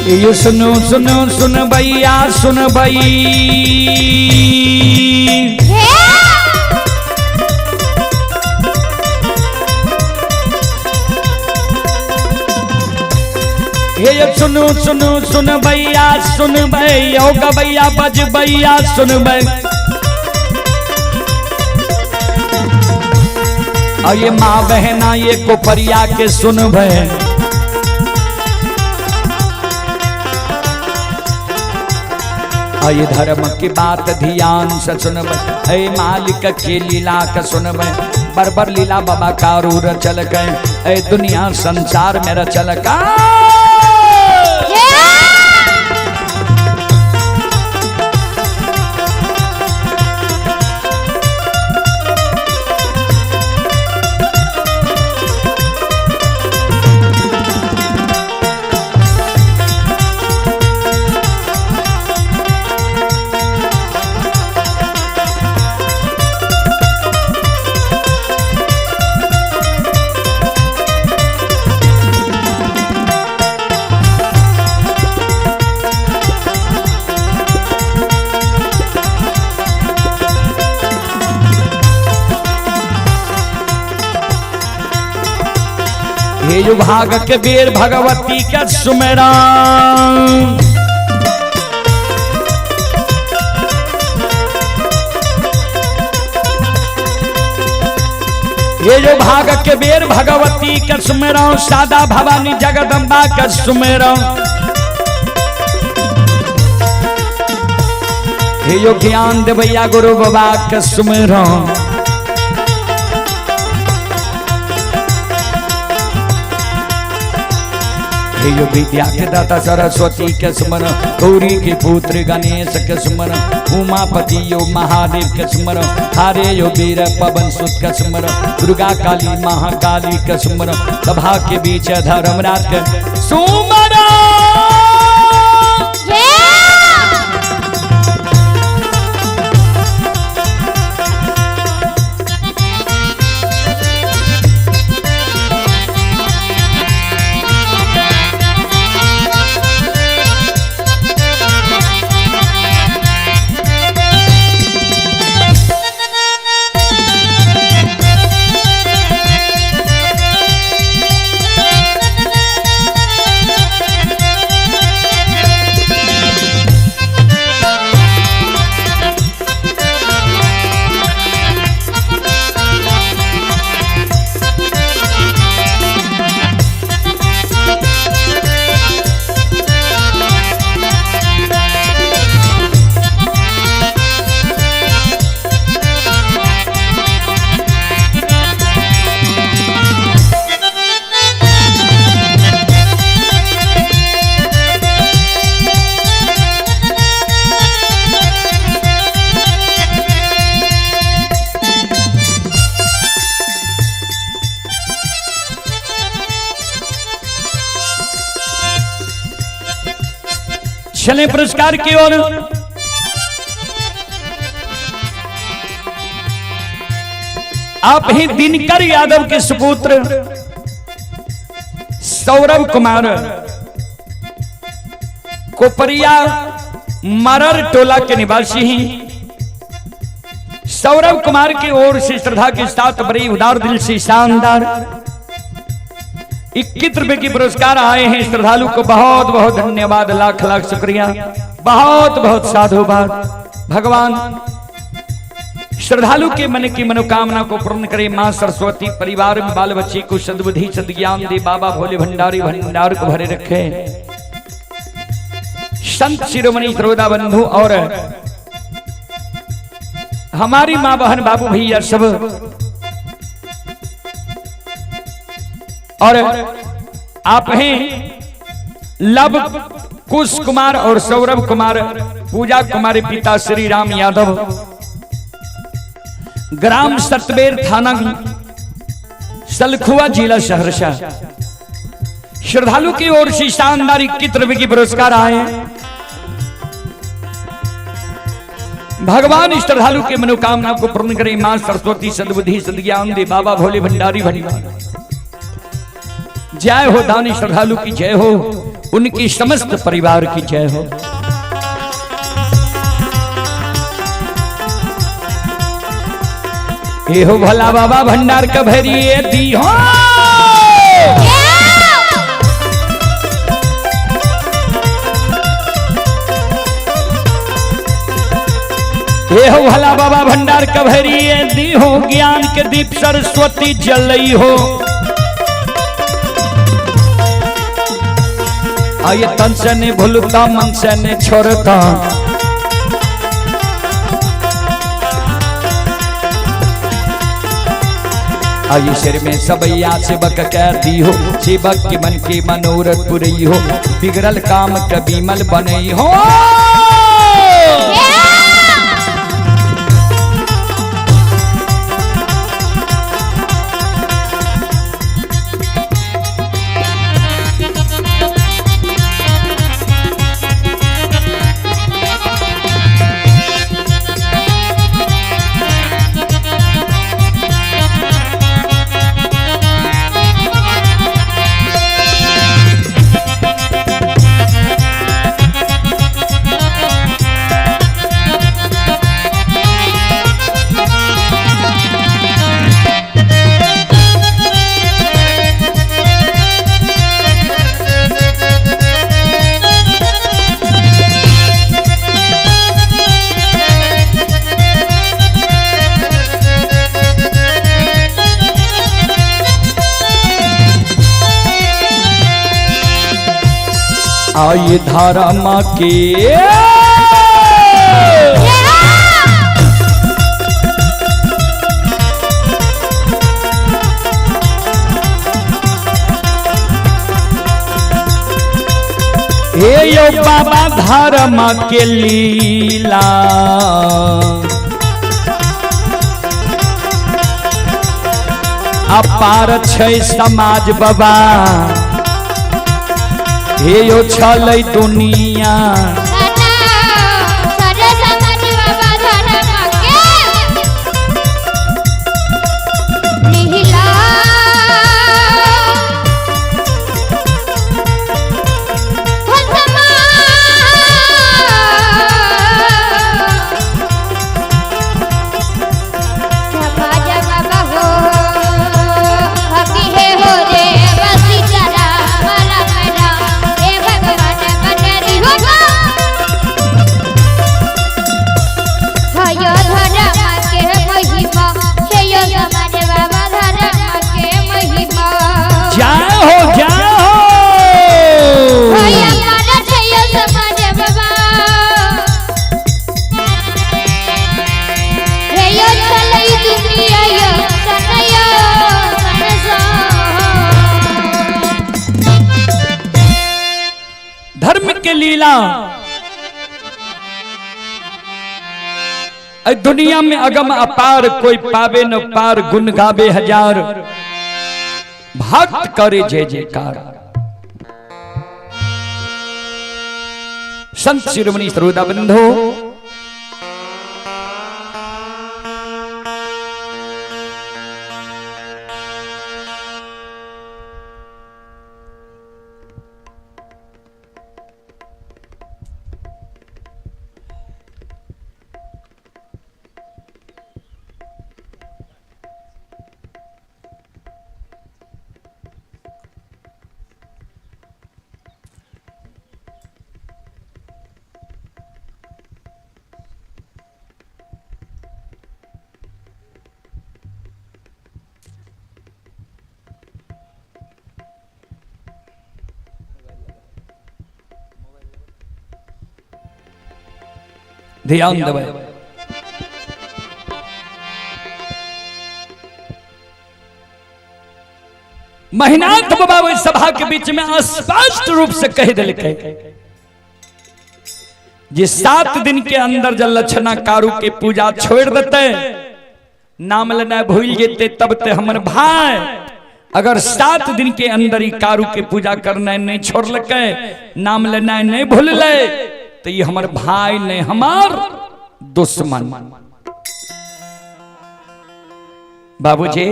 ये सुनो सुनो सुन भैया सुन भई, ये सुनो सुनो सुन भैया सुन भई, ओ गवैया बज भैया सुन भई। और ये माँ बहना ये कोपरिया के सुन भई। ये धर्म की बात ध्यान से सुनब, ऐ मालिक की लीला का सुनब। बरबर लीला बाबा कारू रचल गए, ऐ दुनिया संसार में रचल का। ये जो भाग के बेर भगवती का सुमेरा, ये जो भाग के बेर भगवती का सुमेरा, सादा भवानी जगदम्बा का सुमेरा। ये जो ज्ञान दे भैया गुरु बाबा का सुमेरा। यो विद्या के दाता सरस्वती के सुमन, गौरी के पुत्र गणेश के सुमन, उमापति यो महादेव के सुमन, हारे यो वीर पवन सुत के सुमन, दुर्गा काली महाकाली के सुमन, सभा के बीच धर्मराज के सुमन। चले पुरस्कार की ओर। आप ही दिनकर यादव के सुपुत्र सौरभ कुमार कोपरिया मरर टोला के निवासी हैं। सौरभ कुमार की ओर से श्रद्धा के साथ बड़ी उदार दिल से शानदार 21 रुपए की पुरस्कार आए हैं। श्रद्धालु को बहुत बहुत धन्यवाद, लाख लाख शुक्रिया, बहुत बहुत साधुवाद। भगवान श्रद्धालु के मन की मनोकामना को पूर्ण करे। मां सरस्वती परिवार में बाल बच्चे को सद्बुद्धि सद्ज्ञान दे। बाबा भोले भंडारी भंडार को भरे रखे। संत शिरोमणि श्रोता बंधु और हमारी मां बहन बाबू भैया सब और आप हैं लव कुश कुमार और सौरभ कुमार, पूजा कुमारी पिता श्री राम यादव, ग्राम सतबेर थाना सलखुआ जिला सहरसा। श्रद्धालु की ओर से शानदार 21 रुपए की पुरस्कार आए। भगवान श्रद्धालु के मनोकामना को पूर्ण करे। मां सरस्वती सद्बुद्धि सद्ज्ञान दे। बाबा भोले भंडारी भंडार। जय हो दानी श्रद्धालु की जय हो। उनकी समस्त परिवार की जय हो। ए हो भला बाबा भंडार का भरिए दी हो। ए हो भला बाबा भंडार का भरिए दी हो। ज्ञान के दीप सरस्वती जलई हो। आये तन से नहीं भूलता मन से नहीं छोड़ता। आये सिर में सबैया सेवक कह दी हो। सेवक के मन की मनोरथ पुरई हो। बिगड़ल काम कबीमल बनई हो। आये धारा माँ के हे यो बाबा धारा माँ के लीला। अपार छै समाज बाबा। हे यो छलै दुनिया। लीला दुनिया में अगम अपार। कोई पावे न पार। गुण गावे हजार। भक्त करे जय जयकार। संत शिरोमणि सरोदा बंधो ध्यान देवे। महिनाथ बाबा वो सभा के बीच में स्पष्ट रूप से कह दिल जे 7 दिन के अंदर जब लक्षणा कारू के पूजा छोड़ देते, नाम लेना भूल जेते, तब ते हमर भाई अगर 7 दिन के अंदर ही कारू के पूजा करना नहीं छोड़ लके, नाम लेना नहीं भूल ले, तो ये हमार भाई ने हमार दुश्मन। बाबूजी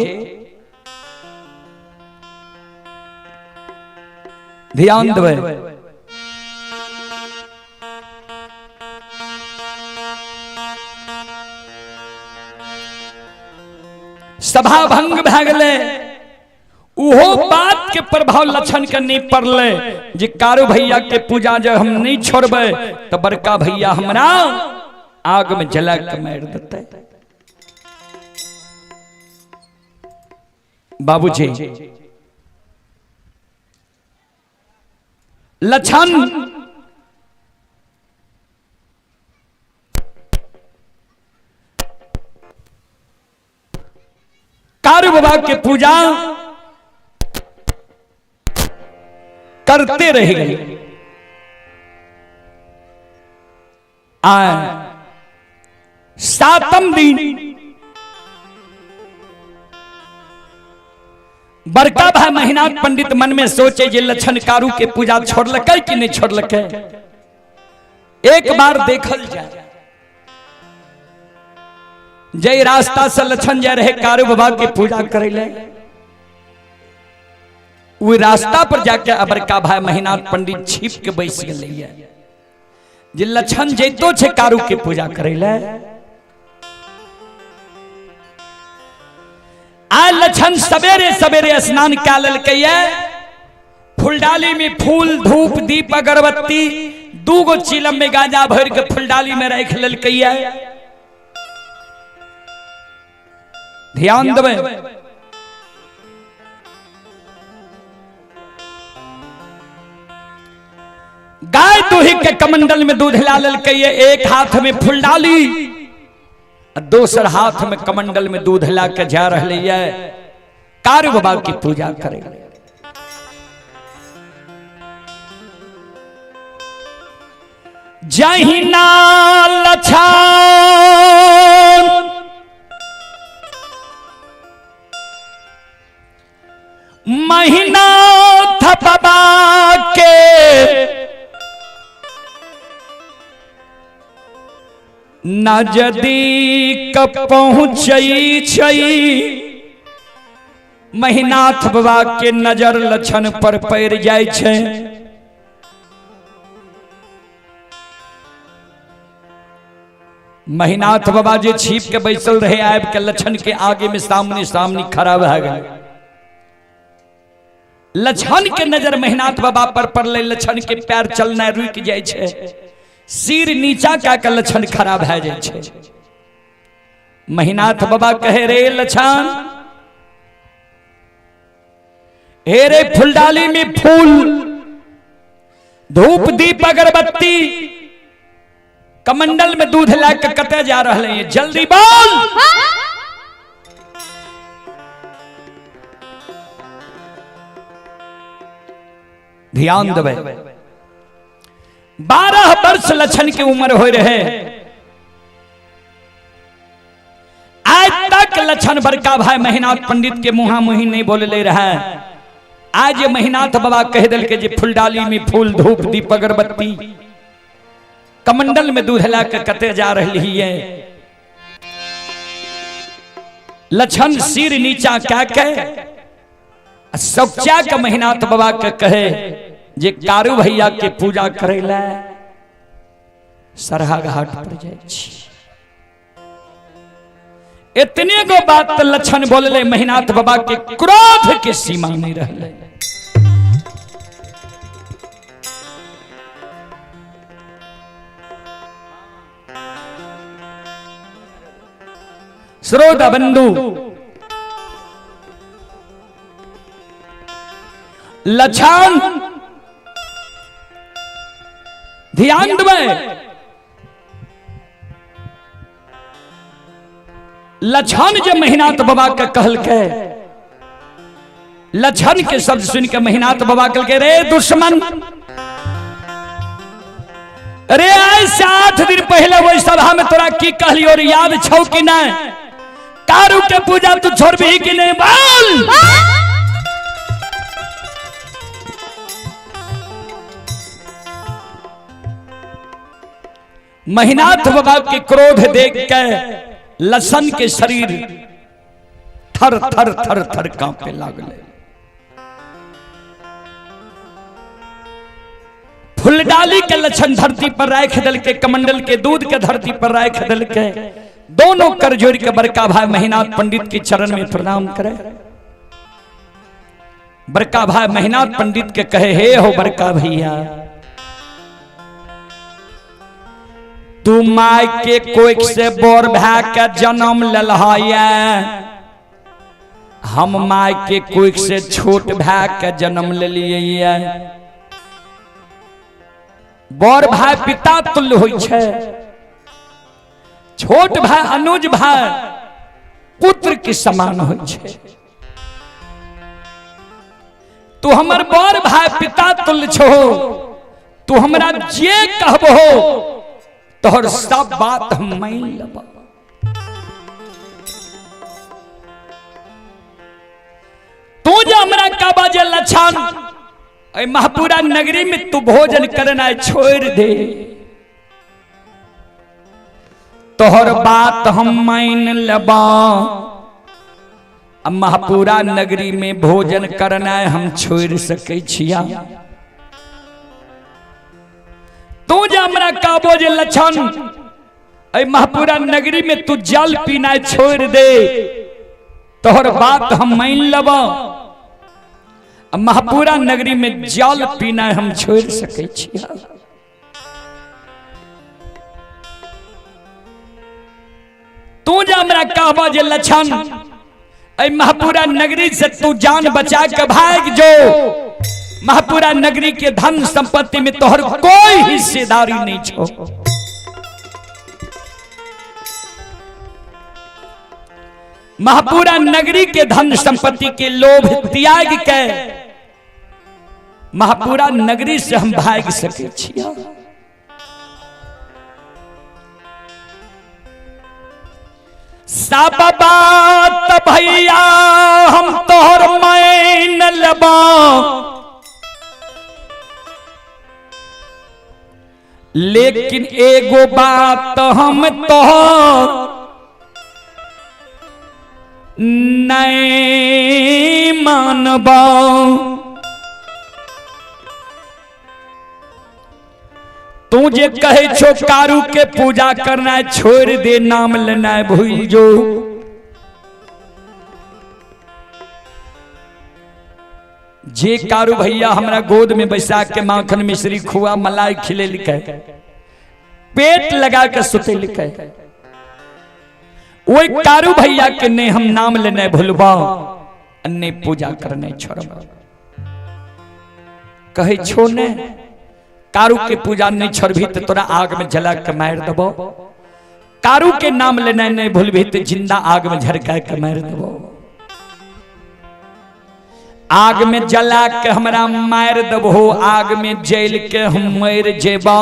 ध्यान देवे। सभा भंग भए गेलै। उहो बात के प्रभाव लक्षण के नहीं पड़ले जे कारू भैया के पूजा जब हम नहीं छोड़बे तो बड़का भैया हमरा आग में जला के मार देते। बाबूजी लक्षण कारू बाबा के पूजा करते रह गए। सातम दिन बड़का भाई महीनाथ पंडित मन में सोचे जे लक्षण कारू के पूजा छोड़लक कि नहीं छोड़लक, एक बार देखल जाए। जय रास्ता से लक्षण जाए रहे कारू बाबा के पूजा करे ले, वो रास्ता पर जाके बड़का भाई महीनाथ पंडित छिप के बैस गए जे लक्षण जैतो छे कारू के पूजा करे ले। आ लक्षण सवेरे सवेरे स्नान क्या ललकै, फुलडाली में फूल धूप दीप अगरबत्ती 2 गो चिलम में गांजा भर के फुलडाली में रख ललकै। ध्यान देवे, गाय दूही के कमंडल में दूध ला ललकै, एक हाथ में फुलडाली दोसर हाथ में कमंडल में दूध ला के जा रहे कारू बाबा की पूजा करे। जहिना लक्षण महीनाथ बाबा के नजदीक पहुँचई छई, महीनाथ बाबा के नजर लक्षण पर पड़ जाय छे। महीनाथ बाबा जे छिप के बैसल रहे आब के लक्षण के आगे में सामने सामने खड़ा भए गए। लक्षण के नजर महीनाथ बाबा पर पड़ले, लक्षण के पैर चलना रुक जाय छे, सिर नीचा क्या के लक्षण खराब है जाय छे। महीनाथ बाबा कहे रे लक्षण, हे रे फुलडाली में फूल धूप दीप अगरबत्ती कमंडल में दूध लाके कते जा रहे हैं, जल्दी बोल। ध्यान देवे, 12 वर्ष लक्षण की उम्र हो रहे, आज तक लक्षण बड़का भाई महीनाथ पंडित के मुहा मुही नहीं बोले ले रहा है। आज ये महीनाथ बाबा कह दिल के जे फुलडाली में फूल धूप दीप अगरबत्ती कमंडल में दूध ला के कते जा रही है। लक्षण सिर नीचा क्या कहे सोचा के महीनाथ बाबा के कहे जे कारू भैया के पूजा करे ला सरहा घाट पर जाए छी। इतने गो बात लक्षण बोलले, महीनाथ बाबा के क्रोध के सीमा नहीं रहले। श्रोता बंधु, लक्षण ध्यान देवे, लक्षण जब महीनाथ बाबा के कहल के, लक्षण के शब्द सुन के महीनाथ बाबा कहल के रे दुश्मन, अरे आज से 8 दिन पहले वही सभा में तोरा की कहली और याद छौ कि नहीं? कारू के पूजा तू छोड़बी कि नहीं बोल। महीनाथ बाबा के क्रोध देख के लक्षण के शरीर थर थर थर थर कांपे लागले। फुलडाली के लक्षण धरती पर राख दल के, कमंडल के दूध के धरती पर राख दल के, दोनों कर जोड़ के बड़का भाई महीनाथ पंडित के चरण में प्रणाम करे। बड़का भाई महीनाथ पंडित के कहे, हे हो बड़का भैया, तू माय के कोख से बोर भै के जन्म ललहाया, हम माय के कोख से छोट भै के जन्म ले लिए। बोर भाई पिता तुल्य होई छे, छोट भाई अनुज भाई पुत्र के समान होई छे। तू हमर बोर भाई पिता तुल्य छो, तू हमरा जे कहबो तोहर सब बात हम मान लेब। तू जो हमरा का बाजे लछन ए महापुरा नगरी में तू भोजन करना छोड़ दे, तोहर बात हम मान लेबा। अब महापुरा नगरी में भोजन करना हम छोड़ सके छिया। तू जो हमरा कहबो जे लछन ए महापुरा नगरी में तू जल पीना छोड़ दे, तोहर बात हम मान लेबा। अब महापुरा नगरी में जल पीना हम छोड़ सके छिया। तू जो हमरा कहबो जे लछन ए महापुरा नगरी से तू जान बचा के भाग जो, महापुरा नगरी के धन संपत्ति में तोहर कोई हिस्सेदारी नहीं छो। महापुरा नगरी के धन संपत्ति के लोभ त्याग के महापुरा नगरी से हम भाग सके छिया। सब बात भैया हम तोहर मान लेबा, लेकिन एगो बात हम तोहर नहीं मानबा। तू जे कहे छो कारू के पूजा करना छोड़ दे, नाम लेना भूल जो। जे कारू भैया हमरा गोद में बैसा के माखन मिश्री खुआ मलाई खिले लिखे, पेट लगा के सुते लिखे, वो कारू भैया के ने हम नाम लेने भूलबा, अन्य पूजा करने छोड़बा। कहे छो ने कारू के पूजा नहीं छोड़भी तो तोरा आग में जला के मार देबो। कारू के नाम लेना नहीं भूलभी तो जिंदा आग में झरका के मार देबो। आग में जला के हमरा मार देबो, आग में जल के हम मर जेबा।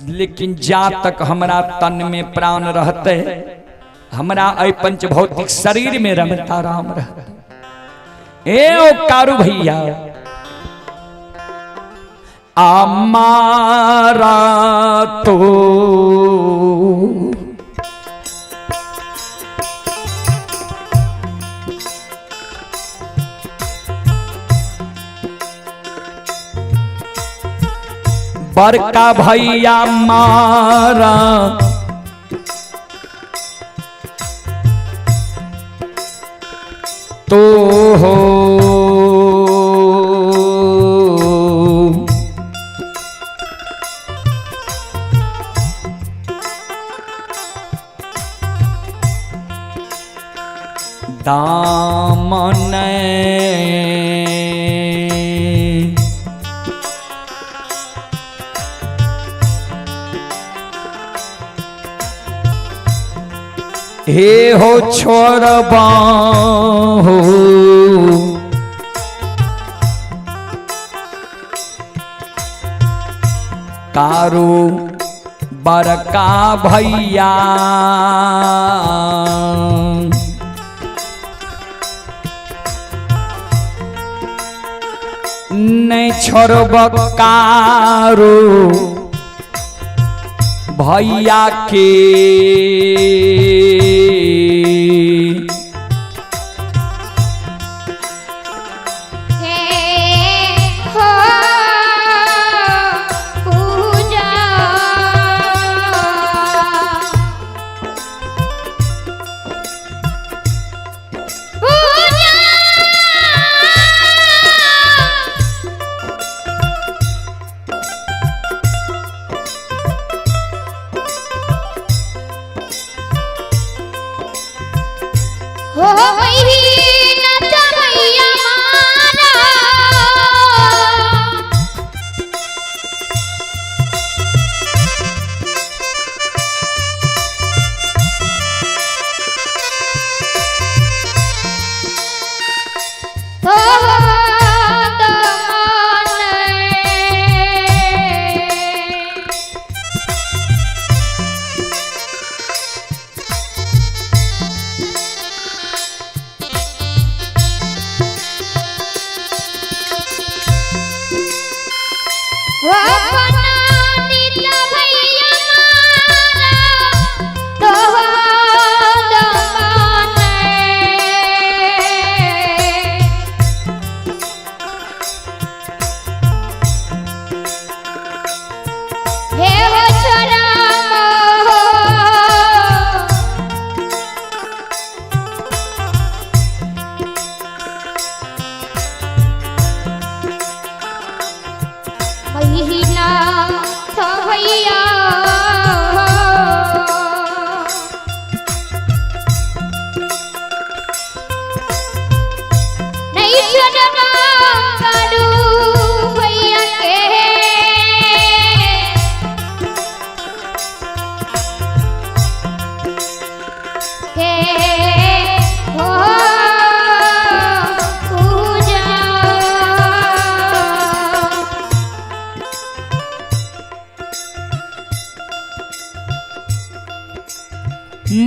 लेकिन जा तक हमरा तन में प्राण रहते, हमरा ऐ पंच भौतिक शरीर में रमता राम रहते। ए ओ कारू भैया, हमारा तो बड़का भैया मारा तो हो दामन हे हो छोड़बा हो, कारू बड़का भैया नहीं छोड़ब कारू भैया के।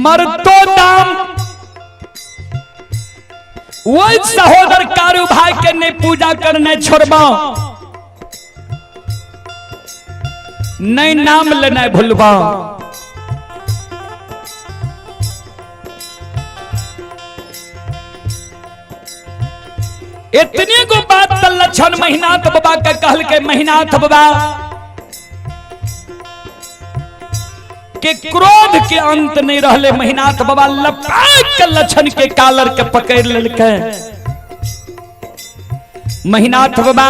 मरतो दाम वो सहोदर कारू भाई के ने पूजा करने छोड़बा नहीं नाम लेना भूलबा। इतने को बात लक्षण महीनाथ बाबा का कहल के महीनाथ बाबा के क्रोध के अंत नहीं रहले। महीनाथ बाबा लपेट के लक्षण के कालर के पकड़ लेलके। महीनाथ बाबा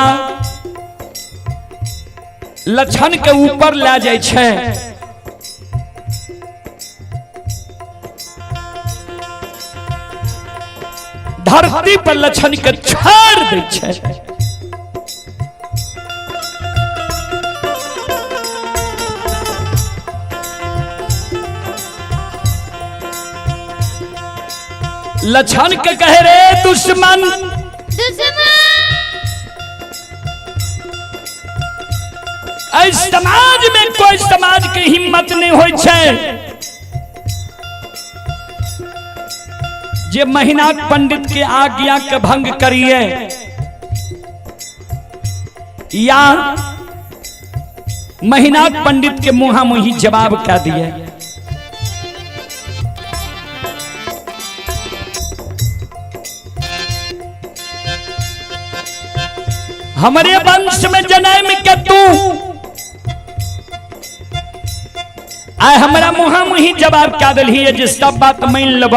लक्षण के ऊपर ले जाय छे। धरती पर लक्षण के छोड़ दै छे। लक्षण के कहे रे दुश्मन समाज में कोई समाज के हिम्मत नहीं होय छे जे महीनाथ पंडित के आज्ञा के भंग करिए या महीनाथ पंडित के मुहा मुही जवाब क्या दिए। हमारे वंश में जन्म के तू आय हमारा मुहा मुही जवाब क्या दिल है जे सब बात मान लब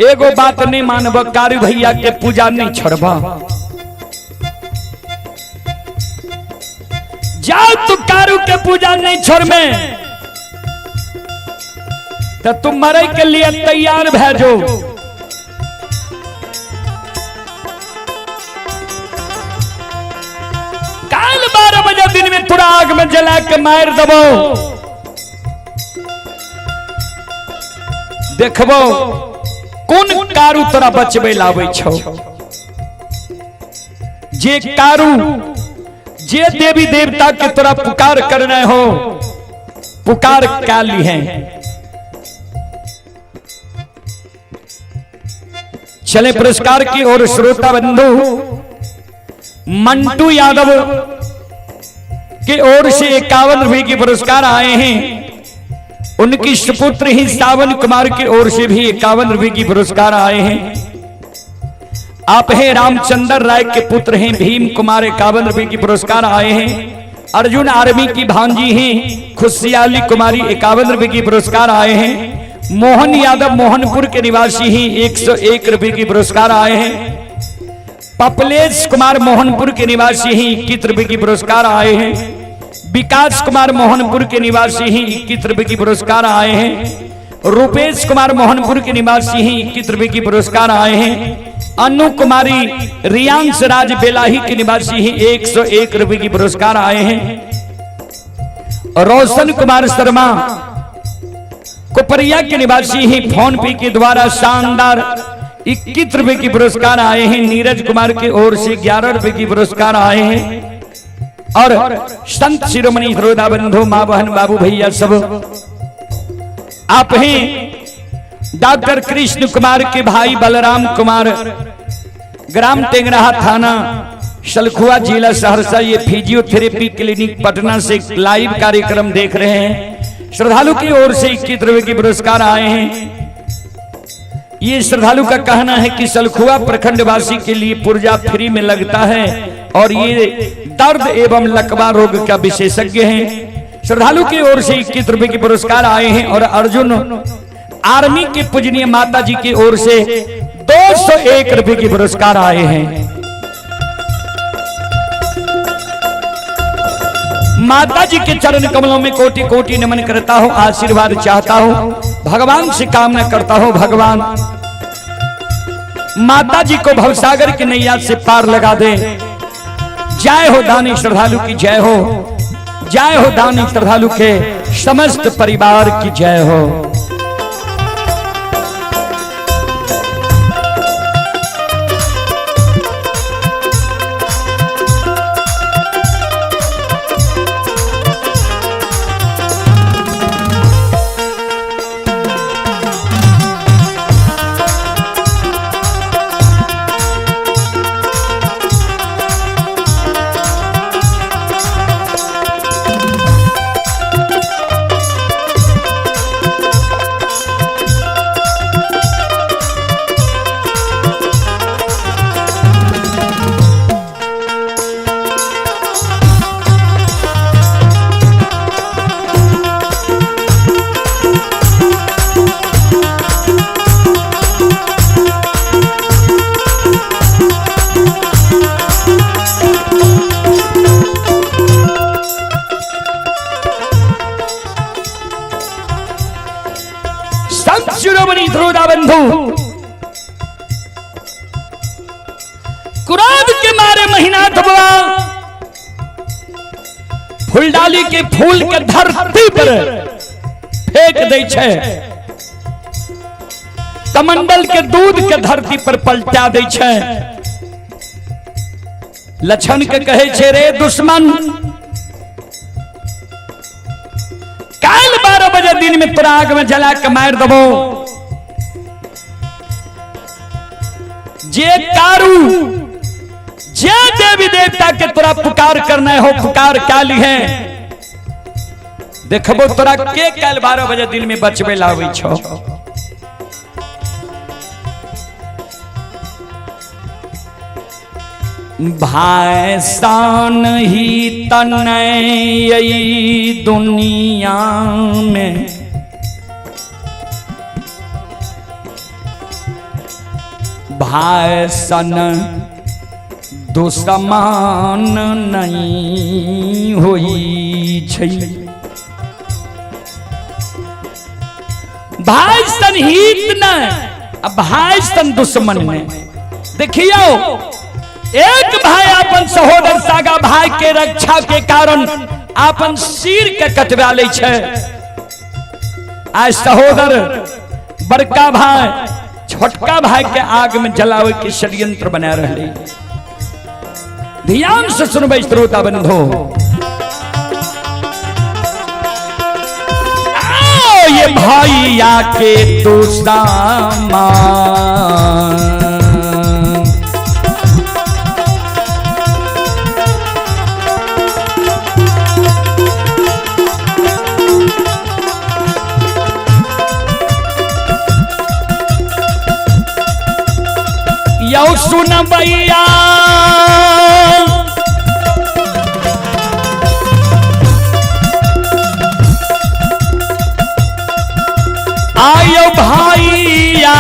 एगो बात नहीं मानब कारू भैया के पूजा नहीं छोड़ब। जाओ तू कारू के पूजा नहीं छोड़ में तो तुम मरे के लिए तैयार भेजो। काल 12 बजे दिन में थोड़ा आग में जला के मार दबो। देखबो कौन कारू तोरा बचबे लावे छौ। जे कारू जे देवी देवता के तोरा पुकार करना हो पुकार काली है। चले पुरस्कार की ओर श्रोता बंधु मंटू यादव के ओर से 51 रुपए के पुरस्कार आए हैं। उनकी सुपुत्र ही सावन कुमार की ओर से भी 51 रुपए की पुरस्कार आए हैं। आप हैं रामचंद्र राय के पुत्र हैं भीम कुमार 51 रुपए की पुरस्कार आए हैं। अर्जुन आर्मी की भांजी हैं खुशियाली कुमारी 51 रुपए की पुरस्कार आए हैं। मोहन यादव मोहनपुर के निवासी ही 101 रुपए की पुरस्कार आए हैं। पपलेश कुमार मोहनपुर के निवासी ही 21 रुपए की पुरस्कार आए हैं। विकास कुमार मोहनपुर के निवासी ही 21 रुपए की पुरस्कार आए हैं। रूपेश कुमार मोहनपुर के निवासी ही 21 रुपए की पुरस्कार आए हैं। अनु कुमारी रियांश राज बेलाही के निवासी ही 101 रुपए की पुरस्कार आए हैं। रोशन कुमार शर्मा कोपरिया के निवासी ही फोन पे के द्वारा शानदार 21 रुपए की पुरस्कार आए हैं। नीरज कुमार की ओर से 11 रुपए की पुरस्कार आए हैं। और संत शिरोमणि हृदय बंधु मां बहन बाबू भैया सब आप हैं। डॉक्टर कृष्ण कुमार के भाई बलराम कुमार ग्राम टेंगराहा थाना सलखुआ जिला सहरसा ये फिजियोथेरेपी क्लिनिक पटना से लाइव कार्यक्रम देख रहे हैं। श्रद्धालु की ओर से 21 रुपए के पुरस्कार आए हैं। ये श्रद्धालु का कहना है कि सलखुआ प्रखंड वासी के लिए पुर्जा फ्री में लगता है और ये दर्द एवं लकवा रोग का विशेषज्ञ हैं। श्रद्धालु की ओर से 21 रुपए के पुरस्कार आए हैं और अर्जुन आर्मी के पूजनीय माता जी की ओर से 201 रुपए के पुरस्कार आए हैं। माता जी के चरण कमलों में कोटि कोटि नमन करता हूं, आशीर्वाद चाहता हूं, भगवान से कामना करता हूं, भगवान माता जी को भवसागर की नैया से पार लगा दे। जय हो दानी श्रद्धालु की जय हो, जय हो दानी श्रद्धालु के समस्त परिवार की जय हो। क्रोध के मारे महीनाथ बाबा फूलडाली के फूल के धरती पर फेंक दे छे, कमंडल के दूध के धरती पर पलटा दे छे। लक्षण के कहे छे रे दुश्मन, काल 12 बजे दिन में तोरा आग में जला के मार दबो। जे कारू जे देवी देवता के तोरा पुकार करना हो, पुकार काली है, देखबो तोरा के काल 12 बजे दिन में बचबे लावे छो। भाईसान ही तनय दुनिया में, भाईसन दुश्मन नहीं होई छै। भाईसन हित न, भाईसन दुश्मन ने। देखियो एक भाई अपन सहोदर सागा भाई के रक्षा के कारण अपन सिर के कटवा ले छे। आज सहोदर बड़का भाई छोटका भाई के आग में जलावे के षड्यंत्र बना रहे। ध्यान से सुनबे श्रोता बंधो, ये भैया के दुश्मन यौ सुन भैया, आयो भैया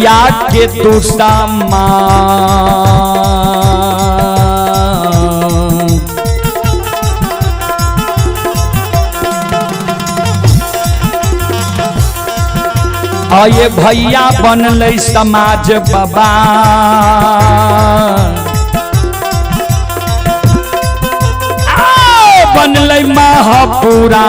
या के दुश्मन आये भैया बनले समाज बाबा, बनले महापुरा,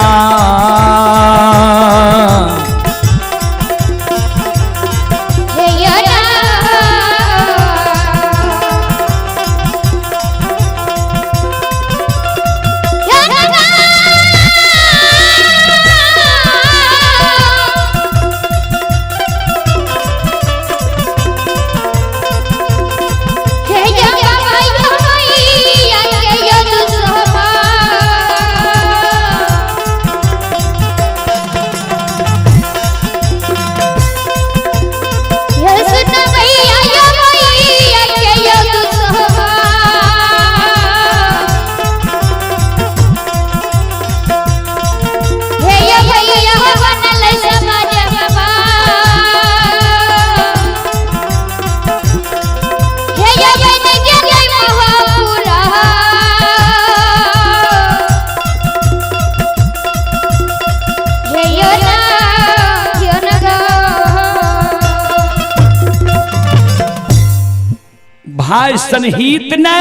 भाई सन हित ने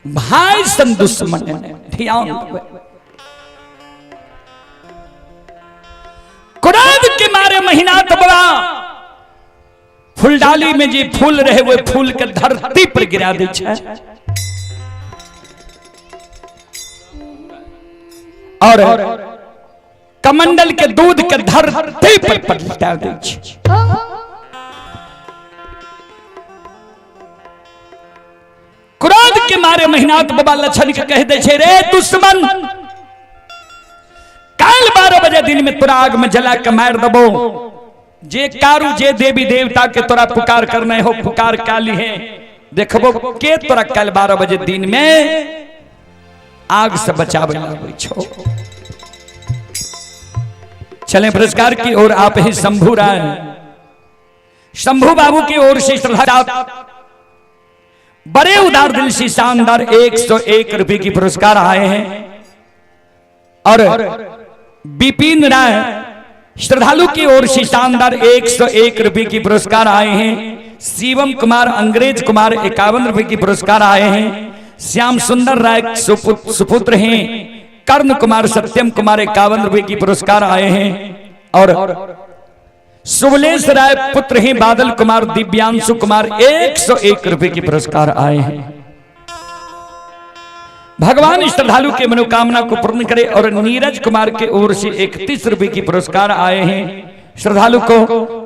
भाई सन दुश्मन ने। ध्यान क्रोध के मारे महीना तो बड़ा फूलडाली में जी फूल रहे हुए फूल के धरती पर गिरा दे छै और कमंडल के दूध के धरती पर पलटा दे छै। क्रोध के मारे मेहनात बाबा लक्षण के कह दे छे, रे दुश्मन काल 12 बजे दिन में तोरा आग में जला के मार दबो। जे कारू जे देवी देवता के तोरा पुकार करने हो पुकार काली है, देखबो के तोरा कल 12 बजे दिन में आग से बचावे लागे छो। चलें पुरस्कार की ओर। आप ही शंभू राय शंभू बाबू की ओर से श्रद्धा बड़े उदार दिल से शानदार 101 रुपए की पुरस्कार आए हैं। और विपिन राय श्रद्धालु की ओर से शानदार 101 रुपए की पुरस्कार आए हैं। शिवम कुमार अंग्रेज कुमार 51 रुपए की पुरस्कार आए हैं। श्याम सुंदर राय सुपुत्र हैं। कर्ण कुमार सत्यम कुमार 51 रुपए की पुरस्कार आए हैं। और सुबलेश राय पुत्र हैं बादल कुमार दिव्यांशु कुमार 101 रुपए की पुरस्कार आए हैं। भगवान श्रद्धालु के मनोकामना को पूर्ण करे। और नीरज कुमार के ओर से 31 रुपए की पुरस्कार आए हैं। श्रद्धालु को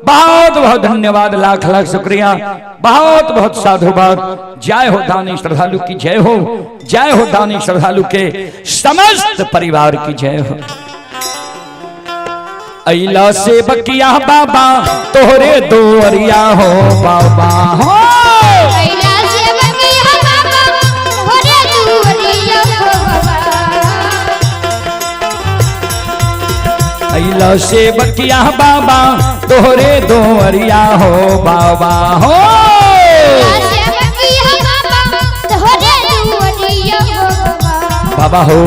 बहुत बहुत धन्यवाद, लाख लाख शुक्रिया, बहुत बहुत साधुवाद। जय हो दानी श्रद्धालु की जय हो, जय हो दानी श्रद्धालु के समस्त परिवार की जय हो। अइला से बकिया बाबा तोहरे दोरिया हो बाबा हो। अइला से बकिया बाबा तोहरे दोरिया हो बाबा। अइला से बकिया बाबा तोहरे दोरिया हो बाबा हो। बाबा हो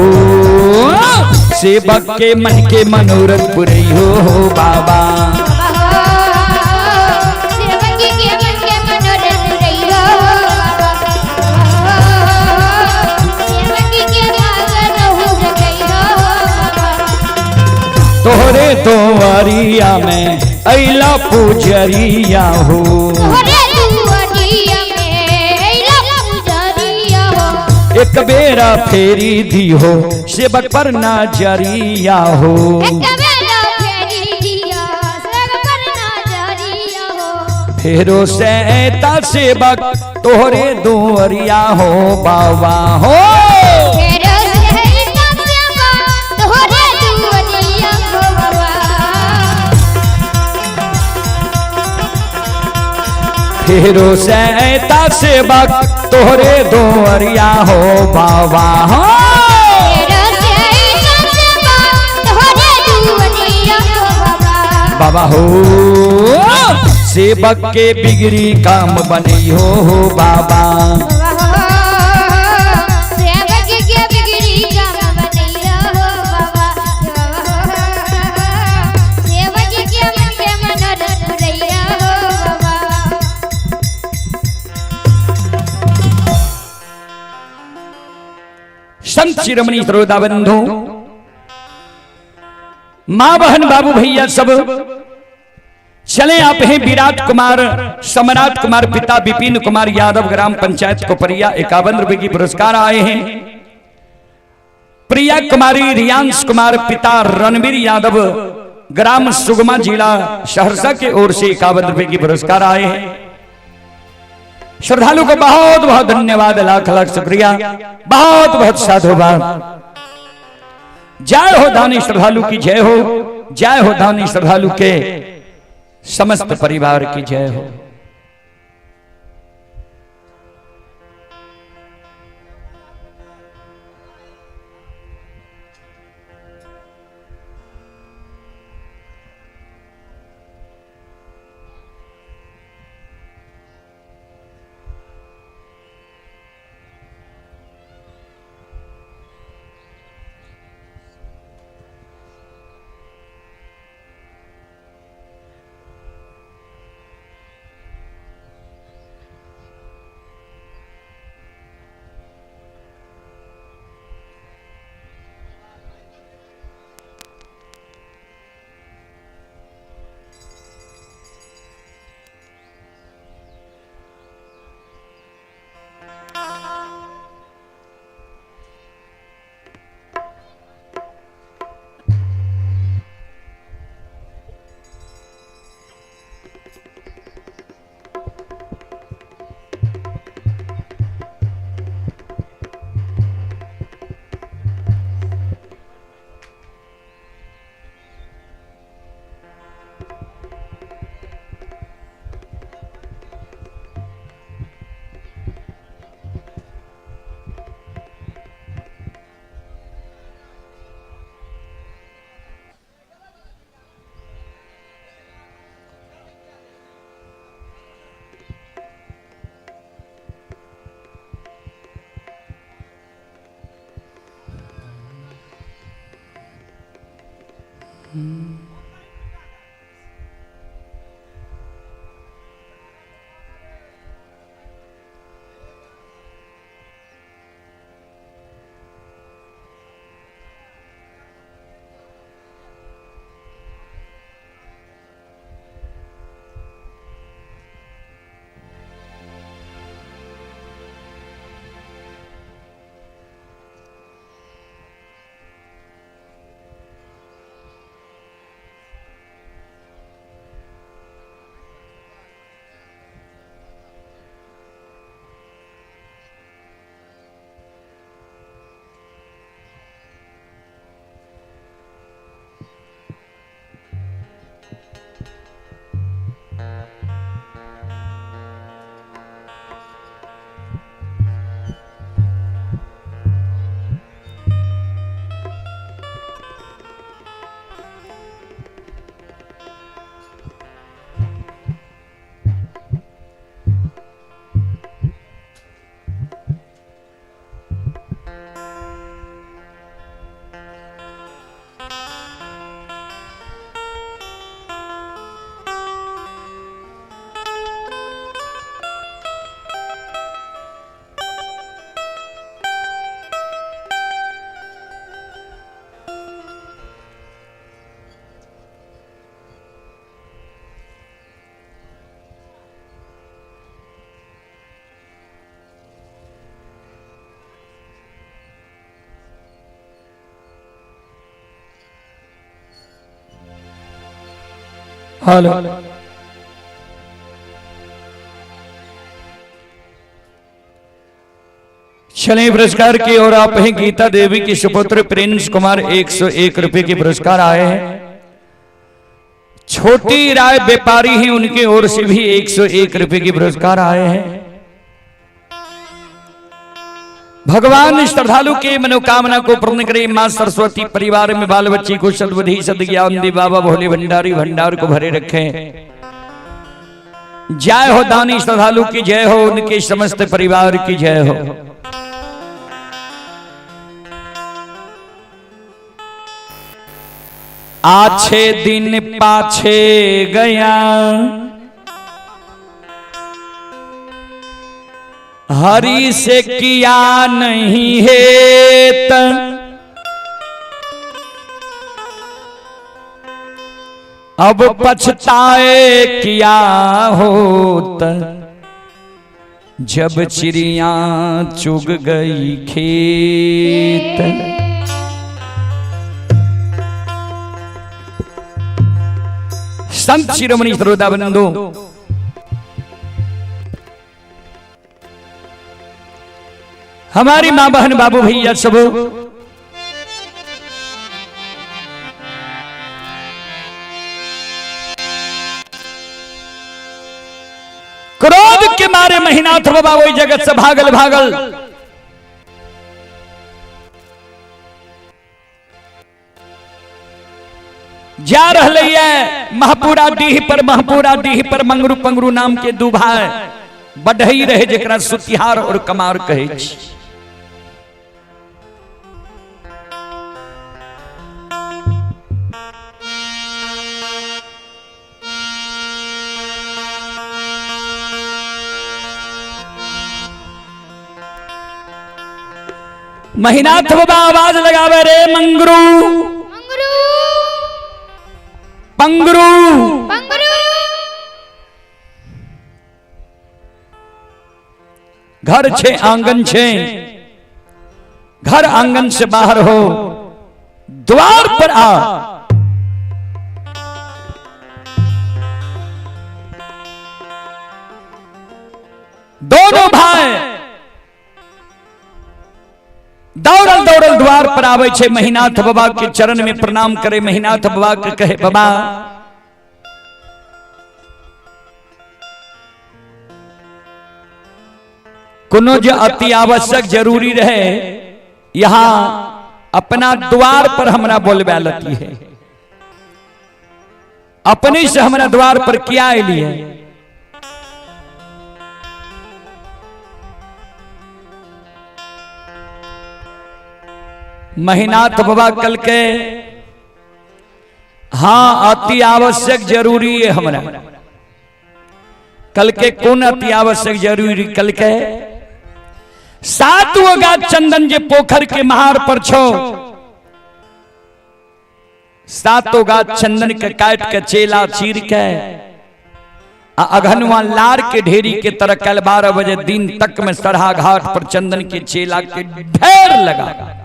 सेवक के मन के मनोरथ पुरई हो बाबा। सेवक के मन के मनोरथ पुरई हो सेवक के भागन हो गई हो। तोहरे दोवरिया में अइला पूजरिया हो। एक बेरा फेरी दी हो सेवक पर नजरिया हो। फेरो सहता सेवक तोहरे दोरिया हो बाबा हो। फेरो सहता सेवक तोहरे दोरिया हो बाबा हो। बाबा हो सेवक के बिगड़ी काम बनी हो बाबा। सेवक के बिगड़ी काम बनी हो बाबा। सेवक के मन के मनोरथ पुरैया हो बाबा। संत शिरोमणि श्रोता बंधु, मां बहन बाबू भैया सब चले आप हैं। विराट कुमार सम्राट कुमार पिता विपिन कुमार यादव ग्राम पंचायत कोपरिया 51 रुपए की पुरस्कार आए हैं। प्रिया कुमारी रियांश कुमार पिता रणवीर यादव ग्राम सुगमा जिला सहरसा के ओर से 51 रुपए की पुरस्कार आए हैं। श्रद्धालु को बहुत बहुत धन्यवाद, लाख लाख शुक्रिया, बहुत बहुत साधुवाद। जय हो दानी श्रद्धालु की जय हो, जय हो दानी श्रद्धालु के समस्त परिवार की जय हो। हेलो चले पुरस्कार की ओर आप हैं गीता देवी की सुपुत्र प्रिंस कुमार 101 रुपए के पुरस्कार आए हैं। छोटी राय व्यापारी हैं, उनकी ओर से भी 101 रुपए के पुरस्कार आए हैं। भगवान श्रद्धालु के मनोकामना को पूर्ण करे। मां सरस्वती परिवार में बाल बच्ची को सद्बुद्धि सद्ज्ञान दे। बाबा भोले भंडारी भंडार को भरे रखे। जय हो दानी श्रद्धालु की जय हो, उनके समस्त परिवार की जय हो। आछे दिन पाछे गया हरि से किया नहीं है अब पछताए किया होत जब चिड़िया चुग गई खेत। संत शिरोमणि श्रोता बंधु, हमारी मां बहन बाबू भैया सब क्रोध के मारे महीनाथ बाबा वही जगत से भागल भागल। जा रही है महपूरा डीह पर मंगरू पंगरू नाम के दू भाई बढ़ई रहे जरा सुतिहार और कमार कहे। महीनाथ बाबा आवाज लगावे रे मंगरू पंगरू घर छे आंगन छे, घर आंगन से बाहर हो द्वार पर आ। दोनों भाई दौड़ल दौड़ल द्वार पर आवे छे। महीनाथ बाबा के चरण में प्रणाम करे। महीनाथ बाबा के कहे बाबा कोनो जो अति आवश्यक जरूरी रहे यहां अपना द्वार पर हमरा बोलबे लती है। अपने से हमरा द्वार पर क्या आयली है। महीनाथ बाबा कल के हाँ अति आवश्यक जरूरी है हमारा। कल के कौन अति आवश्यक जरूरी कल के 7 गाछ चंदन जे पोखर के महार पर छो 7 गाछ चंदन के काट के चेला चीर के अघनवा लार के ढेरी के तरह कल 12 बजे दिन तक में सरहा घाट पर चंदन के चेला के ढेर लगा।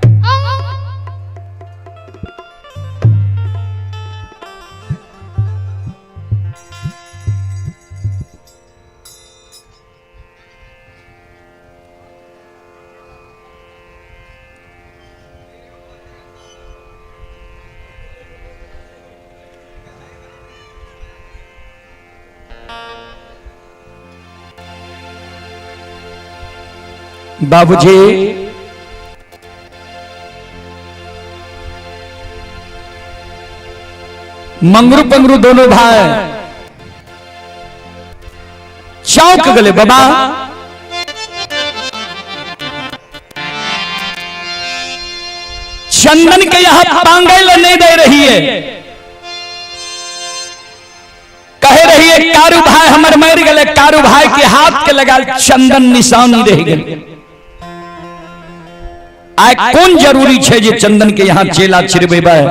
बाबूजी मंगरू पंगरू दोनों भाई चौंक गले। बाबा चंदन के यहां पांगल नहीं दे रही है, कह रही है कारू भाई हमर मर गए। कारू भाई के हाथ के लगा चंदन निशानी रह गई। आय कौन जरूरी है जे चंदन के यहां चेला छिड़बेबा है।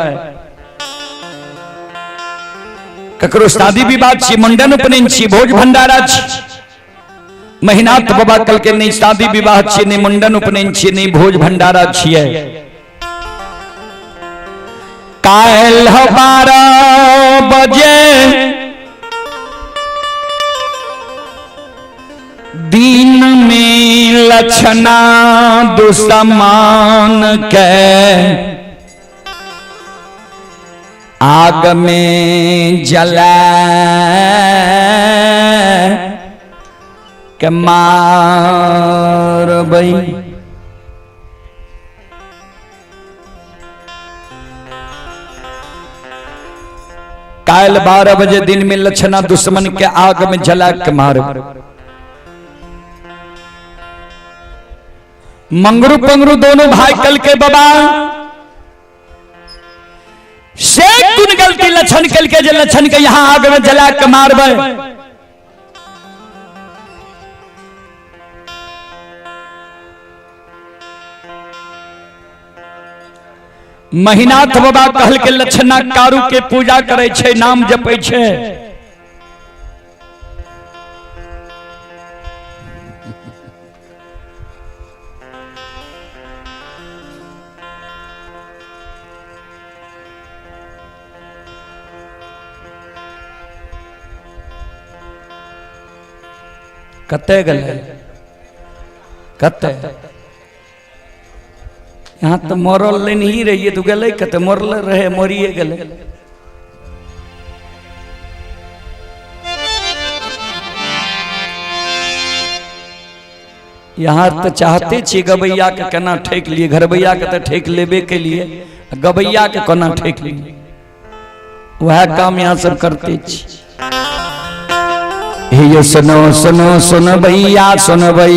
ककरो शादी विवाह छी, मुंडन उपनयन छी, भोज भंडारा छी। महीनाथ बाबा कल के नहीं शादी विवाह छी, नहीं मुंडन उपनयन छी, नहीं भोज भंडारा छिए। काल 12 बजे दिन में लक्षणा दुश्मन के आग में जला के मारबई। काल 12 बजे दिन में लक्षणा दुश्मन के आग में जला के मार। मंगरू पंगरू दोनों भाई कल के बाबा से कुन गलती लक्षण कल के लक्षण के यहां आग में जला के मारबे। महीनाथ बाबा कहल के लक्षणा कारू के पूजा करे छे, नाम जपे छे। कते गले कते यहाँ तो मरल नहीं रहिए तो गले कते मरल रहे मरिए गले। यहाँ तो चाहते छी गबैया के केना ठेक लिए, घरबैया के तो ठेक लेबे के लिए, गबैया के केना ठेक लिए, वह काम यहाँ सब करते छी। ये सुनो सुनो सुन भैया सुन भई,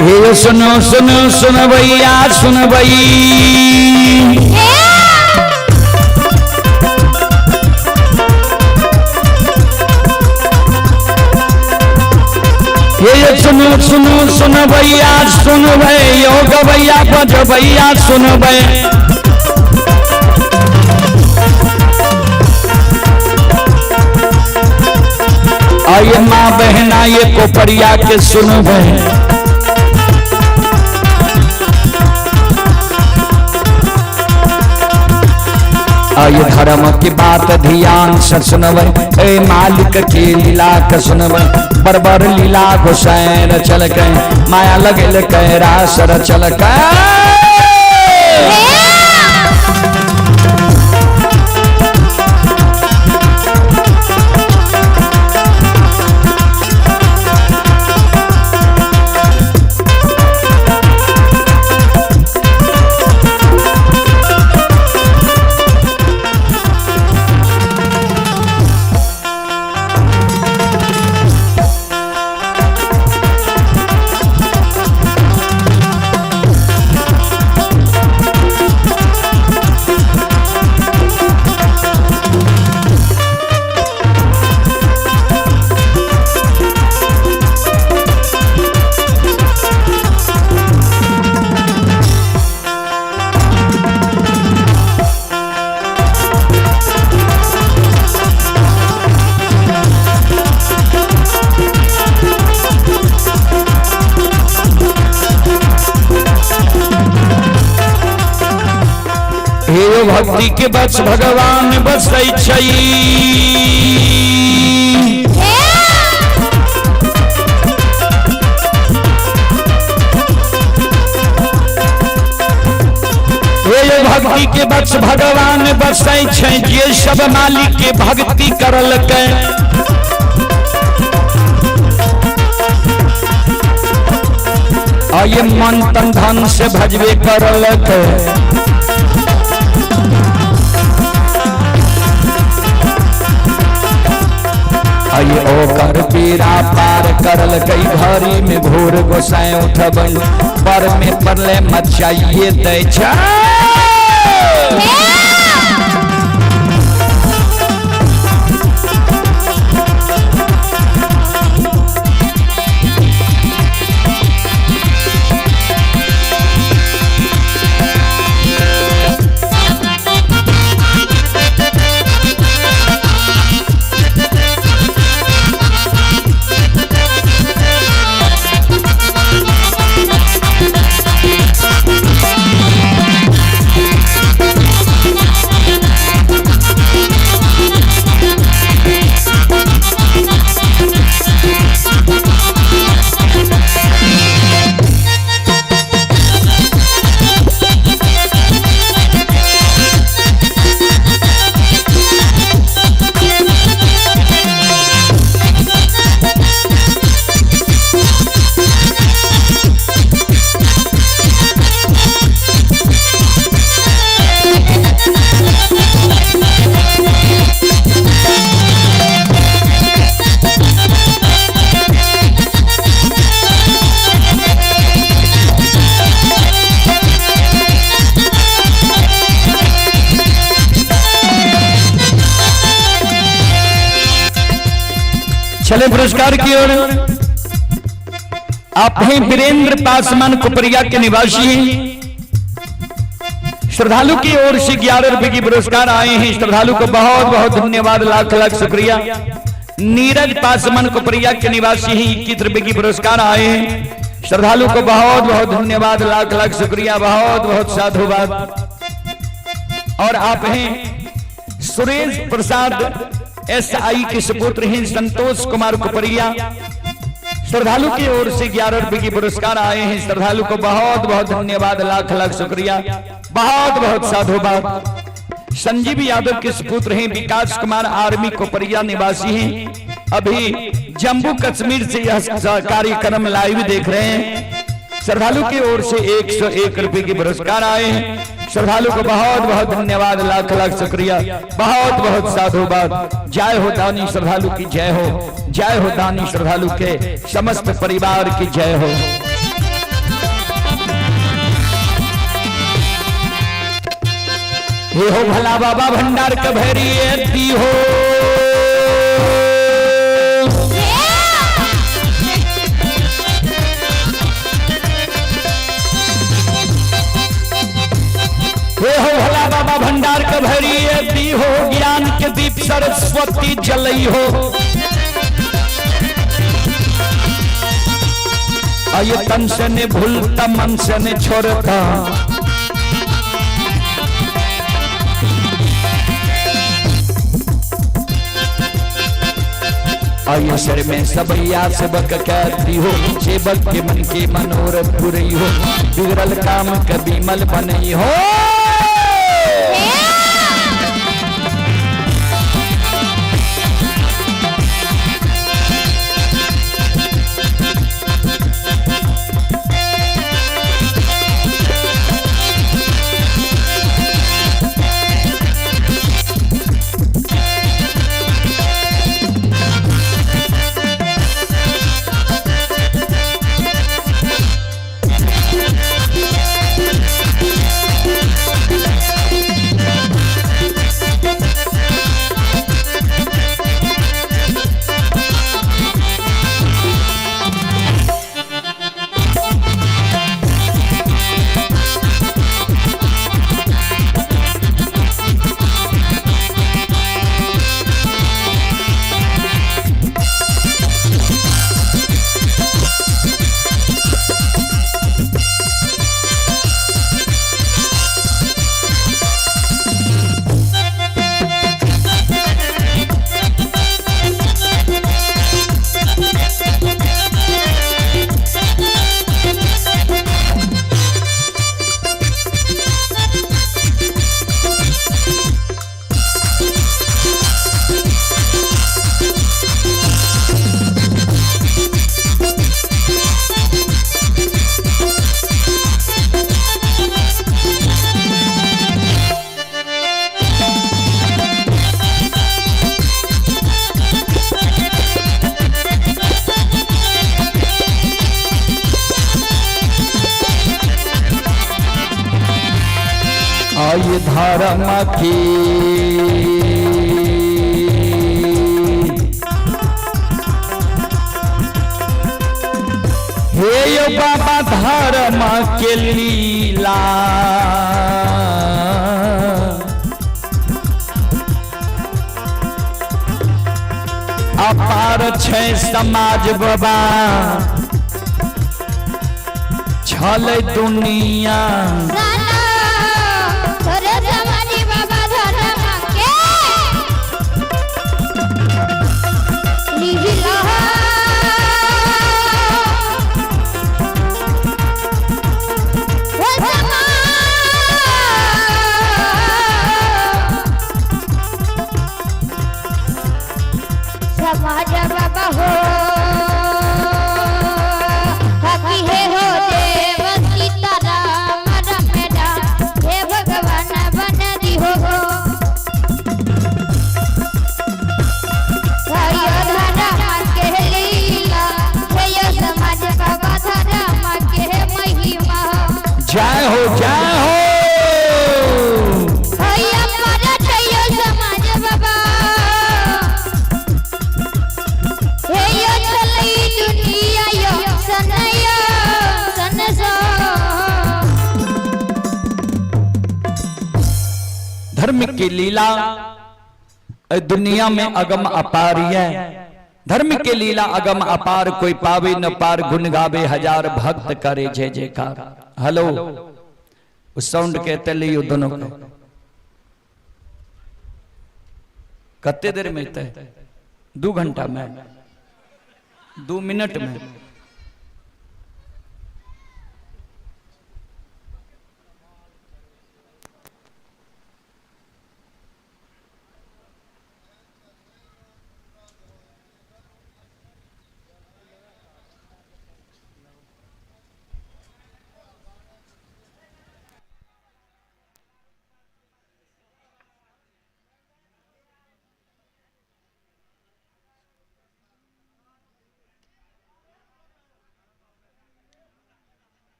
ये सुनो सुनो सुन भैया सुन भई, ये सुनो सुनो सुन भैया सुन भई, यो गवैया बज भैया सुन भई। आइए माँ बहना ये कोपरिया के सुनो बहन, आइए धर्म की बात ध्यान से सुनवे, ए मालिक की लीला के सुनवे, बरबर लीला घुसैन चल के माया लगल के रासर चल के। भक्ति के बस भगवान बसै छै, भक्ति के बस भगवान बसै छै, जे सब मालिक के भक्ति करल के। आइए मन तन धन से भजबे करल के, आइए ओकर पीरा पार करल कई घड़ी में घोर गोसाई उठबन, पर में परले मचाइए दै छै। चले पुरस्कार की ओर। आप हैं वीरेंद्र पासवान कोपरिया के निवासी हैं। श्रद्धालु की ओर से 11 रुपए की पुरस्कार आए हैं। श्रद्धालु को बहुत बहुत धन्यवाद, लाख लाख शुक्रिया। नीरज पासवान कोपरिया के निवासी हैं, 21 रुपए की पुरस्कार आए हैं। श्रद्धालु को बहुत बहुत धन्यवाद, लाख लाख शुक्रिया, बहुत बहुत साधुवाद। और आप हैं सुरेश प्रसाद SI के सुपुत्र हैं संतोष कुमार कोपरिया। श्रद्धालु की ओर से 11 रुपए की पुरस्कार आए हैं। श्रद्धालु को बहुत बहुत धन्यवाद, लाख लाख शुक्रिया, बहुत बहुत साधुवाद। संजीव यादव के सुपुत्र हैं विकास कुमार आर्मी कोपरिया निवासी हैं। अभी जम्मू कश्मीर से यह कार्यक्रम लाइव देख रहे हैं। श्रद्धालु की ओर से 101 रुपए की पुरस्कार आए हैं। श्रद्धालु को बहुत बहुत धन्यवाद, लाख लाख शुक्रिया, बहुत बहुत साधुवाद। जय हो दानी श्रद्धालु की जय हो, जय हो दानी श्रद्धालु के समस्त परिवार की जय हो। हे हो भला बाबा भंडार का भैरी दी हो। हे हो भला बाबा भंडार का भैरी दी हो। ज्ञान के दीप सरस्वती जलई हो। आये तन से ने भूलता मन से ने छोड़ता, आये सर में सबैया सेवक कहती हो, सेवक के मन की मनोरथ पूरी हो, बिगड़ल काम कभी मल बनई हो। आये धर्म की हे यो बाबा धर्म के लीला, अपार छै समाज बाबा, छल दुनिया समाज बाबा हो, हकी है हो देव सीताराम रमेदा, हे भगवान बन दी हो। धर्म के लीला, हे समाज बाबा धर्म के महिमा। जय हो जय हो। धर्म की लीला दुनिया में अगम अपार है, धर्म की लीला अगम अपार, कोई पावे न पार, गुण गावे हजार भक्त करे जय जयकार। हेलो उस साउंड कहते लियो दोनों को कत्ते देर में तय 2 घंटा में 2 मिनट में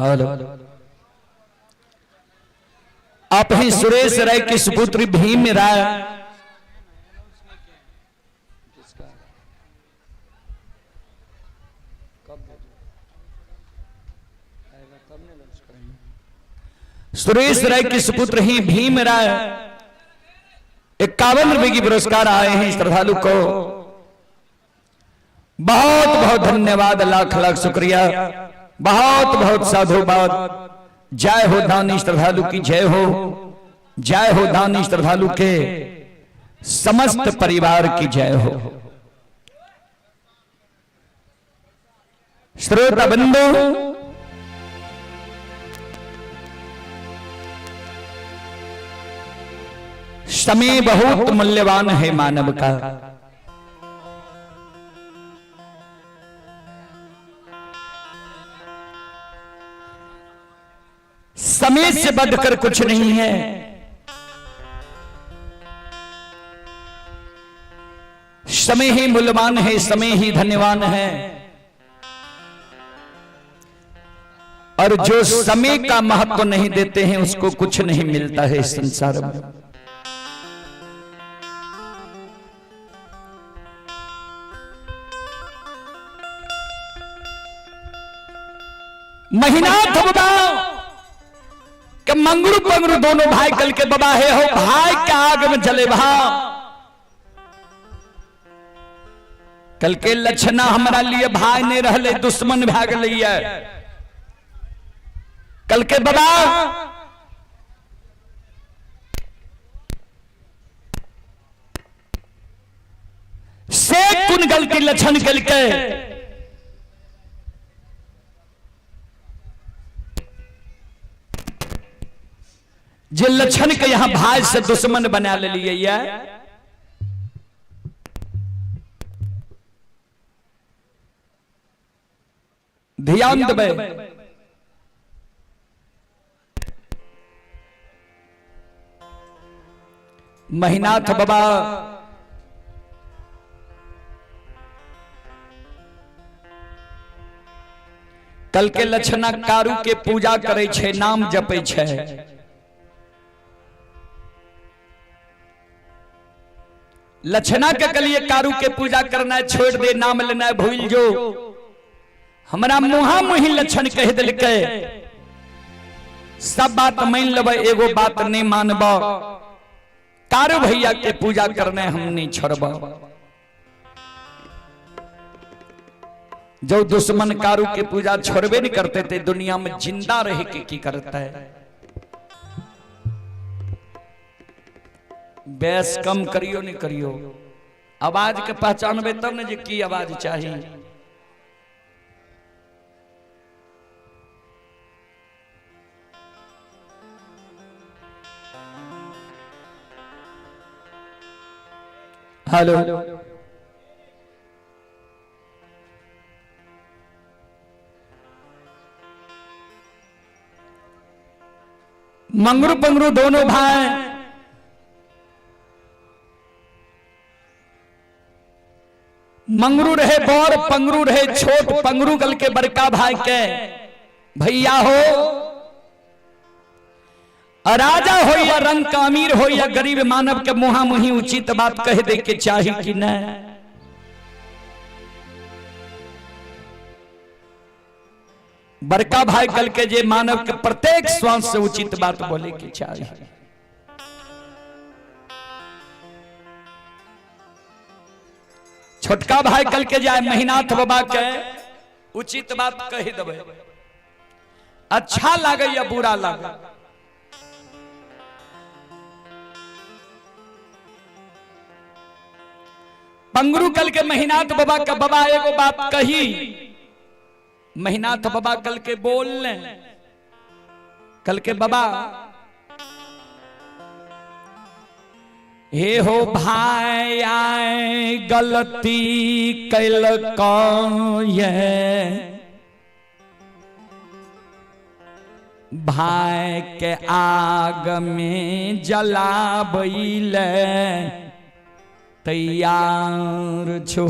हेलो, आप ही सुरेश राय की सुपुत्री भीम राय सुरेश राय की सुपुत्र ही भीम राय 51 रुपए की पुरस्कार आए हैं श्रद्धालु को। बहुत बहुत धन्यवाद, लाख लाख शुक्रिया, बहुत बहुत साधुवाद। जय हो दानी श्रद्धालु की जय हो, जय हो दानी श्रद्धालु के समस्त परिवार की जय हो। श्रोता बंधु, समय बहुत मूल्यवान है मानव का। समय से बढ़कर कुछ नहीं है। समय ही मूल्यवान है, समय ही धन्यवान है। और जो समय का महत्व नहीं देते हैं उसको कुछ नहीं मिलता है इस संसार में। महीना था बाबा कि मंगरू पंगरू दोनों भाई कल के बाबा है हो, भाई के आग में जले भा। कल के लक्षणा हमारा लिए भाई नहीं रहले, दुश्मन भाग लिया। कल के बाबा से कुन गलती लक्षण कल के जे लक्षण के यहां भाई से दुश्मन बना ले लिए। ध्यान देवे, महीनाथ बाबा कल के लक्षणा कारू के पूजा करे छे, नाम जपे छे। लक्षणा के कलिए कारू के पूजा करना है, छोड़ दे, नाम लेना है, भूल जो। हमारा मुहा मुही लक्षण कह दिल के सब बात मान लब, एगो बात नहीं मानब। कारू भैया के पूजा करने हम नहीं छोड़ब। जो दुश्मन कारू के पूजा छोड़बे नहीं करते थे, दुनिया में जिंदा रह के की करता है। बेस कम करियो नहीं करियो, आवाज के पहचानबे तब न जे की आवाज चाहिए। हेलो, मंगरू पंगरू दोनों भाई मंगरू रहे बड़, पंगरू रहे छोट। पंगरू गल के बड़का भाई के भैया हो, राजा हो या रंग का अमीर हो या गरीब मानव के मुहा मुही उचित बात कह दे के चाही कि न। बड़का भाई कल के जे मानव के प्रत्येक श्वास से उचित बात बोले के चाहिए। छोटका भाई कल के जाए महीनाथ बाबा के उचित बात कह देवे, अच्छा लगे या बुरा लगे। पंगरू कल के महीनाथ बाबा का बाबा एगो बात कही, महीनाथ बाबा कल के बोल ले, कल के बाबा हे हो भाई आए गलती कैल ये भाई के आग में जलाबैले तैयार छो।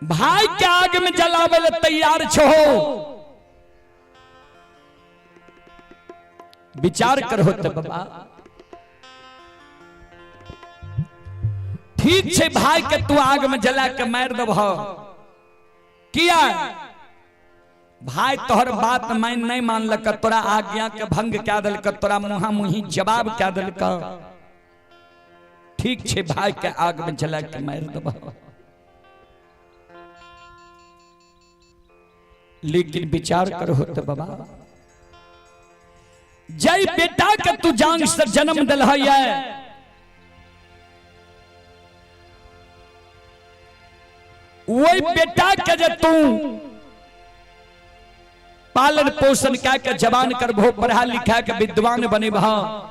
भाई के आग में जलावे ले तैयार छो। विचार करो तो बाबा, ठीक छे भाई के तू आग में जला के मार दब किया। भाई तोहर बात मैं नहीं मानलक, तोरा आज्ञा के भंग क्या दिलक, तोरा मुहा मुही जवाब क्या दिलक। ठीक छे भाई के आग में जला के मार दब, लेकिन विचार करो तो बाबा, जय बेटा के तू जान से जन्म दिल है, वही बेटा के जे तू पालन पोषण क्या के जवान कर भो, पढ़ा लिखा के विद्वान बने भा,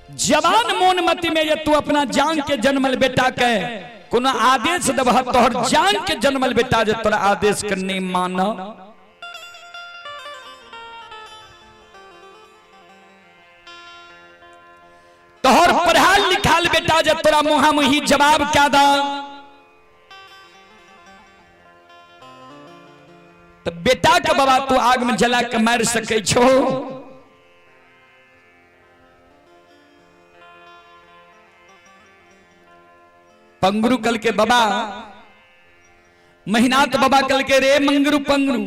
जवान मोनमती में ये तू अपना जान के जन्मल बेटा के कोनो आदेश दबह, तोहर जान के जन्मल बेटा जे तोरा आदेश करने माना। तोहर पढ़ाल लिखाल बेटा जे तोरा मुहा मुही जवाब क्या दा। तो बेटा के बाबा तू आग में जला के मार सके छो। पंगरू कल के बाबा, महीनात बाबा कल के रे मंगरू पंगरू,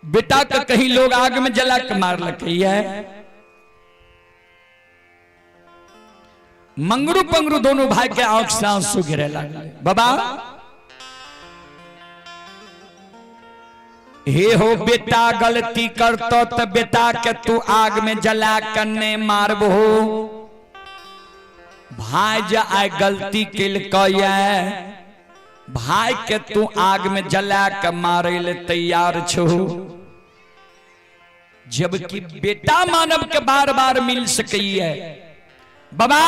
बेटा का कहीं लोग आग में जला के मार लगे है। मंगरू पंगरू दोनों भाई के आंख से आंसू गिरे लगे। बाबा हे हो बेटा गलती करतो तो बेटा के तू आग में जला करने मारबो। भाई जा आय गलती किल भाई के तू आग में जला के मारे ले तैयार छो। जबकि बेटा मानव के बार बार मिल सकी है। बाबा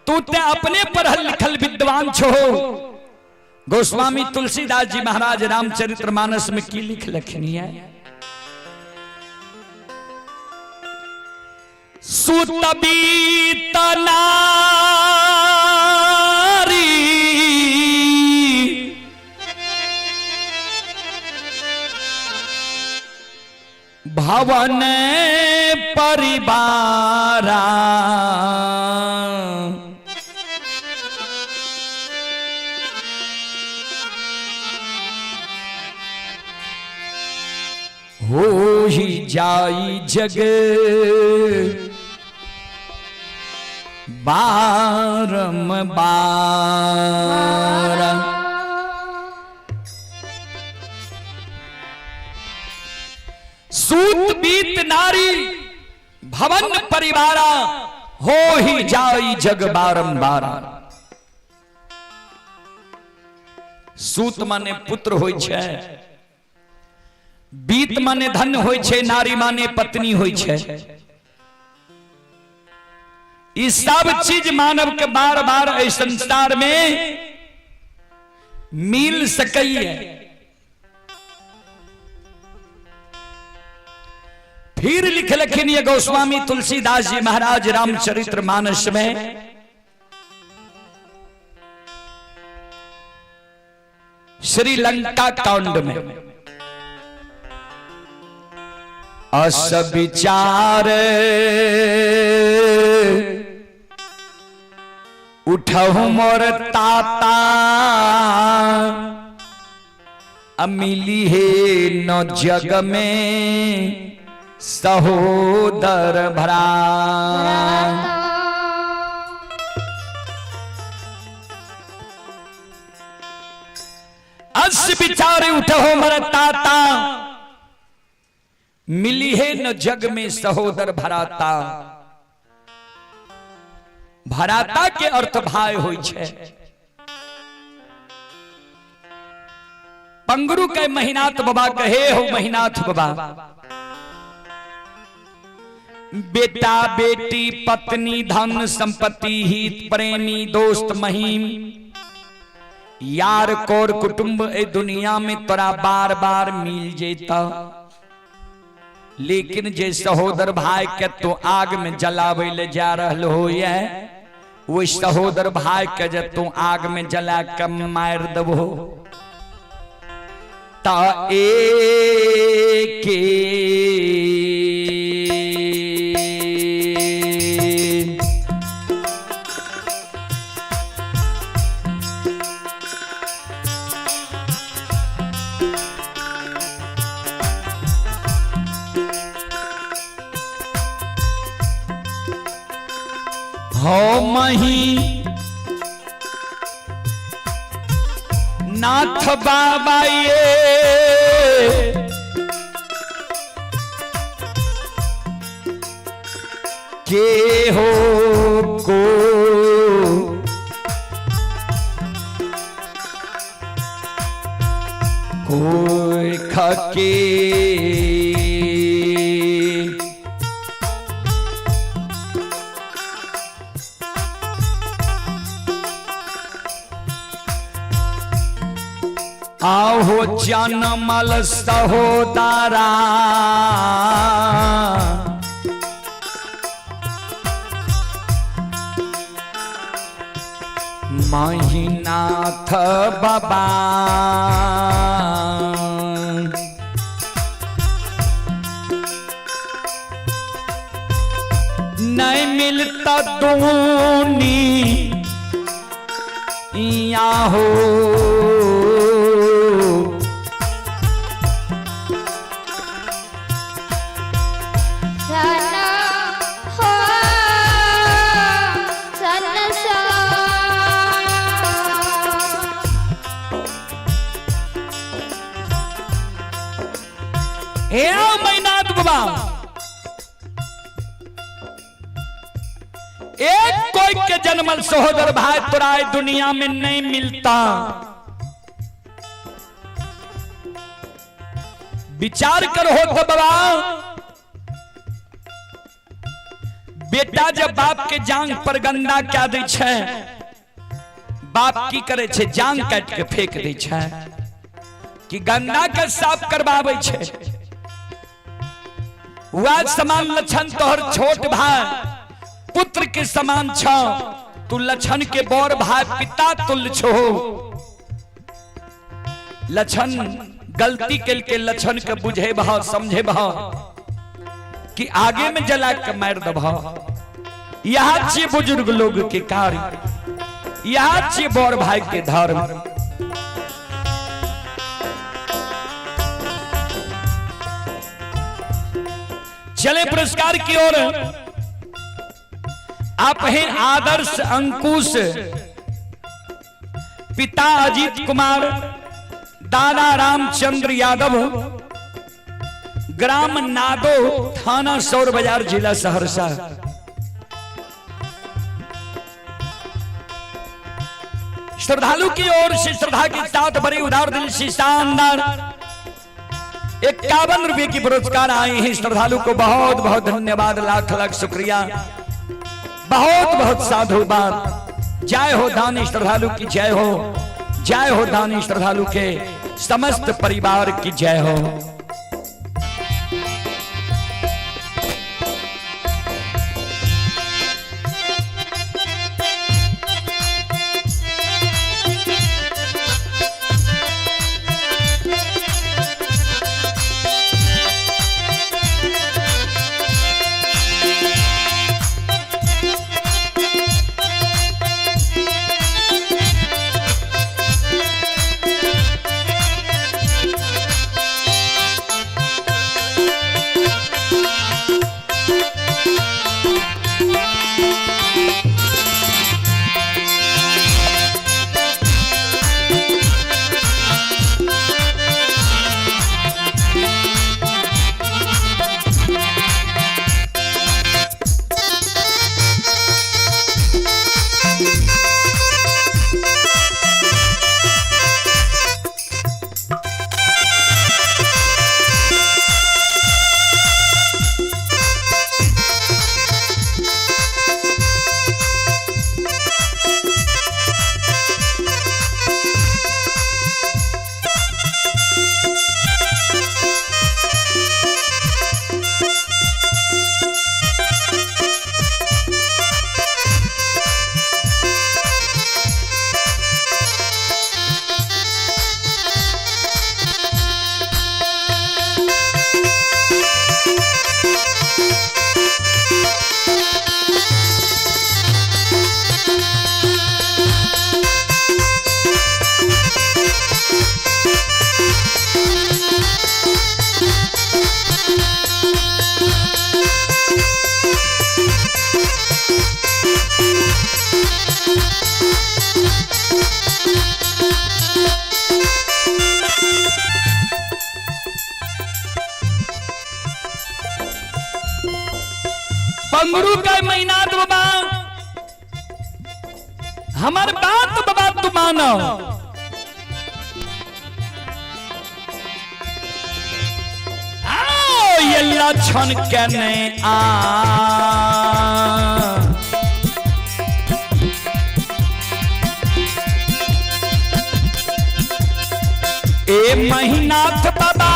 तू ते अपने पढ़ल लिखल विद्वान छो। गोस्वामी तुलसीदास जी महाराज रामचरितमानस में की लिख लखनी है, सुतबीत नारी भवन परिवारा हो ही जाई जग बारंबार। सूत बीत नारी भवन परिवारा हो ही जाई जग बारंबार। सूत माने पुत्र होय छे, बीत माने धन होय छे, नारी माने पत्नी होय छे। इस सब चीज मानव के बार बार इस संसार में मिल सकई है। फिर लिख लखिन ये गोस्वामी तुलसीदास जी महाराज रामचरितमानस में, श्रीलंका कांड में, अस विचार उठहु मोर ताता अमिली है न जग में सहोदर भरा। अस विचार उठहु मोर ताता मिली है न जग में सहोदर भराता। भराता के अर्थ भाई होय छे। पंगरू के महीनाथ बाबा कहे हो महीनाथ बाबा, बेटा बेटी पत्नी धन संपत्ति हित प्रेमी दोस्त महीम यार कोर कुटुंब ए दुनिया में तोरा बार बार मिल जेता, लेकिन जे सहोदर भाई के तो आग में जलावे ले जा रहल हो, वो सहोदर भाई के जे तू आग में जला के मार देबो ता के हो मही नाथ बाबा ये के हो को कोई खके आहो जनमल सहोदरा महीनाथ बाबा नहीं मिलता दूनी या हो मैनाथ बाबा एक कोई के जन्मल सहोदर भाई तोरा दुनिया में नहीं मिलता। विचार करो तो बाबा बेटा जब बाप के जांग पर गंदा क्या दे छे बाप की करे छे जांग काट के फेंक दे छे कि गंदा के साफ करवावे छे। वह समान लक्षण तोहर छोट भाई पुत्र के समान छ तू लक्षण के बड़ भाई पिता तुल्य छो। लक्षण गलती के लक्षण के बुझे भाव समझे भाव कि आगे में जला के मार दबा। यहाँ छे बुजुर्ग लोग के कार्य, यहाँ छे बड़ भाई के धर्म। चले पुरस्कार की ओर। आप हैं आदर्श अंकुश, पिता अजीत कुमार, दादा रामचंद्र यादव, ग्राम नादो, थाना सौर बाजार, जिला सहरसा। श्रद्धालु की ओर से श्रद्धा के साथ बड़े उदार दिल से शानदार 51 रुपए की पुरस्कार आए हैं। श्रद्धालु को बहुत बहुत धन्यवाद, लाख लाख शुक्रिया, बहुत बहुत साधुवाद। जय हो दानी श्रद्धालु की जय हो, जय हो दानी श्रद्धालु के समस्त परिवार की जय हो। मंगरू का महीनाथ बाबा हमार बात बाबा तू मानो। आओ ये लक्षण कहने आ ए महीनाथ बाबा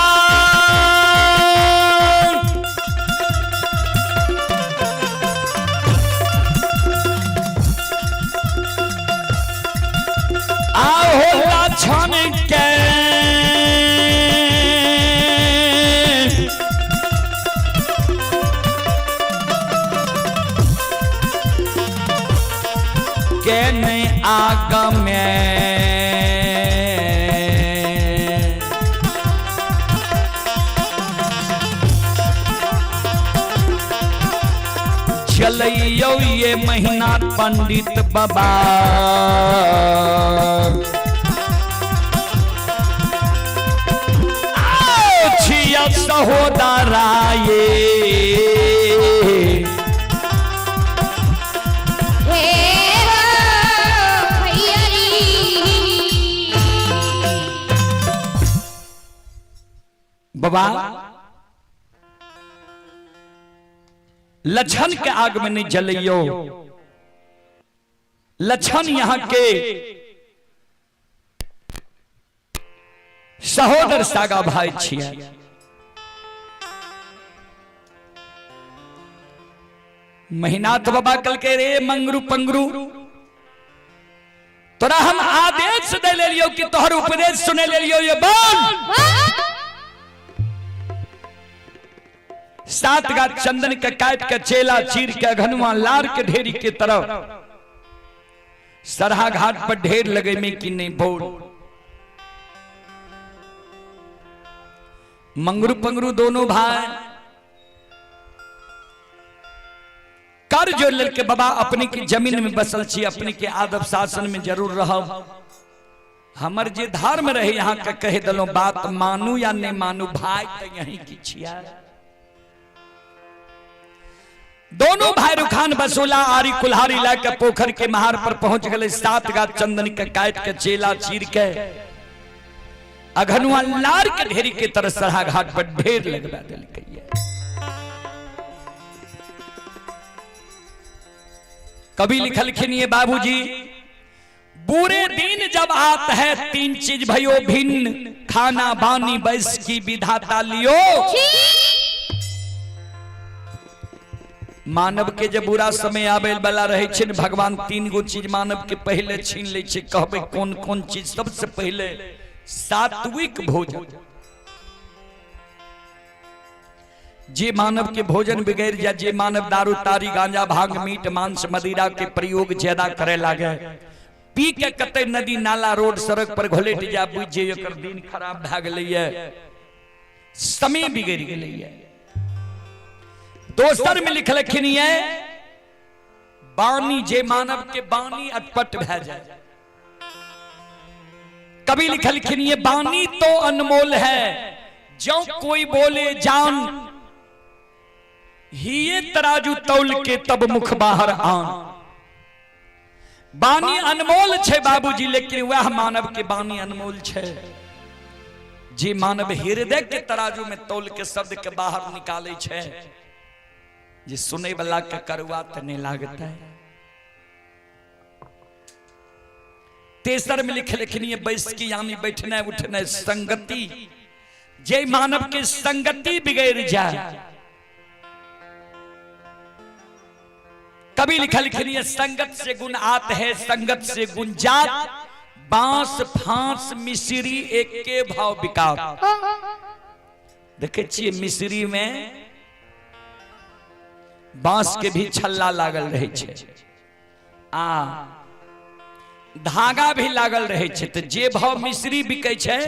आओ लक्षण के कहने आगम चलियो ये महीना पंडित बाबा छिया सहोदरा ये बाबा लक्षण के आग में नहीं जलियो। लक्षण यहां के सहोदर सागा भाई छिया। महीनाथ बाबा कल के रे मंगरू पंगरू तोरा हम आदेश दे ले लियो कि तोहर उपदेश सुने ले लियो। ये बोल सात गात चंदन के काट के चेला चीर के घनुआ लार के ढेरी के तरफ सरहा घाट पर ढेर लगे में कि नहीं बोल। मंगरू पंगरू दोनों भाई कर जो लड़के बाबा अपने की जमीन में बसल छी, अपने के आदब शासन में जरूर रहो। हमर जे धर्म रहे यहाँ का कहे दलो बात मानू या नहीं मानू भाई तो यही की छिया। दोनों भाई रुखान बसोला आरी कुल्हारी लाके पोखर के महार पर पहुंच गए। सात गात चंदन के काट के चेला चीर के अघनुआ लार के ढेरी के तरह सरहा घाट पर ढेर लगवा दिल गई। कभी लिखलखिन ये बाबूजी बुरे दिन जब आता है तीन चीज भयो भिन्न खाना बानी बैस की विधाता लियो। मानव के जब बुरा समय आबे वाला रहे छे भगवान तीन गो चीज मानव के पहले छीन ले छे। कहबे कौन कौन चीज? सबसे पहले सात्विक भोजन। जे मानव के भोजन बिगड़ जा, जे मानव दारू तारी गांजा भांग मीट मांस मदिरा के प्रयोग ज्यादा करे लागे, पी के कते नदी नाला रोड सड़क पर घोलेट जा, बुझे एकर दिन खराब भ गेलैया, समय बिगड़ गेलैया। दोसर में लिखलखिन है बानी जे मानव के बानी अटपट भै जाए। कभी लिखलखिन ये बानी तो अनमोल है जो कोई बोले जान, हिये तराजू तौल के तब मुख बाहर आन। बानी अनमोल छे बाबूजी, लेकिन वह मानव के बानी अनमोल छे जे मानव हृदय के तराजू में तौल के शब्द के बाहर निकाले छे। जे सुने वाला के करुआ तने लागता है। तेसर में लिखलखिन बैस की यानी बैठने उठने संगति, जे मानव के संगति बिगड़ जाए। कभी लिखलखिन संगत से गुण आत है संगत से गुण जात, बांस फांस मिश्री एक के भाव बिकात। देखे छिए मिश्री में बांस के भी छल्ला लागल रहे छे, आ धागा भी लागल रहे छे। तो जे भाव मिश्री बिकै छे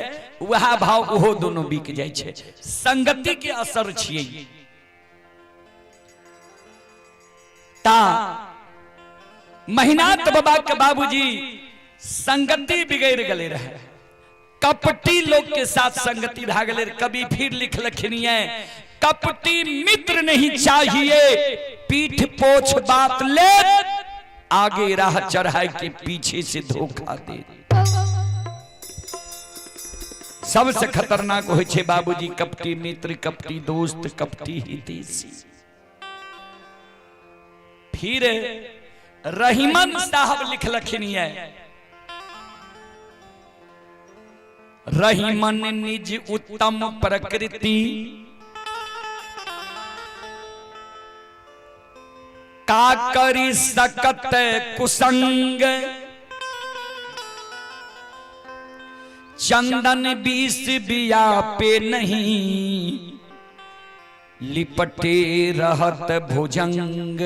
वह भाव ओहो दोनों बिक जाय छे। संगति के असर छिए। ता महीनाथ बाबा के बाबूजी संगति बिगड़ गले रहे, कपटी लोग के साथ संगति रह गले। कभी फिर लिखलखिन कपटी मित्र नहीं चाहिए, पीठ पोछ बात ले, आगे राह चढ़ाए के पीछे से धोखा दे। सबसे खतरनाक होय छे बाबूजी कपटी मित्र, कपटी दोस्त, कपटी हितैषी। फिर रहीमन साहब लिखलखिन है, रहीमन निज उत्तम प्रकृति का करी सकत कुसंग, चंदन बीस बिया पे नहीं लिपटे रहत भुजंग।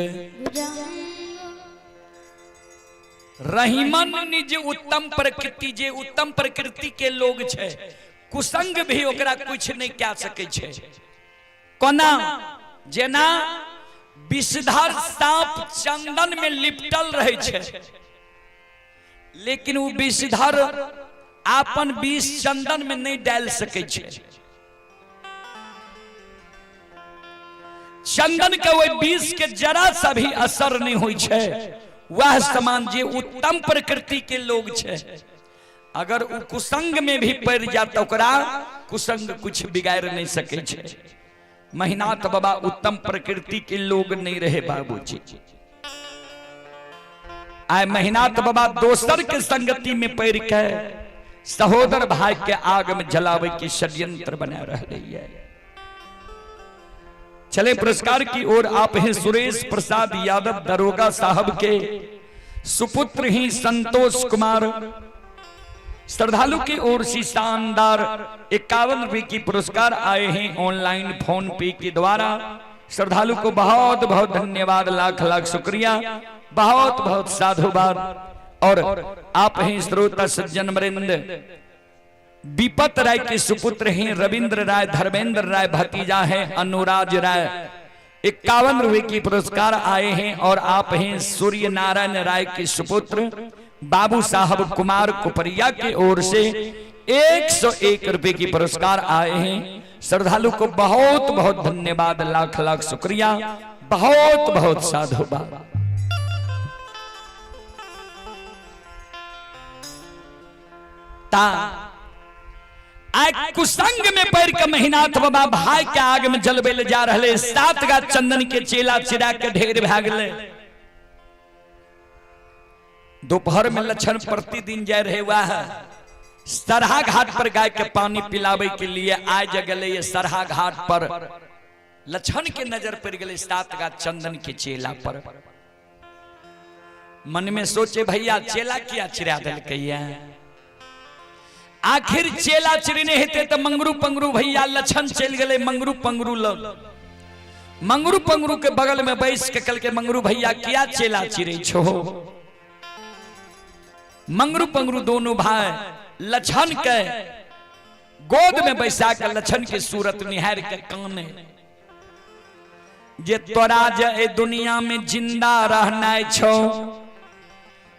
रहीमन निज उत्तम प्रकृति, जे उत्तम प्रकृति के लोग छे कुसंग भी ओकरा कुछ नहीं क्या सके छे। कोना जेना विषधर सांप चंदन में लिपटल रहे छे, लेकिन वो विषधर आपन विष चंदन में नहीं डाल सके छे। चंदन के वो विष के जरा सा भी असर नहीं होई छे। वह समान जे उत्तम प्रकृति के लोग छे, अगर वो कुसंग में भी पड़ जाता ओकरा कुसंग कुछ बिगाड़ नहीं सके छे। महिनाथ बाबा उत्तम प्रकृति के लोग नहीं रहे बाबूजी। आय महिनाथ बाबा दोसर के संगति में पड़ के सहोदर भाई के आग में जलावे की षड्यंत्र बना रही है। चले पुरस्कार की ओर। आप हैं सुरेश प्रसाद यादव दरोगा साहब के सुपुत्र ही संतोष कुमार। श्रद्धालु की ओर से शानदार 51 रुपए की पुरस्कार आए हैं ऑनलाइन फोन पे के द्वारा। श्रद्धालु को बहुत बहुत धन्यवाद, लाख लाख शुक्रिया, बहुत बहुत साधुवाद। और आप हैं श्रोता सज्जन वृंद, विपत राय के सुपुत्र हैं रविंद्र राय, धर्मेंद्र राय भतीजा है अनुराज राय। 51 रुपए की पुरस्कार आए हैं। और आप हैं सूर्य नारायण राय के सुपुत्र बाबू साहब कुमार कुपरिया की ओर से 101 रुपए की पुरस्कार आए हैं। श्रद्धालु को बहुत बहुत धन्यवाद, लाख लाख शुक्रिया, बहुत बहुत साधुवाद। कुसंग में पैर के महिनाथ बाबा भाई के आग में जलबे ले जा रहे। 7 गा चंदन के चेला चिरा के ढेर भाग ले। दोपहर में लक्षण प्रतिदिन जा रहे वह सरहा घाट पर गाय के पानी पिलावे के लिए आय जगले। ये सरहा घाट पर लक्षण के नजर पड़ गए 7 गा चंदन के चेला पर। मन में सोचे भैया चेला क्या चिरा दिल कहिया, आखिर चेला चिरने हेते तो मंगरू पंगरू भैया लक्षण चल गए। मंगरू पंगरू लोग मंगरू पंगरू के बगल में बैठ के कल के मंगरू भैया क्या चेला चिरे छो। मंगरू पंगरू दोनों भाई लक्षण के गोद में बैसा कर लक्षण की सूरत निहार के काने, जे तोरा जे दुनिया में जिंदा रहना छो,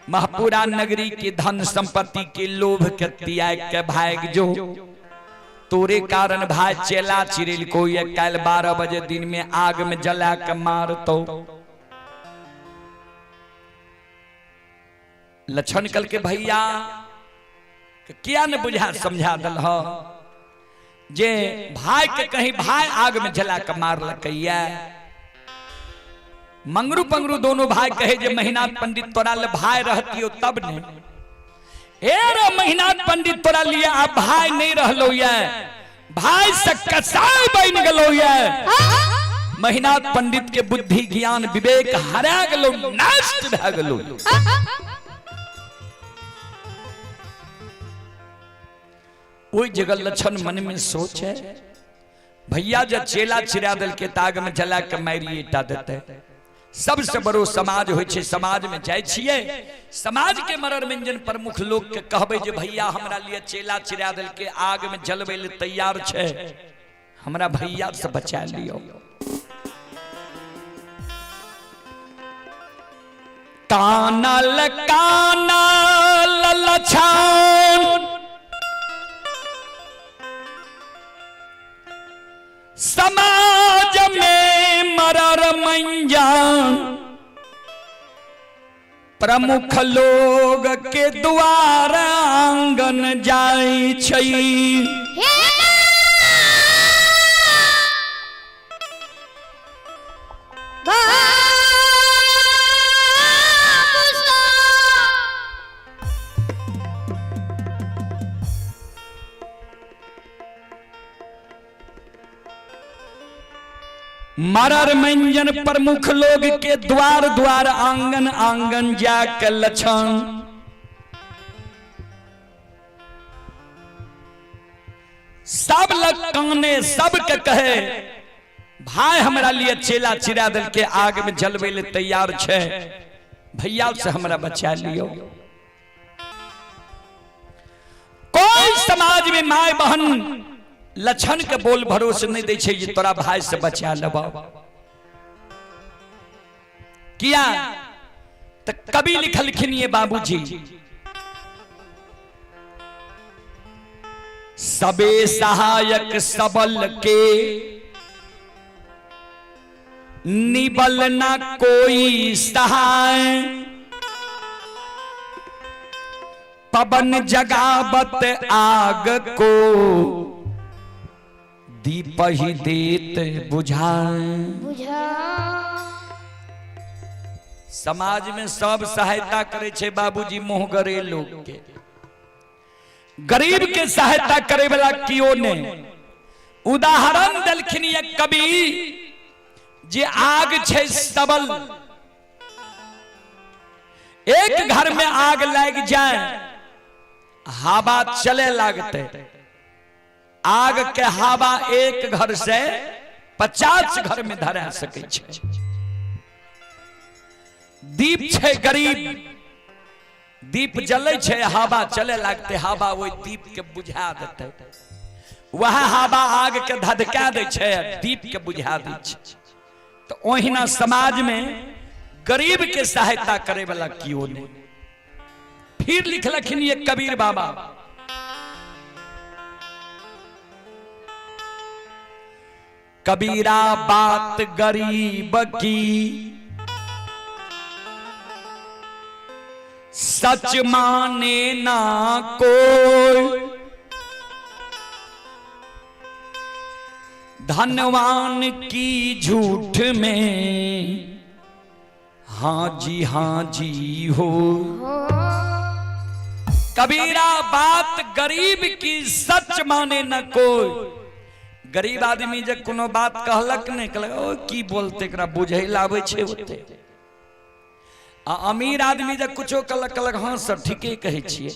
महपुरा नगरी की धन संपत्ति के लोभ के त्याग के भाग जो, तोरे कारण भाई चेला चिरिल को ये कल 12 बजे दिन में आग में जला के मार तो। लक्षण कल के भैया क्या न बुझा समझा दल हो, जे भाई के कहीं भाई आग में जला के मार लकैया। मंगरू पंगरू दोनों भाई कहे जे महिनाथ पंडित तोरा ले भाई रहती हो तब ने। रे महिनाथ पंडित तोरा लिए आप भाई नहीं रहलो ये, भाई से कसाई बन गलो ये। महिनाथ पंडित के बुद्धि ज्ञान विवेक हरा गलो, नष्ट भ गलो। कोई जगह लक्षण मन में सोचे भैया जब चेला चिरा दल के ताग में जला के मारिए टा देते। सबसे बड़ो समाज हो छे, समाज में जाय छिए, समाज के मरर मंजन प्रमुख लोग के कहबे जे भैया हमरा लिए चेला चिरा दल के आग में जलबे ले तैयार छे, हमरा भैया से बचा लियो। कानल कानल लछन समाज में मरर मंजन, प्रमुख लोग के द्वार आंगन जाई छै हे मरर मंजन प्रमुख लोग के द्वार द्वार आंगन आंगन जाकर लछन सब लग काने सब के कहे भाई हमरा लिए चेला चिरा दल के आग में जलवे ले तैयार छे भैया से हमरा बचा लियो। कोई समाज में माय बहन लछन के बोल भरोसे नहीं दे छे जे तोरा भाई से बचा लेबा किया तो कवि लिखलखिन ये बाबूजी सबे सहायक सबल के निबल ना कोई सहाय पवन जगावत आग को दीप ही देत बुझाए। समाज में सब सहायता करे छे बाबूजी मोहगरे लोग के गरीब के सहायता करे वाला कियो ने उदाहरण दलखिन एक कवि जे आग छे सबल एक घर में आग लग जाए हवा चले लागते आग के हवा एक घर से 50 घर में धरा सके छे। दीप छे गरीब दीप जले छे हवा चले लागते हवा वो दीप के बुझा देते वह हवा आग के धधका दे छे दीप के बुझा दे छे। तो ओहिना समाज में गरीब के सहायता करे वाला कियो ने। फिर लिखलखिन ये कबीर बाबा कबीरा बात गरीब की सच माने ना कोई धनवान की झूठ में हाँ जी हो। कबीरा बात गरीब की सच माने न कोई। गरीब आदमी जब कोनो बात कहलक ने कहलक ओ की बोलते एकरा बुझै लावे छे ओते। आ अमीर आदमी जब कुछो कहलक कहलक हाँ सर ठीके कहै छियै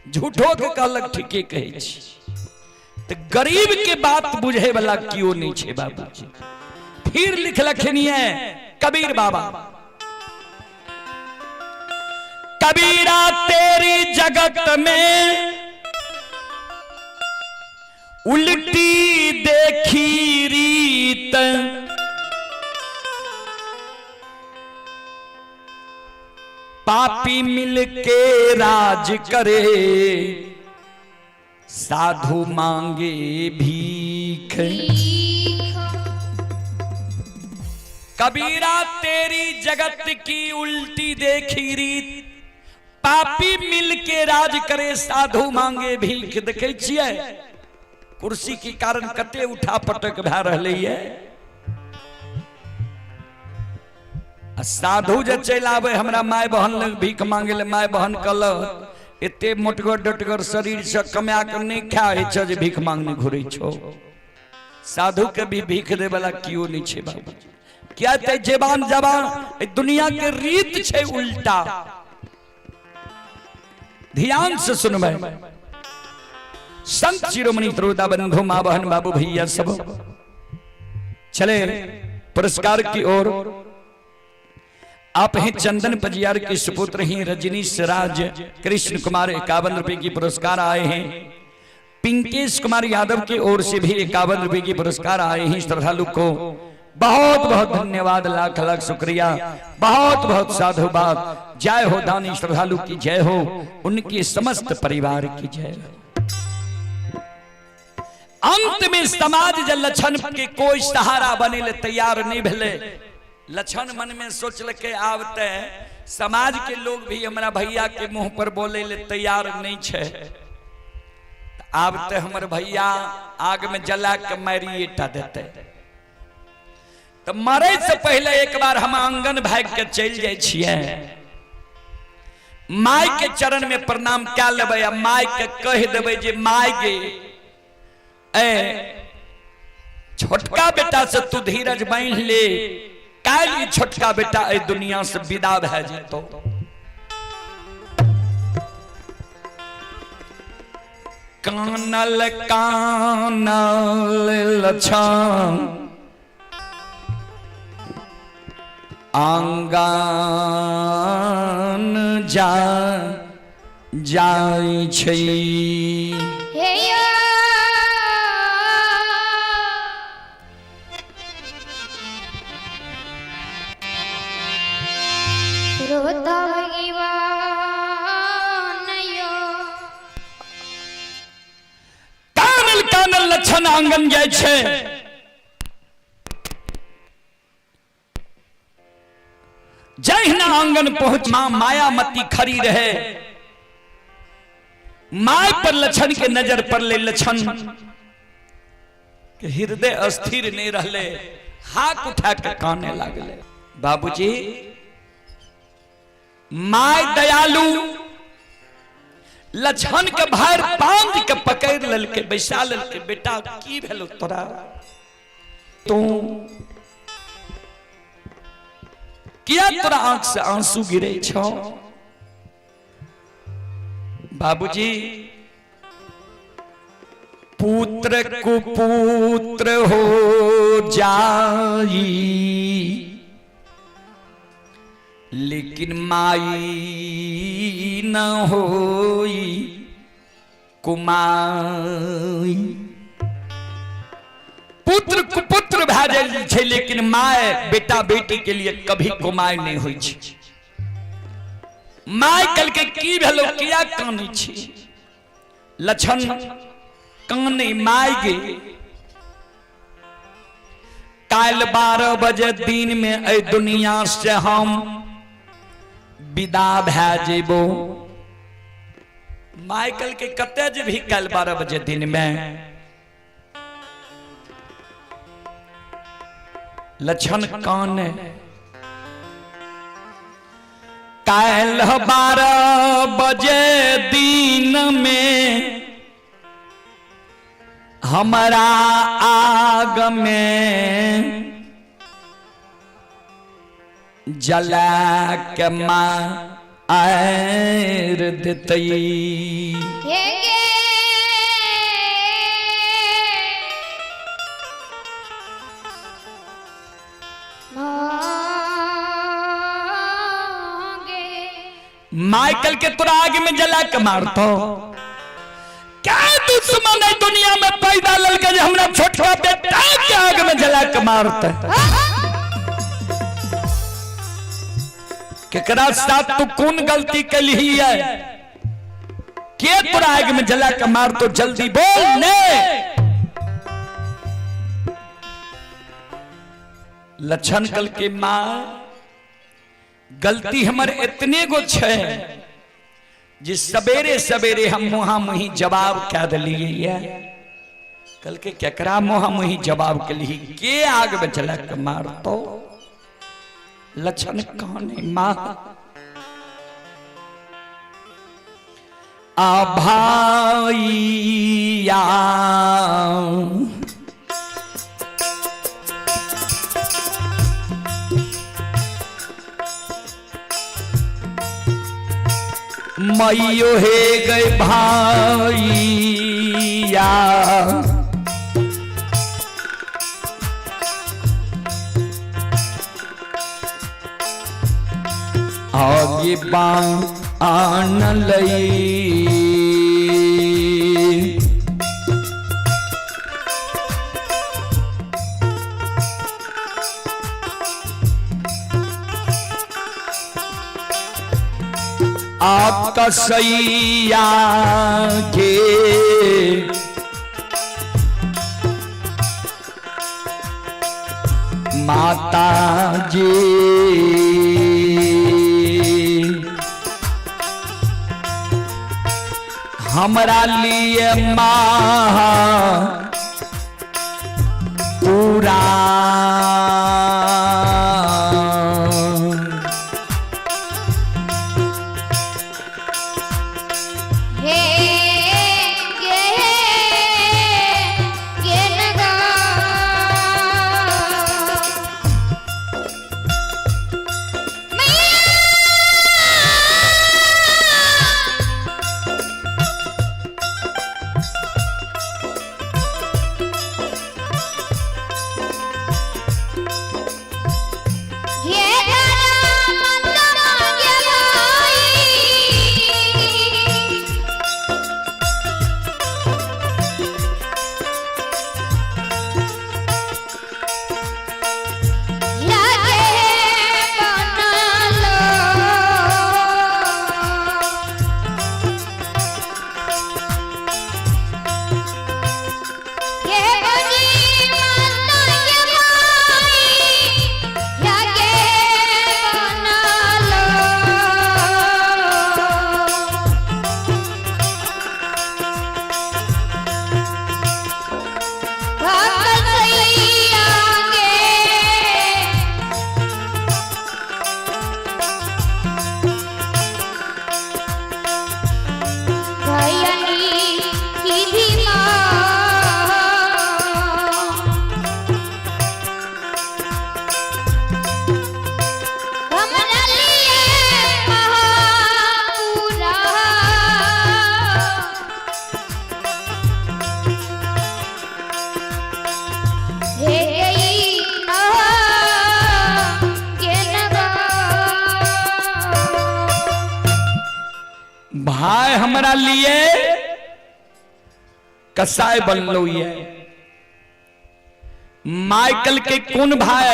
झूठो के कहलक ठीके कहै छी। तो गरीब के बात बुझे वाला क्यों नहीं छे बाबूजी। फिर लिखलखिन ये कबीर बाबा कबीरा तेरी जगत में उल्टी देखी रीत पापी मिलके राज करे साधु मांगे भीख। कबीरा तेरी जगत की उल्टी देखी रीत पापी मिलके राज करे साधु मांगे भीख। देखे छिए कुर्सी के कारण कते उठा पटक भै रहले ये। साधु जे चल आवे हमरा माय बहन लग भीख मांगे ले माय बहन कहल एते मोटगर डटगर शरीर से कमा कर नहीं खाए छ जे भीख मांगने घुरे छो। साधु के भी भीख दे वाला क्यों नहीं छे बाबू। क्या ते जवान जवान दुनिया के रीत छे उल्टा। ध्यान से सुनबे संत शिरोमणि त्रोदा बंधु मां बहन बाबू भैया सब चले पुरस्कार की ओर। आप हैं चंदन पजियार के सुपुत्र ही रजनीश राज कृष्ण कुमार 51 रुपए की पुरस्कार आए हैं। पिंकेश कुमार यादव की ओर से भी 51 रुपए की पुरस्कार आए हैं। श्रद्धालु को बहुत बहुत धन्यवाद लाख लाख शुक्रिया बहुत बहुत साधुवाद। जय हो दानी श्रद्धालु की जय हो उनके समस्त परिवार की जय हो। अंत में समाज जल लछन के कोई सहारा बने ले तैयार नहीं भेले। लछन मन में सोचल के आवते समाज के लोग भी हमारा भैया के मुंह पर बोले ले तैयार नहीं छे। आब ते हमर भैया आग में जला के मारिएटा देते। तो मरे से पहले एक बार हम आंगन भाग के चल जाए छिए, माय के चरण में प्रणाम क्या लेबै आ माय के कह देबै जे माय गे ए छोटका बेटा से तू धीरज बांध ले, काल छोटका बेटा ए दुनिया से विदा भए जेतो। कानल कानल लछन आंगन जाय छै। हे या रोता भगवान यो कानल कानल लछन आंगन जाय छै। जहिना आंगन पहुंच मां मायामती खड़ी रहे, माय पर लछन के नजर पर ले। लछन के हृदय अस्थिर नहीं रहले, हाथ उठा के काने लागले। बाबूजी माय दयालु लछन के भार बांध के पकड़ ललके, बैसा ललके। बेटा की भेलो तोरा, तू किया तोरा आंख से आंसू गिरे छो। बाबूजी पुत्र कुपुत्र हो जाई, लेकिन माई न होई कुमाई। पुत्र कुपुत्र भए जाइ छै, लेकिन माय बेटा बेटी के लिए कभी कुमाई नहीं होई छै। माय कल के की भेलो, किया कानै छी। लछन काने माय गे काल 12 बजे दिन में ए दुनिया से हम विदा भए जेबो। माय कल के कते जे भी काल 12 बजे दिन में। लछन काने काल 12 बजे दिन में हमारा आग में जला के मार देतई। हे गे माइकल के तोरा आगे में जला के मारतो। क्या दुश्मन है दुनिया में पैदा ललके जे हमरा छोटका बेटा के आगे में जला के मारते। केकरा साथ तू कौन गलती कली है, के तोरा आगे में जला के मारतो, जल्दी बोल ने। लछन कल के मां गलती हमर इतने गो छे जे सवेरे सवेरे हम मुहा मुही जवाब कह दिलिए। कल के केकरा मुहा मुही जवाब कली, के आग में जला के मारतो। लछन कहने मां आ भाईया मैयो हे गए भाईया आगे बान लई। आपका सैया के माता जी हमरा लिए महा पूरा हे गे नगा ये धर्म मांगे भाई लागे बना लो ये बनी माता ये भाई लागे बना लो भाग सही आगे भयनी की माँ हमरा लिए महापूरा हे गई के नगा भाई हमरा लिए कसाय बनलो ये माइकल के कौन भाई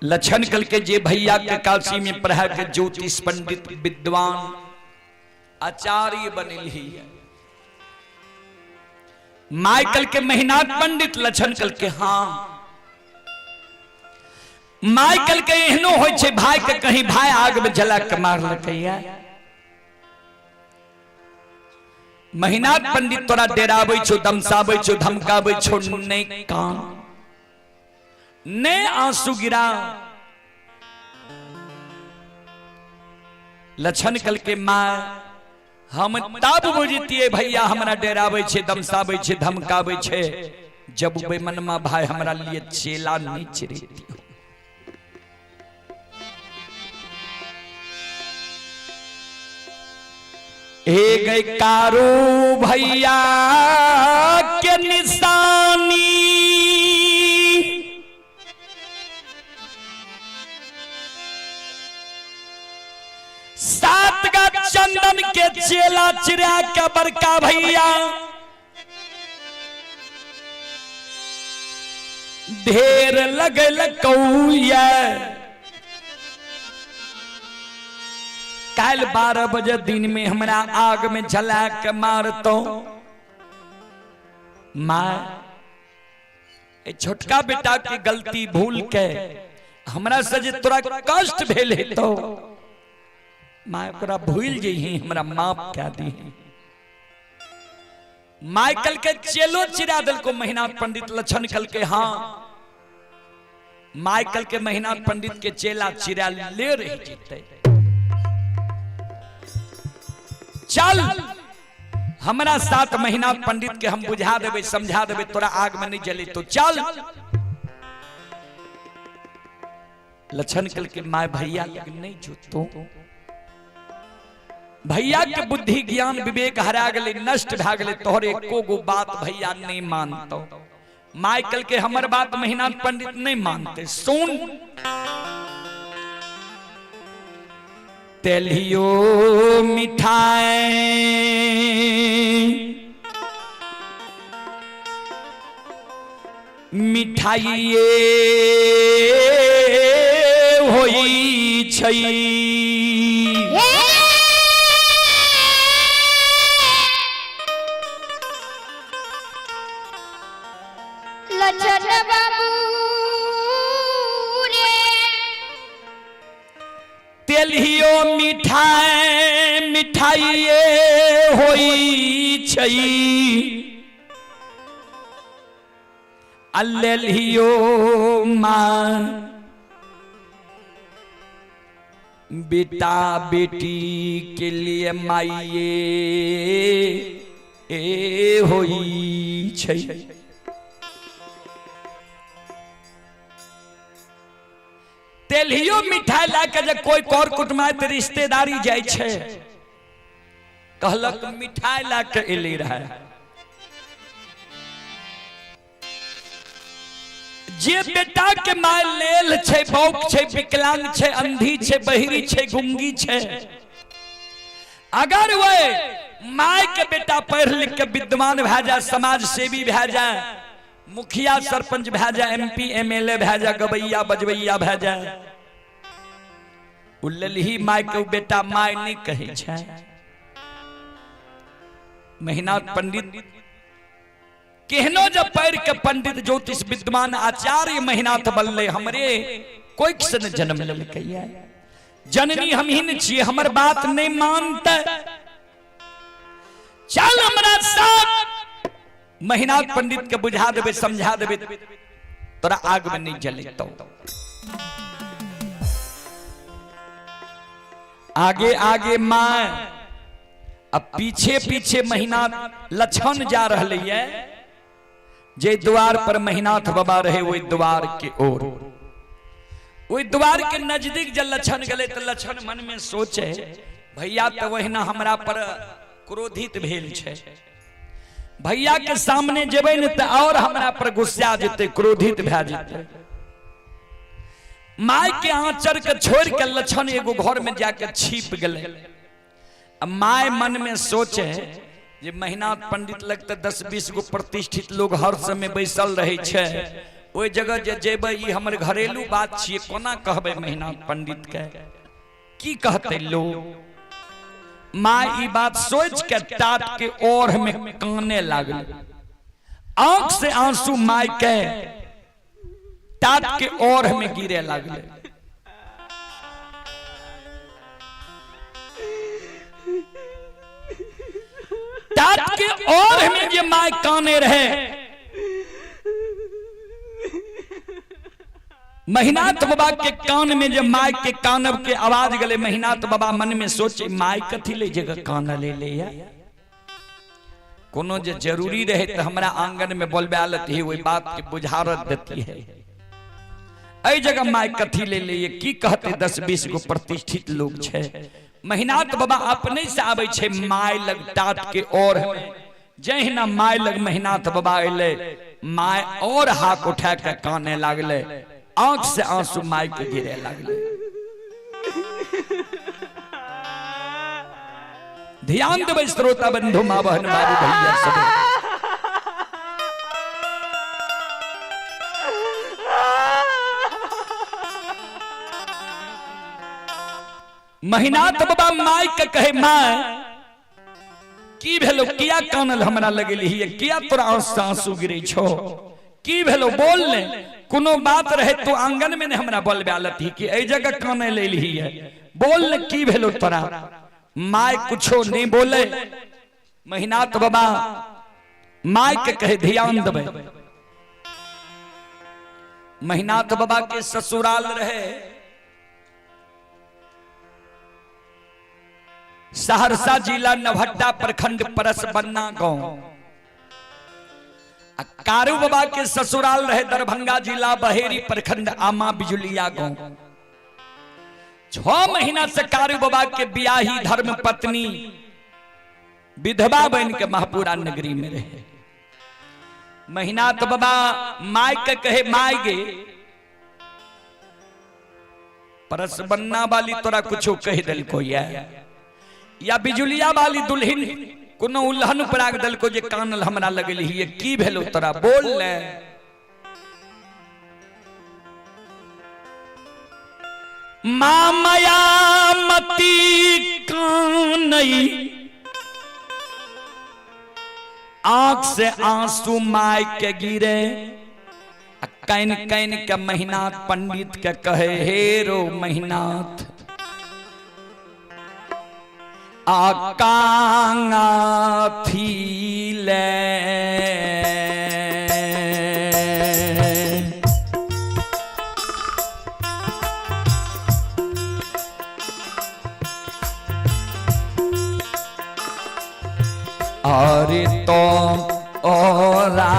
लक्षण कल के जे भैया के काशी में पढ़ा के ज्योतिष पंडित विद्वान आचार्य बनिल ही माइकल के मेहनात पंडित लक्षण कल के हाँ माइकल के एहनो होय छे भाई के कहीं भाई आग में जला के मार लकैया मेहनात पंडित तोरा डेराबै छो दमसाबै छो धमकाबै छो नहीं कान ने आंसू गिरा लक्षण कल के माँ हम तब बुझतिए भैया हमरा डेराबै छे दमसाबै छे धमकाबै छे जब बेमनमा भाई हमरा लिए चेला नहीं चिरती हे गई कारू भैया के निशानी सात का चंदन के चेला चिरा के बड़का भैया ढेर लगल कौया कल 12 बजे दिन में हमरा आग में जला के मारतो माँ छोटका बेटा की गलती भूल के हमरा से जे तोरा कष्ट भेल हेतो माँ ओकरा भूल जही हमरा माफ क्या दी माइकल के चेलो चिरा दिल को मेहनात पंडित लक्षण कल के हाँ माइकल के मेहनात पंडित के चेला चिरा ले रहे जीते चल हमरा 7 महीना पंडित के हम बुझा देवे समझा देवे तोरा आग में नहीं जले तो चल लक्षण कल के माय भैया नहीं जोतो भैया के बुद्धि ज्ञान विवेक हरा गले नष्ट भा गले तोहरे एको गो बात भैया नहीं मानतो माइकल के हमर बात महीना पंडित नहीं मानते सुन तेलियो मिठाई मिठाइए होई छई लक्षण बाबू तेलियो मिठाई मिठाइए होई छई अल्लेलियो माँ बेटा बेटी के लिए माइए होई छई। तेलियो मिठाई लाके जब कोई कर कुटुमात रिश्तेदारी जाय छे कहलक मिठाई लाके एले रहे। जे बेटा के माय लेल छे बौक छे विकलांग छे अंधी छे बहिरी छे गुंगी छे अगर वे माय के बेटा पढ़ लिख के विद्वान भै जाए समाज सेवी भै जाए मुखिया सरपंच भै जाए MP MLA भै जाए गवैया बजवैया भै जाए उल्लही माय के बेटा माय नहीं कहे छे। मेहनाथ पंडित केहनो जब पैर के पंडित ज्योतिष विद्वान आचार्य मेहनाथ बल्ले हमरे कोई किसन जन्म लेलकै जननी हम ही न छिए हमर बात नहीं मानते चल हमरा साथ मेहनाथ पंडित के बुझा देबे समझा देबे तोरा आग में नहीं जलेतो। आगे आगे मां अब पीछे पीछे मेहनाथ लछन जा रहे है जे द्वार पर मेहनाथ बाबा रहे वही द्वार के ओर वही द्वार के नजदीक जब लछन गले तो लछन मन में सोचे भैया तो वहीना हमरा पर क्रोधित भेल छे भैया के सामने जेबे न तो और हमरा पर गुस्सा जेते क्रोधित भै जेते। माय के आंचर के छोड़ के लछन एगो घर में जाके छिप गले। अब माय मन में सोचे जे मेहनाथ पंडित लगते 10-20 गो प्रतिष्ठित लोग हर समय बैसल रहे छे ओई जगह जे जेबे ई हमर घरेलू बात छिए कोना कहबे मेहनाथ पंडित के की कहते लोग। माँ ई बात सोच के टाट के ओढ़ में काने लागल आंख से आंसू माय के टाट के ओढ़ में गिरे लागले। टाट के ओढ़ में जे माय काने रहे मेहनाथ बाबा के कान में जब माय के कानब के आवाज गले मेहनाथ बाबा मन में सोचे माय कथी ले जगह कान ले ले या कोनो जे जरूरी रहे तो हमरा आंगन में बोलबे आलत ही वही बात के बुझारत देती है। ऐ जगह माय कथी ले ले की कहते 10-20 गो प्रतिष्ठित लोग छे। मेहनाथ बाबा अपने से आवे छे माय लग टाट के और जय ना माय लग मेहनाथ बाबा अले माय और हाथ उठा के काने लागले आंख से आंसू माय के गिरे लागले। ध्यान देवे श्रोता बंधु मां बहन मारी भैया सब मेहनाथ बाबा माय के कहे माय की भेलो किया कानल हमरा लगेली है किया तोरा आंसू गिरे छो की भेलो बोल ले कोनो बात रहे तो आंगन में ने हमरा बोलबे आलत ही कि ए जगह काने ले ली है बोल ले की भेलो तोरा। माय कुछो नहीं बोले। मेहनाथ बाबा माय के कहे ध्यान देबे। मेहनाथ बाबा के ससुराल रहे सहरसा जिला नवहट्टा प्रखंड परसबन्ना गांव। कारू बाबा के ससुराल रहे दरभंगा जिला बहेरी प्रखंड आमा बिजुलिया गांव। 6 महीना से कारू बाबा के बियाही धर्म पत्नी विधवा बन के महापुरा नगरी में रहे। मेहनाथ बाबा माय के कहे माय गे परसबन्ना वाली तोरा कुछो कह दिल को या बिजुलिया वाली दुल्हन कोनो उल्हन पराग दल को जे कानल हमरा लगली है की भेलो तोरा बोल ले। मामया मती कानई आंख से आंसू माय के गिरे कैन कैन के मेहनाथ पंडित के कहे हे रो मेहनाथ आकांगा थीले अरे तो ओरा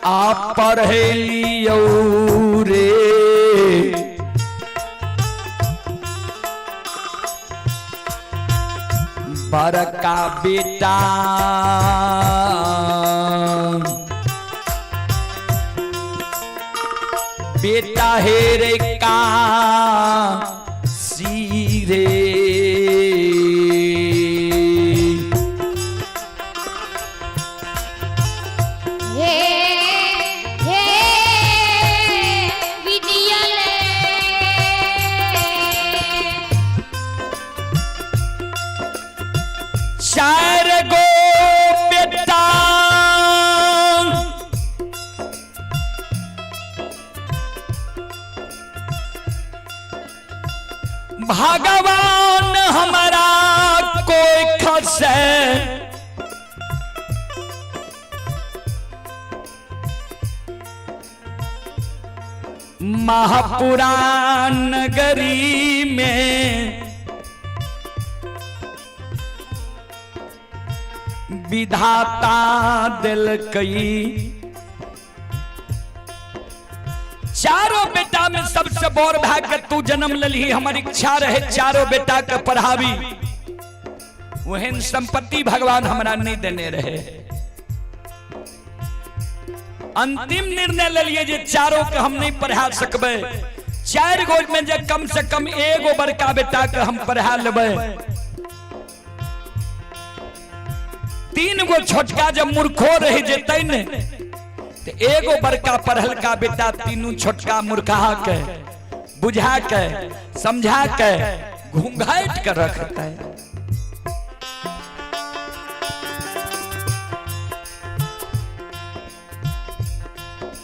आप पढ़ेलियो रे बड़का बेटा बेटा हेरे का सीरे चार गो बेटा भगवान हमारा कोई खसे महापुराण नगरी में विधाता दिल कई चारों बेटा में सबसे बड़ भाग तू जन्म लली हमारी इच्छा रहे चारों बेटा के पढ़ावी वहन संपत्ति भगवान हमरा नहीं देने रहे अंतिम निर्णय ले लिए जे चारों के हम नहीं पढ़ा सकबे चार गो में जे कम से कम एगो बड़का बेटा के हम पढ़ा लेबे तीन गो छोटका जब मूर्खो रह जेते ने तो एगो बड़का पढ़ल का बेटा तीनों छोटका मूर्खा के बुझा के समझा के घूंघाट कर रखता है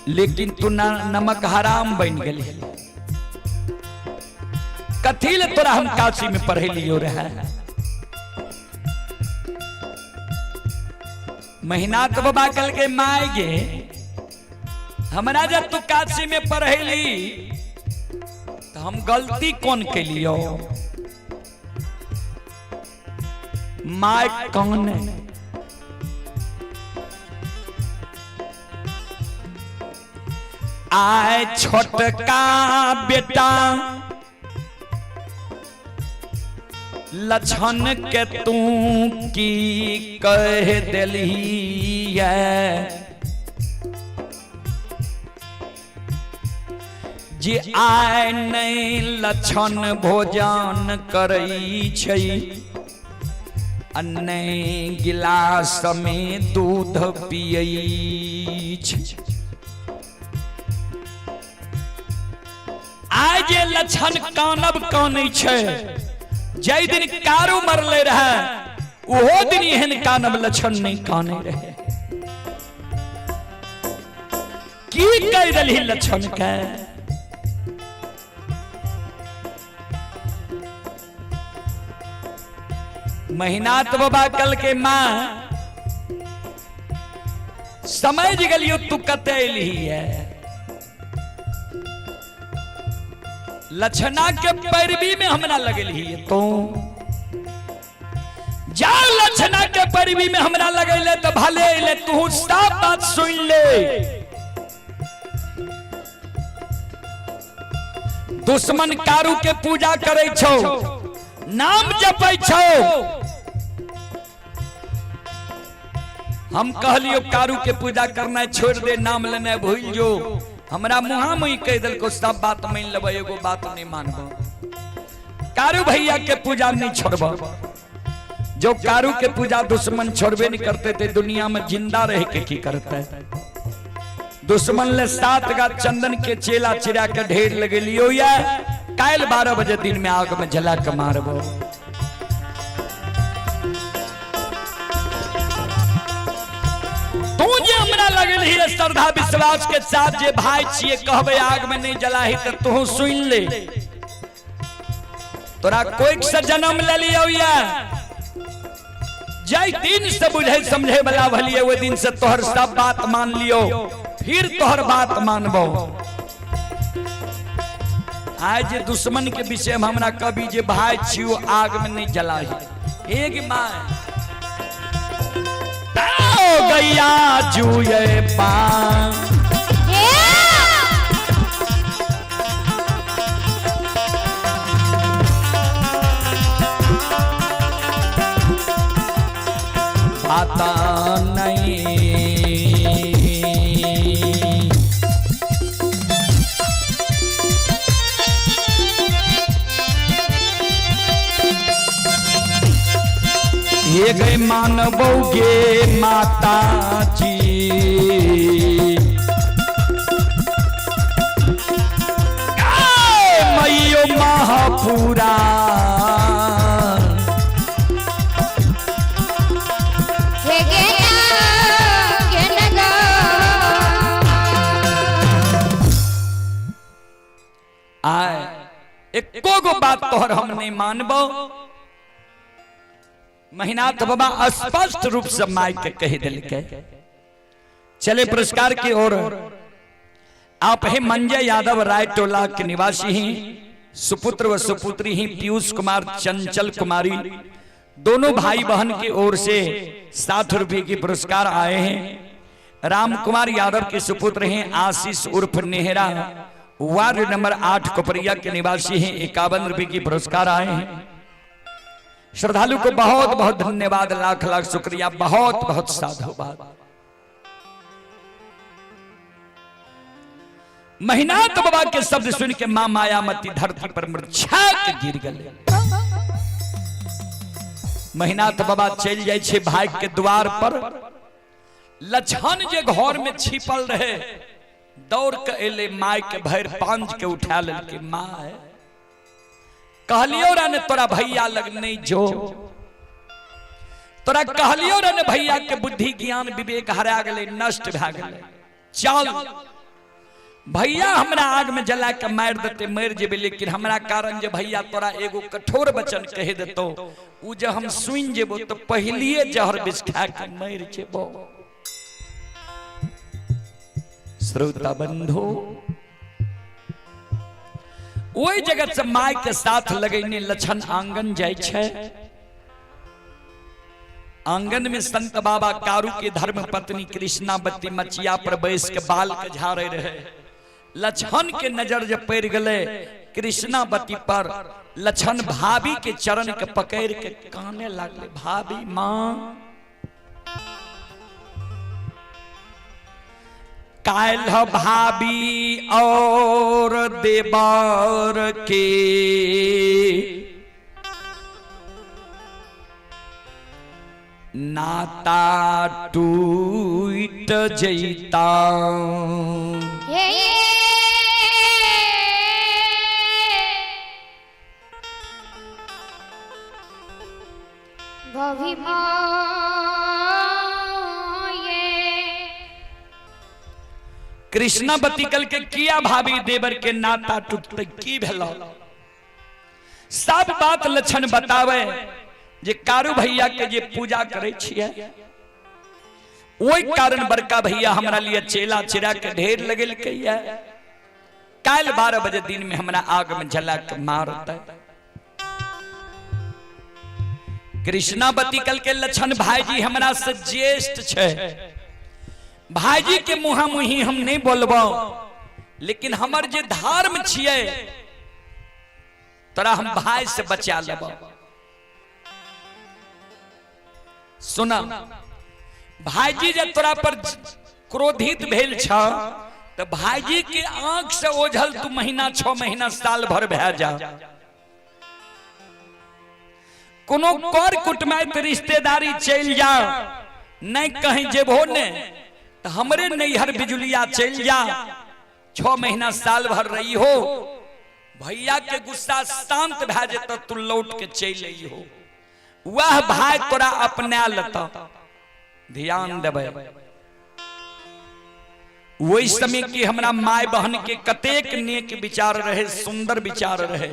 लेकिन तू नमक हराम बन गई कथी ले तोरा हम काशी में पढ़े लियो रहे महीना तो बाबा कल के माय गे हमारा जब तू काशी में पढ़ेली तो हम गलती कौन के लियो माय कौन है आए छोटका बेटा लछन के तू की कह दिली है जे आय नहीं लछन भोजन करई छै अन्य गिलास में दूध पियई छै आज ये लछन कानब कानै छै जय दिन कारू मरले रहे ओहो दिन एहन कानब लछन नहीं काने रहे की कह दिली लछन के महीनात बाबा कल के मां समझ गलियो तू कते ली है लछना के पैरवी में हमरा लगल ही तो जा लछना के पैरवी में हमरा लगल तो भले ले तू सब बात सुन ले दुश्मन कारू के पूजा करे छो नाम जपै छो हम कहलियो कारू के पूजा करना छोड़ दे नाम लेना भूल जो हमरा मुहा मुही कह दिल को सब बात मान लेब एगो बात नहीं मानब कारू भैया के पूजा नहीं छोड़ब जो कारू के पूजा दुश्मन छोड़बे नहीं करते थे दुनिया में जिंदा रह के की करते दुश्मन ले 7 गा चंदन के चेला चिरा के ढेर लगे लियो या काल 12 बजे दिन में आग में जला के मारबो हमरा लगल ही श्रद्धा विश्वास के साथ जे भाई छिए कहबे आग में नहीं जलाही तो तू सुन ले तोरा कोई से जन्म ले लियो या जय दिन से बुझे समझे वाला भलिए वो दिन से तोहर सब बात मान लियो फिर तोहर बात मानबो। आज दुश्मन के विषय में हमरा कभी जे भाई छियो आग में नहीं जलाही एक मां गैया जुए पान आता नहीं ये गए मानवोगे माता जी मैयो महापुरा आए एको गो बात तोहर हम नहीं मानबो। महिनाथ बाबा स्पष्ट रूप से माइक के कह दिलके। चले पुरस्कार की ओर आप है मंजय यादव राय टोला के निवासी ही सुपुत्र व सुपुत्री ही पीयूष कुमार चंचल कुमारी दोनों भाई बहन की ओर से 7 रुपए की पुरस्कार आए हैं। राम कुमार यादव के सुपुत्र हैं आशीष उर्फ नेहरा वार्ड नंबर 8 कोपरिया के निवासी हैं 51 रुपए की पुरस्कार आए हैं। श्रद्धालु को बहुत बहुत धन्यवाद लाख लाख शुक्रिया बहुत बहुत साधुवाद। महिनाथ बाबा के शब्द सुन के मां मायामती धरती पर मूर्छा के गिर गए। महिनाथ बाबा चल जाए छे भाई के द्वार पर लछन जे घर में छिपल रहे दौड़ के एले माय के भैर पांज के उठा लेके मां है कहलियो रे तोरा भैया लग नहीं जो तोरा कहलियो रे भैया के बुद्धि ज्ञान विवेक हरा गेले नष्ट भ गेले चल भैया हमरा आग में जला के मार देते मर जेबे लेकिन हमरा कारण जे भैया तोरा एगो कठोर वचन कह देतो उ जे हम सुन जेबो तो पहलिए जहर विष खा के मर जेबो। श्रोता बंधु ओई जगत से माय के साथ लगैने लछन आंगन जाय छे। आंगन में संत बाबा कारू के धर्म पत्नी कृष्णावती मचिया पर बैस के बाल के झाड़े रहे। लछन के नजर जब पड़ गले कृष्णावती पर लछन भाभी के चरण के पकड़ के काने लागले भाभी मां कायल भाभी और देवर के नाता टूट जैता भाभी कृष्णावती कल के किया भाभी देवर के नाता टूटते की भेलो सब बात लक्षण बतावे जे कारू भैया के जे पूजा करे छिए ओई कारण बड़का भैया हमरा लिए चेला चिरा के ढेर लगल के काल 12 बजे दिन में हमरा आग में जला के मारता। कृष्णावती कल के लक्षण भाईजी हमरा से ज्येष्ठ छे भाईजी के मुहा मुही हम नहीं बोलबो लेकिन हमर जे धर्म छिए तोरा हम भाई से बचा लेबो। सुना भाईजी जे तोरा पर क्रोधित भेल छ तो भाईजी के आंख से ओझल तू महीना 6 महीना साल भर भे जा कोनो कर कुटमाइत रिश्तेदारी चल जा नहीं कहीं जेबो ने तो हमरे नैहर बिजुलिया चल जा 6 महीना साल भर रही हो भैया के गुस्सा शांत भे जेत तू लौट के चल आई हो वह भाई तोरा अपना लता ध्यान देबे। वही समय की हमरा माय बहन के कतेक नेक विचार रहे, सुंदर विचार रहे।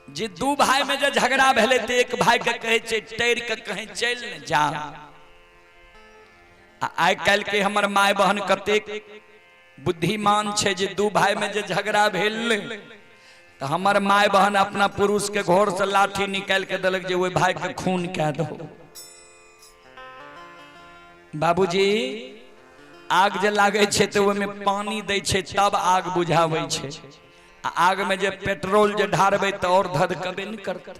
जे दू भाई में जो झगड़ा भेले तो एक भाई के कहे टेर के कहे चल न जा। आइ काल के हमर माय बहन कतेक बुद्धिमान छे, जे दू भाई में जो झगड़ा भेल तो हमर माय बहन अपना पुरुष के घर से लाठी निकाल के दलक जे वो भाई के खून कह दो। बाबूजी आग जे लागे छे तो वो में पानी दे छे तब आग बुझावे छे, आग में जे पेट्रोल जे ढारबे तो और धधकबे नहीं करते।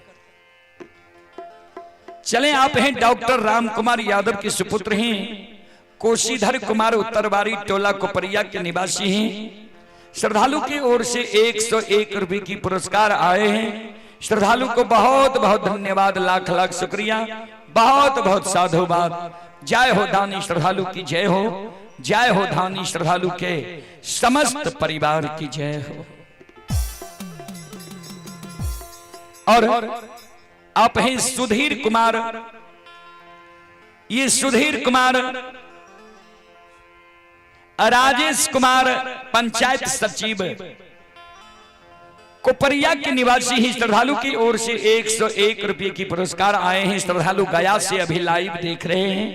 चलें, आप हैं डॉक्टर राम कुमार यादव के सुपुत्र हैं, कोशीधर कुमार उत्तरवारी टोला कोपरिया के निवासी हैं। श्रद्धालु की ओर से 101 रुपए की पुरस्कार आए हैं। श्रद्धालु को बहुत बहुत धन्यवाद, लाख लाख शुक्रिया, बहुत बहुत साधुवाद। जय हो दानी श्रद्धालु की जय हो, जय हो दानी श्रद्धालु के समस्त परिवार की जय हो। और आप हैं सुधीर कुमार, ये सुधीर कुमार राजेश कुमार पंचायत सचिव कोपरिया के निवासी ही। श्रद्धालु की ओर से 101 रुपए की पुरस्कार आए हैं। श्रद्धालु गया से अभी लाइव देख रहे हैं।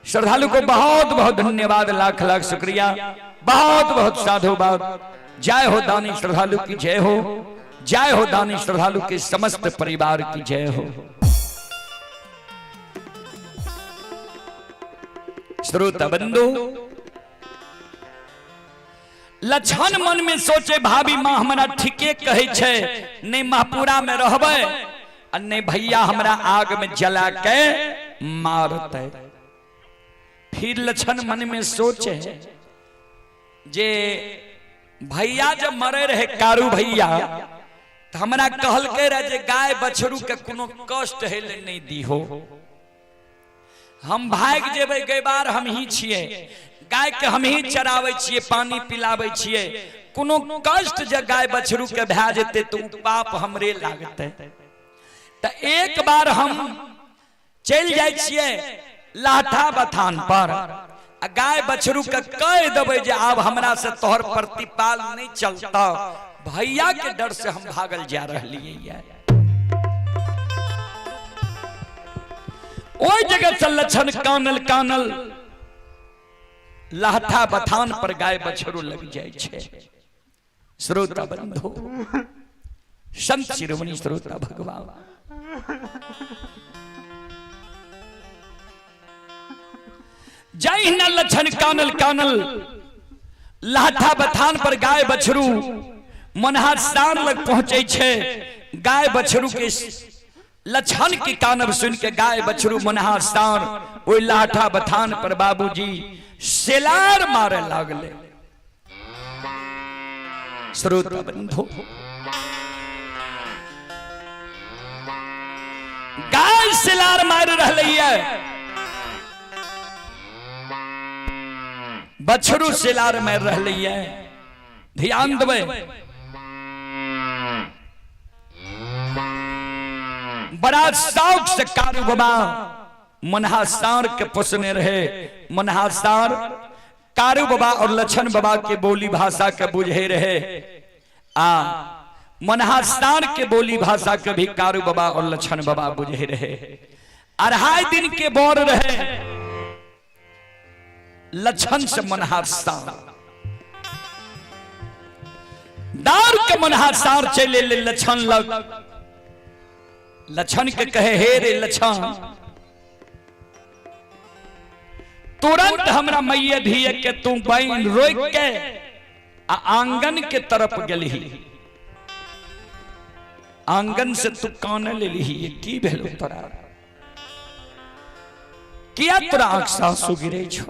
श्रद्धालु को बहुत बहुत धन्यवाद, लाख लाख शुक्रिया, बहुत बहुत साधुवाद। जय हो दानी श्रद्धालु की जय हो, जय हो दानी श्रद्धालु के समस्त परिवार की जय हो। श्रोता बंधु, लक्षण मन में सोचे भाभी माँ हमारा ठीके कहे छे, नहीं महपुरा में रहबे और नहीं भैया हमरा आग में जला के मारते। फिर लक्षण मन में सोचे जे भैया जब मरे रहे कारू भैया तो हमरा कहल के रहे जे गाय बछरू के कोनो कष्ट है नहीं दी हो, हम भाग जेबे गई बार हम ही छिए, गाय के हम ही चरावे छिए, पानी पिलावे छिए, कोनो कष्ट जे गाय बछरू के भै जेते तो पाप हमरे लागते। तो एक बार हम चल जाय छिए लाठा बथान पर, गाय बछरू के कह देबे जे आब हमरा से तोहर प्रतिपाल नहीं चलता, भैया के डर से हम भागल जा रहलिए। ओई जगह से लक्षण कानल कानल लाठा बथान पर गाय बछरू लग जाय छे। श्रोता बंधु, संत शिरोमणि श्रोता भगवान, जय न लक्षण कानल कानल लाठा बथान पर गाय बछरू मनहार स्थान लग पहुंचे छे। गाय बछरू के लक्षण की कानब सुन के गाय बछरू मनहार स्थान ओई लाठा बथान पर बाबूजी सेलार मारे लागले। श्रोता बंधु, गाय सेलार मार रहली है, बछरू सेलार मार रहली है। ध्यान देवे, बड़ा शौक से कारू बाबा मनहासार के पोसने रहे। मनहासार कारू बाबा और लक्षण बाबा के बोली भाषा के बुझे रहे। मनहासार के बोली भाषा के भी कारू बाबा और लक्षण बाबा बुझे रहे। 2.5 दिन के बोर रहे लक्षण से मनहासार, दार के मनहासार चले ले लक्षण लग। लक्षण के कहे हे रे लक्षण, तुरंत हमरा मैया धिये के तू बहन रोक के आंगन के तरफ गली, आंगन से तू कान ले ली। की भेलो तोरा, किया तोरा आंख से आंसू गिरे छो।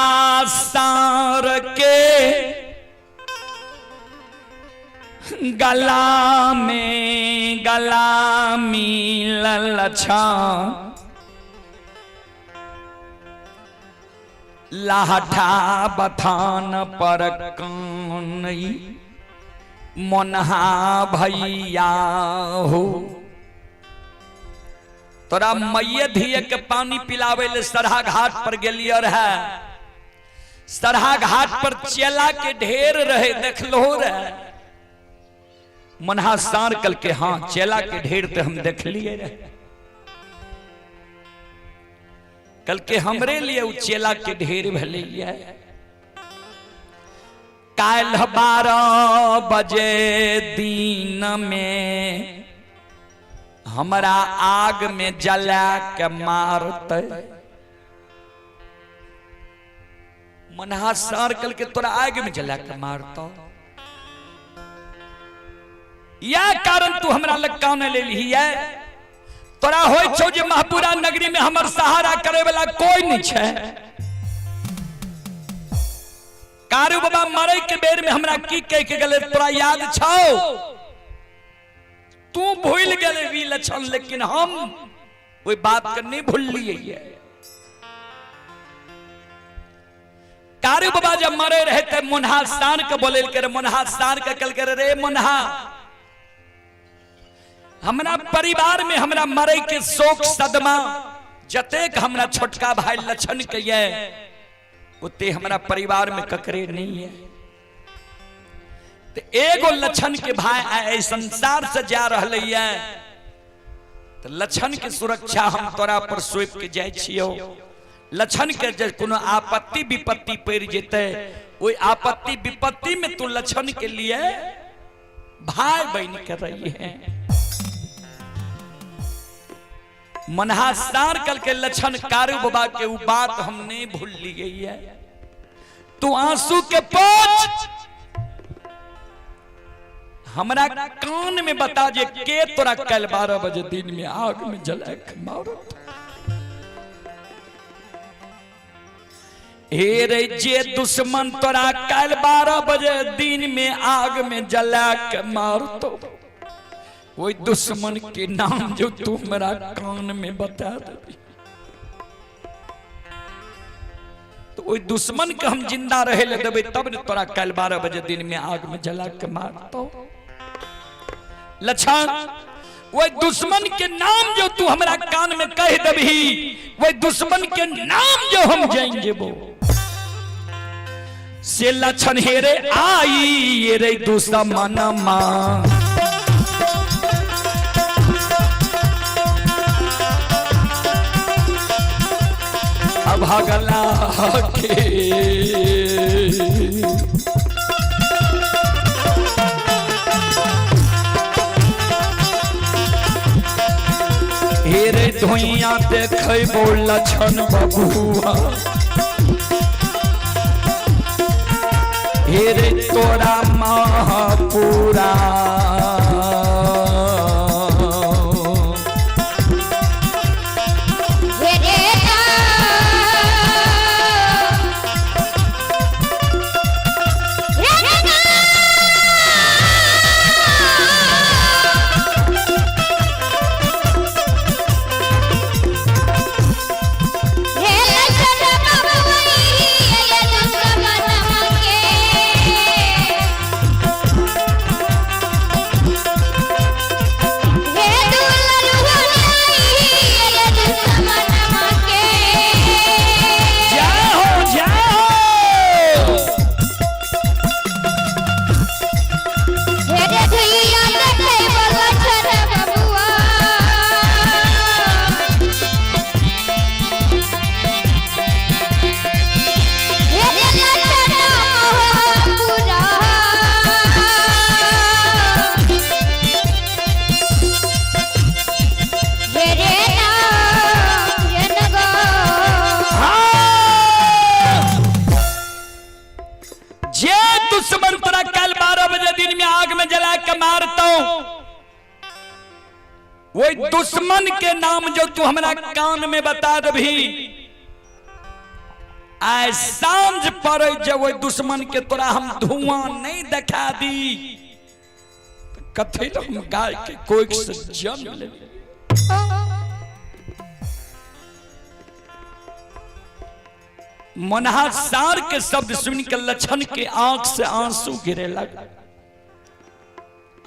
मनहासार के गला में गला मिलल लक्षण, लाठा बथान पर कानई मनहा भैया हो। तोरा मैये धिये के पानी पिलावे ले सरहा घाट पर गेलियर है। सरहा घाट पर चेला के ढेर रहे, देख लो रहे। मनहा सार कल के हाँ चेला के ढेर तो हम देख लिए रहे, कल के हमरे लिए उ चेला के ढेर भले। काल 12 बजे दिन में हमरा आग में जला के मारते। मनहा सार कल के तोरा आग में जला के मारता, या कारण तू हमरा लग कान ले ली है। तोरा होय छौ जे महपुरा नगरी में हमर सहारा करे वाला कोई नहीं छे। कारू बाबा मरे के बेर में हमरा की कह के गले तोरा याद छौ? तू भूल गए वी लक्षण, लेकिन हम कोई बात कर नहीं भूल लिए। कारू बाबा जब मरे रहे थे मुन्हा स्थान के बोले कर, मुन्हा स्थान के कल कर रे मुन्हा, हमरा परिवार में हमरा मरे के शोक सदमा जतेक हमरा छोटका भाई लक्षण के ये उते हमरा परिवार में ककरे नहीं है। तो एगो लक्षण के भाई संसार से जा रहे है, तो लक्षण के सुरक्षा हम तोरा पर सौंप के जाय छियो। लक्षण के जे कोनो आपत्ति विपत्ति पड़ जेते, ओई आपत्ति विपत्ति में तू लक्षण के लिए भाई बहन कर रही है। मनहा सार कल के लक्षण कारू बाबा के उ बात हम नहीं भूल ली गई है। तू आंसू के पोंछ हमरा कान में बता जे के तोरा कल 12 बजे दिन में आग में जला के मारो। हे रे जे दुश्मन तोरा कल 12 बजे दिन में आग में जला के मारतो, वो दुश्मन के नाम जो तू मेरा कान में बता दे, तो वो दुश्मन के हम जिंदा रहे ले देबे तब ने तोरा कल 12 बजे दिन में आग में जला के मारतो। लक्षण वो दुश्मन के नाम जो तू हमरा कान में कह देबही, वो दुश्मन के नाम जो हम जाएंगे वो से लक्षण हेरे आई ये रे दुश्मन मां। भागला के हेरे धोइया देखे बोल लक्षण बबुआ, हेरे तोरा महापुरा वो दुश्मन के नाम जो तू हमरा कान में बता दभी, आए सांझ पर जब वो दुश्मन के तोरा हम धुआं नहीं दिखा दी, कथे हम गाय के कोई से जन्म ले। मनहा सार के शब्द सुन के लक्षण के आंख से आंसू गिरे लगा।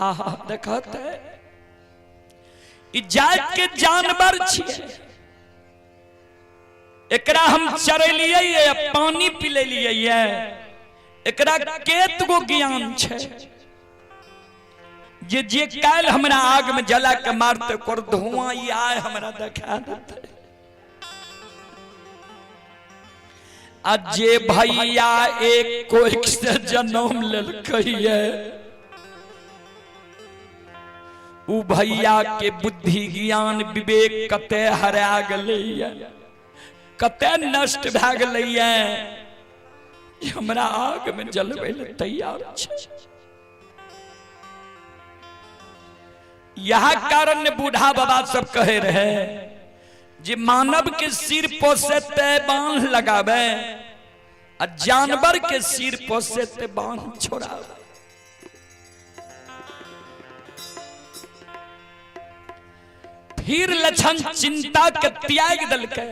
आहा देखते ई जात के जानवर छिए, एकरा हम चरेलिए पानी पिलेलिए, एकरा केत गो ज्ञान छे जे काल हमरा आग में जला के मारते कर धुआं ई आय हमरा देखा देते। जे भैया एक कोई से जन्म लेलकैये उ भैया के बुद्धि ज्ञान विवेक कते हरा गलैया, कते नष्ट भए गलैया, हमरा आग में जलबै ले तैयार छै। यह कारण बूढ़ा बाबा सब कहे रहे जे मानव के सिर पोसे ते बांध लगावे आ जानवर के सिर पोसे ते बांध छोड़ावे। फिर लक्षण चिंता के त्याग दल के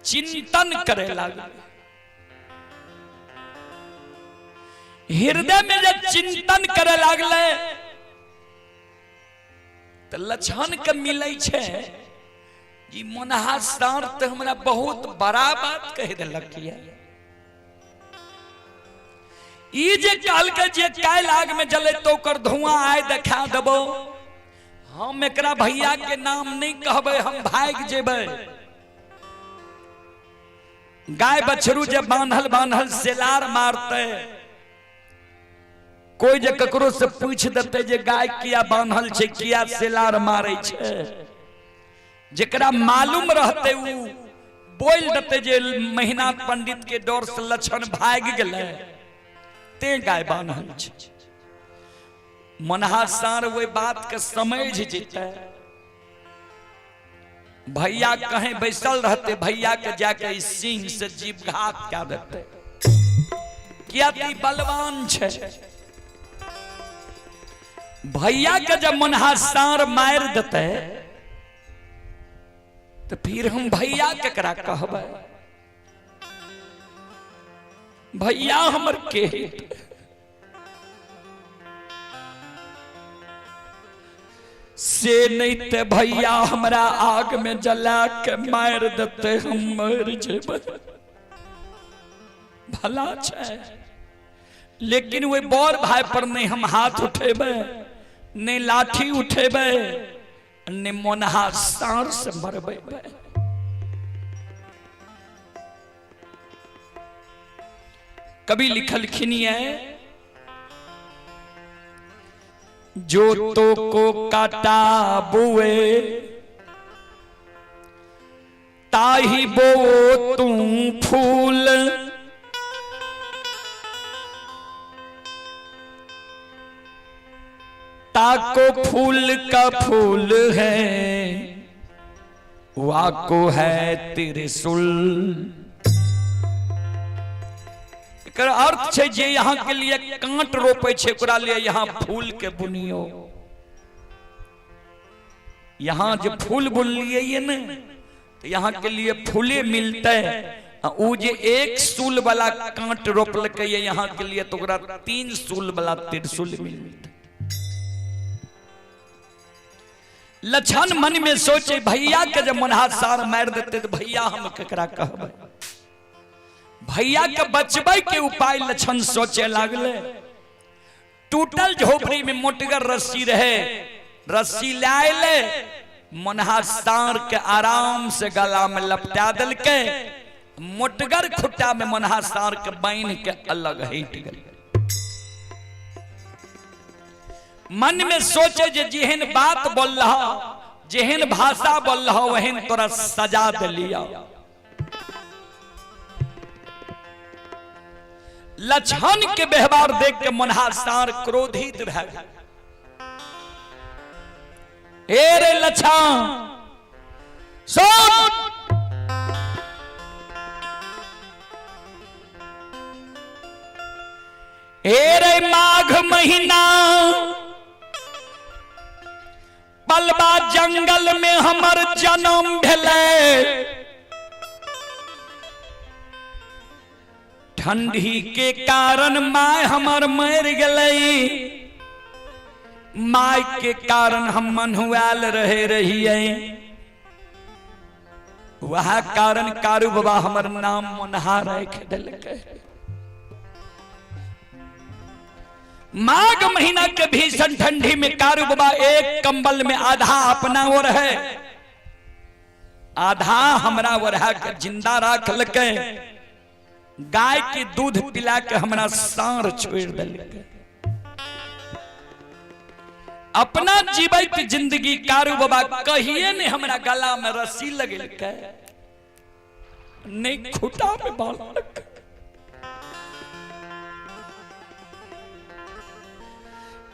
चिंतन करे लागल। हृदय में जब चिंतन करे लागले तो लक्षण के मिले छे जी मोनहा सार तो हमरा बहुत बड़ा बात कह दिलक ये। ई जे काल के जे काल आग में जले तो कर धुआं आए देखा देबो, हम एकरा भैया के नाम नहीं कहबे, हम भाग जेबे। गाय बछरू जे बांधल बांधल सेलार मारते, कोई जे ककरो से पूछ देते जे गाय किया बांधल छे, किया सेलार मारे छे, जेकरा मालूम रहते उ बोल देते जे महीना पंडित के डर से लक्षण भाग गए ते गाय बांधल छे। मनहा सार वो बात के समझ जेते, भैया कहीं बैसल रहते, भैया के जाके इस सिंह से जीव घात क्या देते, क्या ती बलवान छे। भैया के जब मनहा सार मार देते तो फिर हम भैया केकरा कहबे, भैया हमर के से नहीं ते भैया हमरा आग में जला के मार देते, हम मर जेबे। भला छे लेकिन वे बड़ भाई पर नहीं हम हाथ उठेबे, नहीं लाठी उठेबे, ने मोनहा सार से मरबे। कभी लिखलखिन है जो तो को काटा बुए ताही बो तू फूल, ताको फूल का फूल है वाको है त्रिशूल। एकर अर्थ छे जे यहाँ के लिए कांट रोपे छे ओकरा लिए यहाँ फूल के बुनियो। यहाँ जो फूल बुनलिए ये न तो यहाँ के लिए फूले मिलते, उ जे एक सूल वाला कांट रोपल के यहाँ के लिए तो ओकरा 3 सूल वाला त्रिशूल मिलते। लक्षण मन में सोचे भैया के जब मनहा सार मार देते तो भैया हम केकरा कहबे, भैया के बचबे के उपाय लक्षण सोचे लागले। टूटल झोपड़ी में मोटगर रस्सी रहे, रस्सी लाए मनहा सार के आराम से गला में लपटा दिल के, मोटगर खुट्टा में मनहा सार के बांध के अलग हट गए। मन में सोचे जे जेहन बात बोल रहा, जेहन भाषा बोल रहा वहन तोरा सजा दिलिया। लक्षण के व्यवहार देख के मनहा सार क्रोधित रह गया। ए रे लक्षण सुन, ए रे माघ महीना पलबा जंगल में हमर जन्म भेले, ठंडी के कारण माय हमर मर गई, माय के कारण हम मनहुआल रहे रहिए, वह कारण कारू बाबा हमर नाम मनहा रख दिलके। माघ महीना के भीषण ठंडी में कारू बाबा एक कंबल में आधा अपना वो रहे, आधा हमरा वरहा के जिंदा रख लके। गाय के दूध पिला के हमरा सार छोड़ दिलके। अपना जीवन की जिंदगी कारू बाबा कहिए ने हमरा गला में रस्सी लगेलके, नहीं खूटा में बांधलके।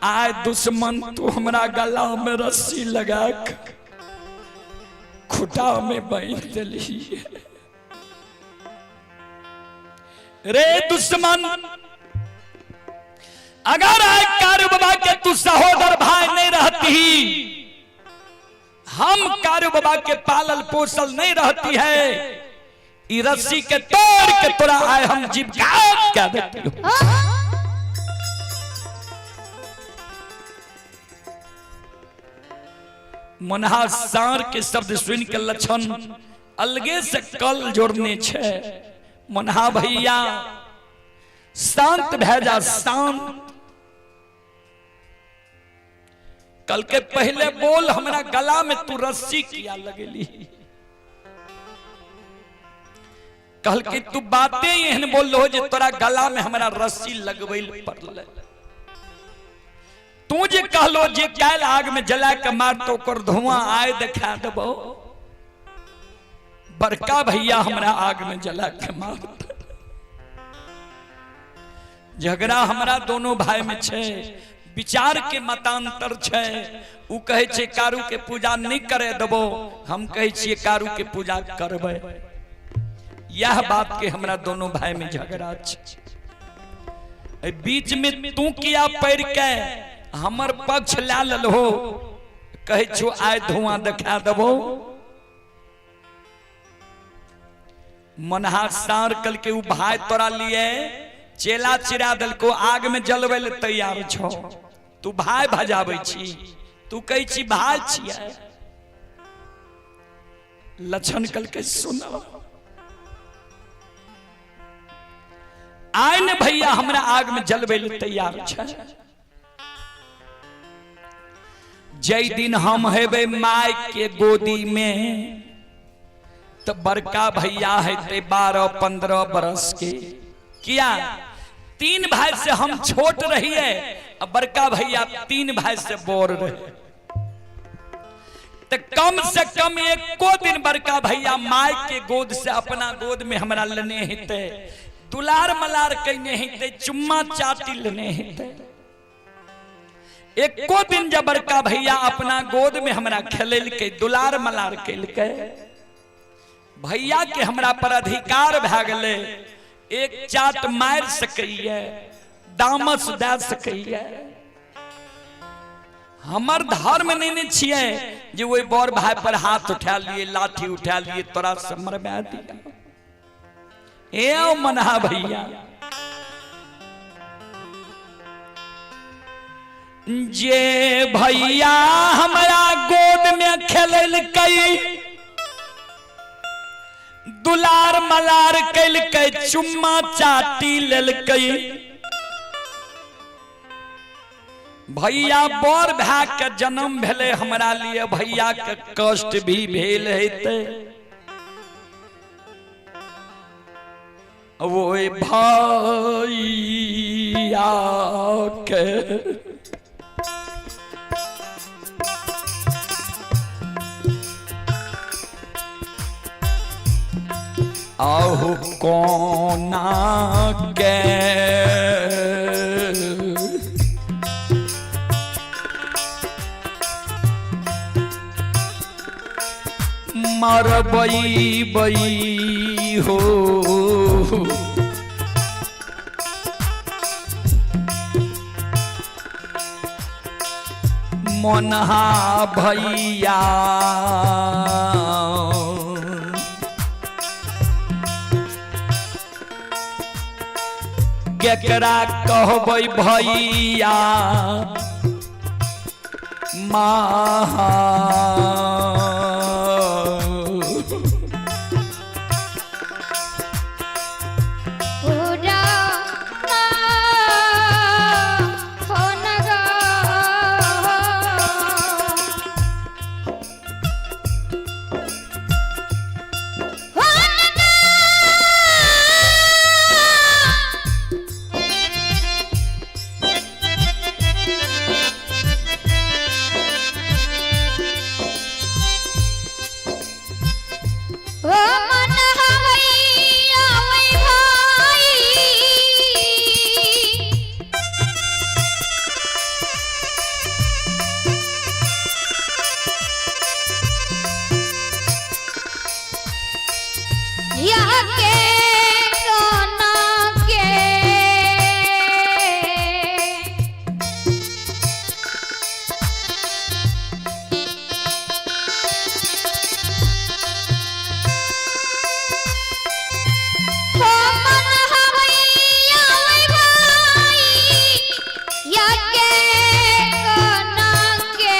आय दुश्मन तू हमरा गला में रस्सी लगा के खूटा में बांध दिली रे दुश्मन। अगर आए कारू बाबा के तू सहोदर भाई नहीं रहती, हम कारू बाबा के पालल पोसल नहीं रहती है, ई रस्सी के तोड़ के तोरा आए हम जीवघात क्या देती हो। मनहा सार के शब्द सुन के लक्षण अलगे से कल जोड़ने छे। मनहा भैया शांत भेजा, शांत। कल के पहले बोल हमरा गला में तू रस्सी किया लगेली। कल के तू बातें एहन बोल लो जे तोरा गला में हमरा रस्सी लगवैल पड़ल। तू जे कहलो जे कैल आग में जला के मार तो कर धुआं आए दिखा देबो। बड़का भैया हमरा आग में जला के मार। झगड़ा हमरा दोनों भाई में छे, विचार के मतांतर छे। उ कहे छे कारू के पूजा नहीं करे देबो, हम कहे छिए कारू के पूजा करबे। यह बात के हमरा दोनों भाई में झगड़ा छे। बीच में तू किया पैर के हमर पक्ष ला लहो, कहे छो आय धुआं दिखा देबो। मनहा सार कल के उ भाई तोरा लिए चेला चिरा दल को आग में जलवे ले तैयार छो। तू भाई भजाबै छी, तू कहे छी भाई छियै। लक्षण कल के सुनो, आय ने भैया हमरा आग में जलवे ले तैयार छे। जय दिन हम हेबे माय के गोदी में, तो बड़का भैया है 12-15 बरस के। किया 3 भाई से हम छोट रहिए, अब बड़का भैया 3 भाई से बोर रहे। तो कम से कम एको दिन बड़का भैया माय के गोद से अपना गोद में हमरा लेने हिते, दुलार मलार कहने हिते, चुम्मा चाटी लेने हिते। एको दिन जब बड़का भैया अपना गोद में हमरा खेल के दुलार मलार कैल के, भैया के हमरा पर अधिकार भए गए। एक चाट मार सकैया, दामस दे सकैया। हमर धर्म नहीं छिए जे वो बड़ भाई पर हाथ उठा लिए, लाठी उठा लिए, तोरा से मरवा दिया। ए मनहा भैया, जे भैया हमरा गोद में खेलल कई, दुलार मलार कैल के, चुम्मा चाटी लेल कई। भैया बड़ भाई के जन्म भेले हमरा लिए, भैया के कष्ट भी भेल हेते। वो भैया के आहु कोना के मरबई बई हो। मनहा भैया केकरा कहबै भैया, महा पूरा ना हो नगा हो नगा ओ मन हवैया वै भाई या के कोना के हो मन हवैया वै भाई या के कोना के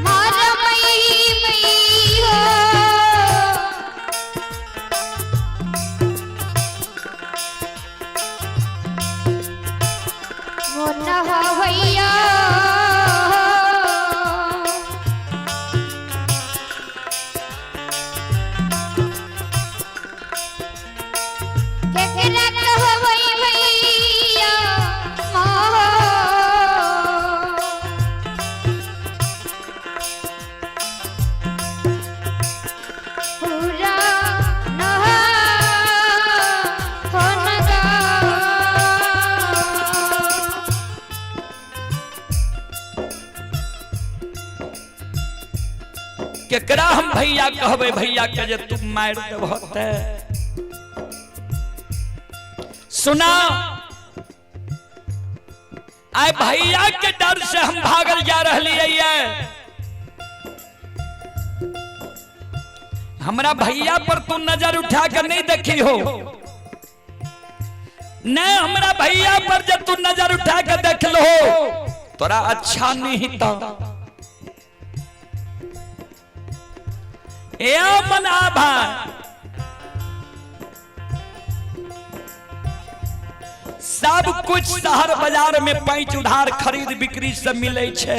मार मई हो मन हवैया केकरा कहबै भैया मोह पूरा न हो नगा केकरा हम भैया कहबे भैया के जे तुम मार देबते सुना आय भैया के डर से हम भागल जा रहिए हमरा भैया पर तू नजर उठा कर नहीं देखी हो न हमरा भैया पर जब तू नजर उठा कर देख लो तोरा अच्छा नहीं था मना भाई सब कुछ शहर बाजार में पैंच उधार खरीद बिक्री से मिले छे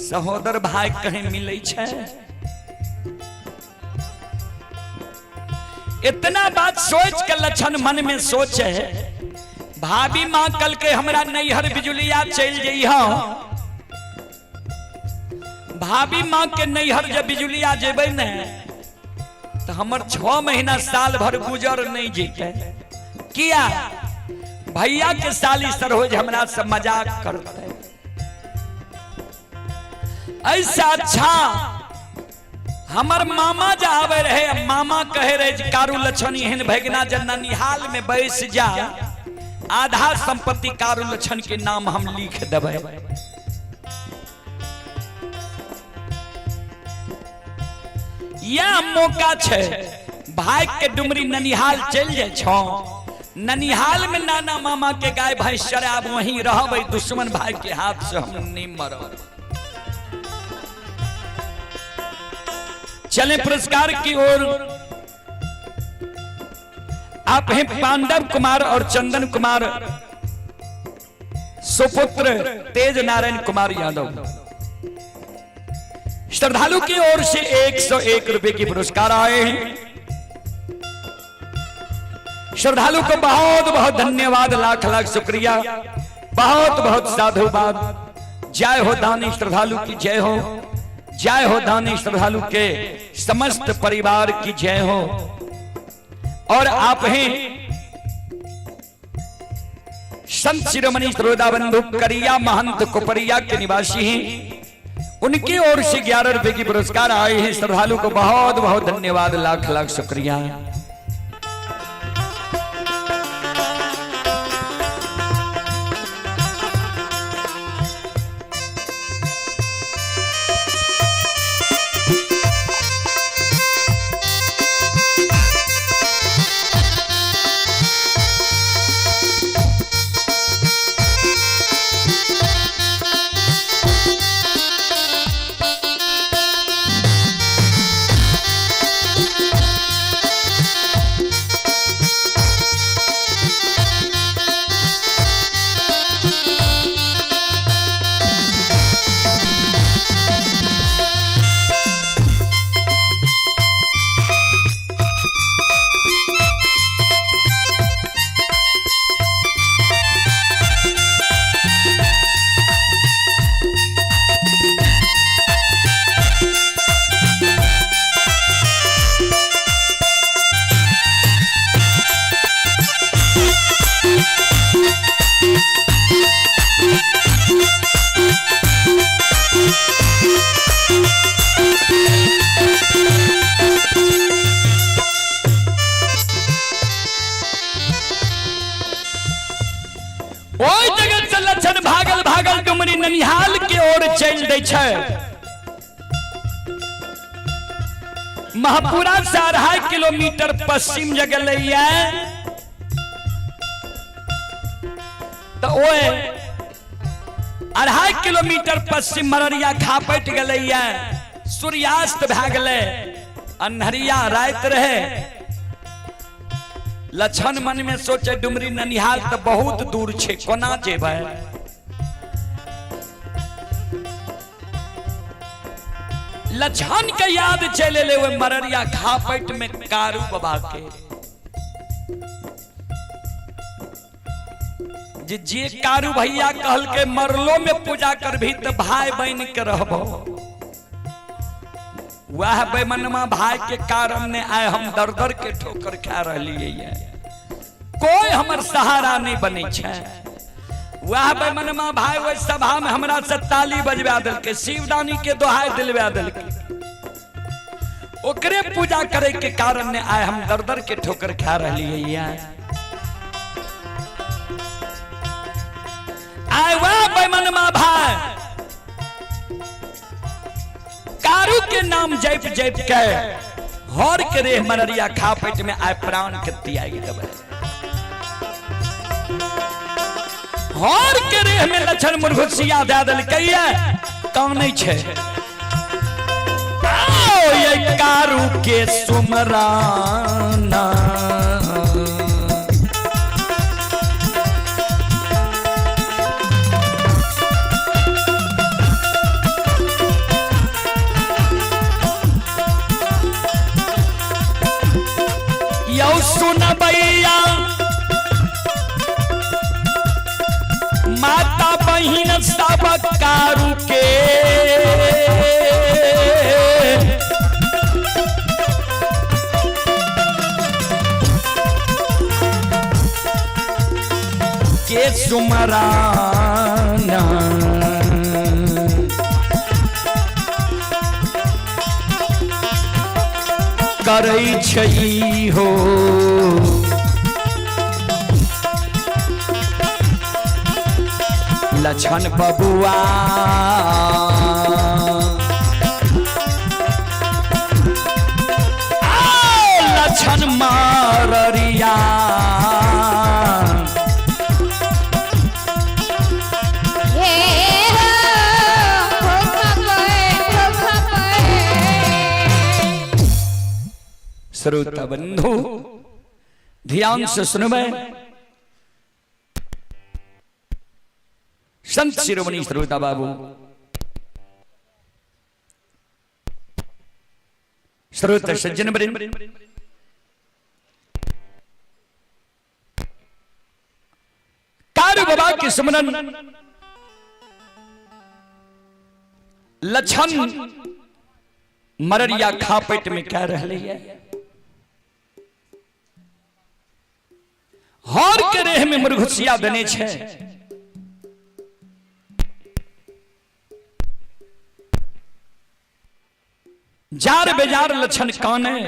सहोदर भाई कहीं मिले छे इतना बात सोच के लक्षण मन में सोचे भाभी माँ कल के हमरा नैहर बिजुलिया चल जइहा भाभी माँ के नैहर जब बिजुलिया जेबे न तो हमर 6 महीना साल भर गुजर नहीं जीते किया भैया के साली सरोज हमरा से मजाक करते ऐसा अच्छा हमर मामा जावे रहे मामा कहे रहे कारू लक्षण एहन भगना जना निहाल में बैस जा आधा संपत्ति कारू लक्षण के नाम हम लिख देवे यह मौका छे भाई के डुमरी ननिहाल चल जाए छो ननिहाल में नाना मामा के गाय भाई शराब वहीं रहबे दुश्मन भाई के हाथ से हम नहीं मरब चले पुरस्कार की ओर आप हैं पांडव कुमार और चंदन कुमार सुपुत्र तेज नारायण कुमार यादव श्रद्धालु की ओर से 101 रुपए की पुरस्कार आए हैं श्रद्धालु को बहुत बहुत धन्यवाद लाख लाख शुक्रिया बहुत बहुत साधुवाद जय हो दानी श्रद्धालु की जय हो जय हो दानी श्रद्धालु के समस्त परिवार की जय हो और आप हैं संत शिरोमणि श्रोदा बंधु करिया महंत कोपरिया के निवासी हैं उनकी ओर से 11 रुपए की पुरस्कार आए हैं श्रद्धालु को बहुत बहुत धन्यवाद लाख लाख शुक्रिया ओई जगह से लक्षण भागल भागल डुमरी ननिहाल के ओर चल दै छै। महापुरा से 2.5 किलोमीटर पश्चिम जगह तो ओए 2.5 किलोमीटर पश्चिम मररिया खापट गलैया। सूर्यास्त भए गेलै, अन्हरिया रात रहे। लक्षण मन में सोचे डुमरी ननिहाल तो बहुत दूर छे, कोना जेबै। लक्षण के याद चले ले वो मररिया खापट में कारू बाबा के जे कारू भैया कहल के मरलो में पूजा करभी तो भाई बन के रहबो। वह बेमनमा भाई के कारण ने आए हम दर दर के ठोकर खा रहिए। कोई हमर सहारा नहीं बने छे। वह बेमनमा भाई वही सभा में हमरा से ताली बजवा दिल के, शिवदानी के दोहाई दिलवा दिल के। ओकरे पूजा करे के कारण ने आए हम दर दर के ठोकर खा रहिए। आए वह बेमनमा भाई कारू के नाम जप जप के हर के रे मररिया खापट में आए प्राण के त्यागी देबै। हर के रे में लक्षण मुरघुसिया दे दिल कहिए कानै छै। आओ ये कारू के सुमराना सुनबैया माता बहिन सब कारू के सुमराना करै छै हो। लक्षण बबुआ लक्षण मररिया श्रोता बंधु ध्यान से सुनबे। संत शिरोमणि श्रोता बाबू श्रोता सज्जन वृंद कारू बाबा के सुमरन लक्षण मररिया खापट में कह रहे है। हर के रेह में मुरघुसिया बने छे। जार बेजार लक्षण काने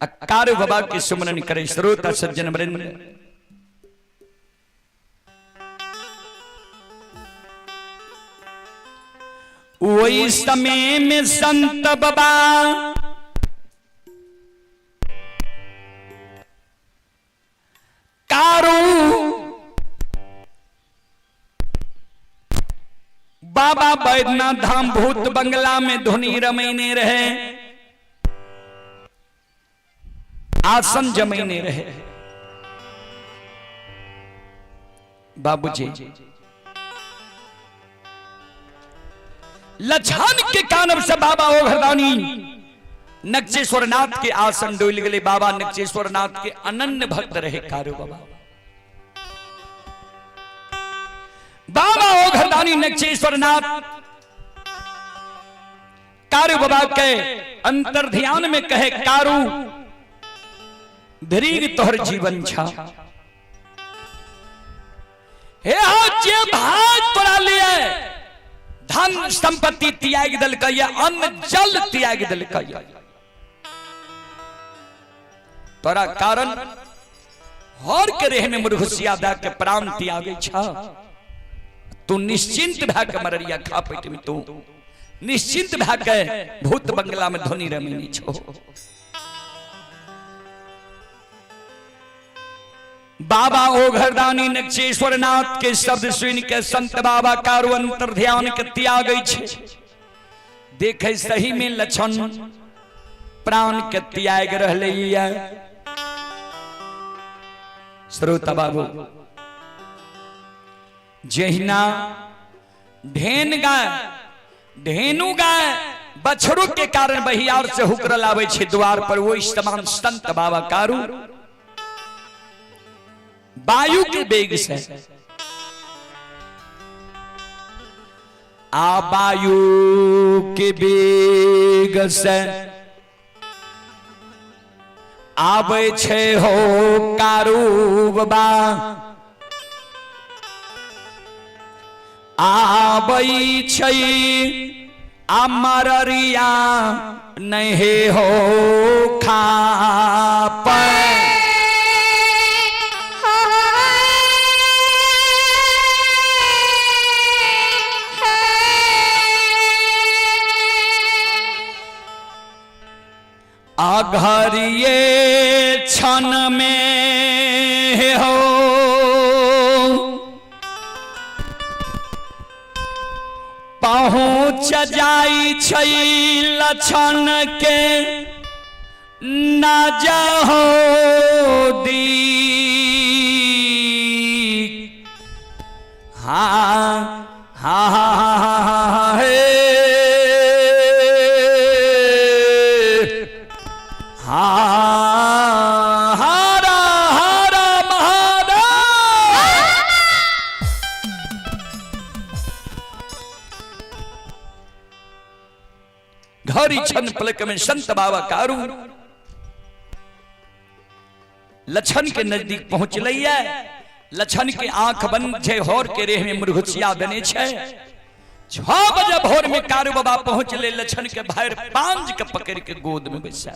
कारू बाबा के सुमरन करे। श्रोता सज्जन वृंद वही समय में संत बाबा कारू बाबा बैद्यनाथ धाम भूत बंगला में धुनी रमैने रहे, आसन जमैने रहे। बाबूजी लक्षण के कानब से बाबा ओघरदानी नक्षेश्वर नाथ के आसन डोल गए। बाबा नक्षेश्वर नाथ के अनन्य भक्त रहे कारू बाबा। बाबा ओघरदानी नक्षेश्वर नाथ कारू बाबा के अंतर ध्यान में कहे कारू धरीग तोहर जीवन छा। हे जे भाग तोरा लिए धन संपत्ति त्याग दल का अन्न जल त्याग दल का तोरा कारण हर के रेह में मुरघुसिया दा के प्राण त्यागे छा तू निश्चिंत भा के मररिया खा पेट में तू निश्चिंत भा के भूत बंगला में धोनी रमीनी छो। बाबा ओघरदानी नक्षेश्वर नाथ के शब्द सुन के संत बाबा कारू अंतर ध्यान के त्याग छे। देखे सही में लक्षण प्राण के त्याग रहले है। श्रोता बाबू जहिना ढेनु गाय बछड़ू के कारण बहियार से हुकरल आवे छे द्वार पर, वो इस्तेमाल संत बाबा कारू वायु के वेग से वायु के वेग से आवे छे हो कारू बाबा आबै छै अमररिया नहीं हो खाप अघरिये क्षण में हो पहुँच जाई छै लक्षण के न जाहो दी। हाँ हाँ हाँ हे हारा हारा महादेव। घड़ी क्षण पलक में संत बाबा कारू लक्षण के नजदीक पहुंच लिया। लक्षण के आंख बंद छे, होर के रेह में मुरघुसिया बने छे। 6 बजे भोर में कारू बाबा पहुंच ले। लक्षण के भाई पांज के पकड़ के गोद में बैसा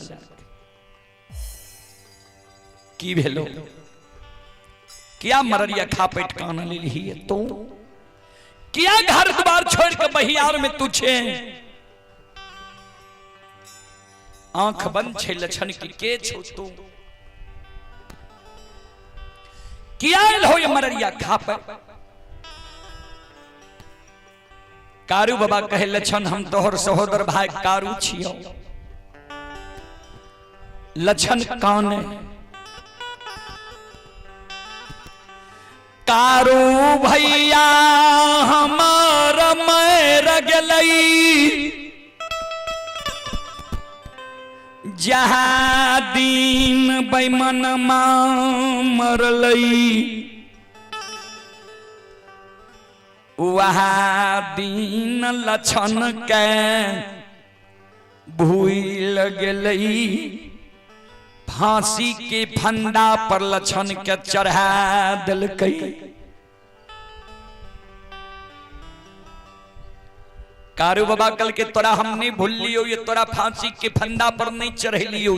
की भेलो क्या मररिया खा पेट कान ले ली है तो क्या घर द्वार छोड़ के बहियार में तुझे आंख बंद छे लक्षण की के छो तू क्या हो ये मररिया खा पे। कारू बाबा कहे लक्षण हम तोहर सहोदर भाई कारू छियो। लक्षण काने कारू भैया हमार मर गलई जहाँ दीन बैमन मरलई वहाँ दीन लक्षण के भूल गलई। फांसी के फंदा पर लक्षण के चढ़ा दिलकई। कारू बाबा कल के तोरा हम नहीं भूल लियो, ये तोरा फांसी के फंदा पर नहीं चढ़ेलियो।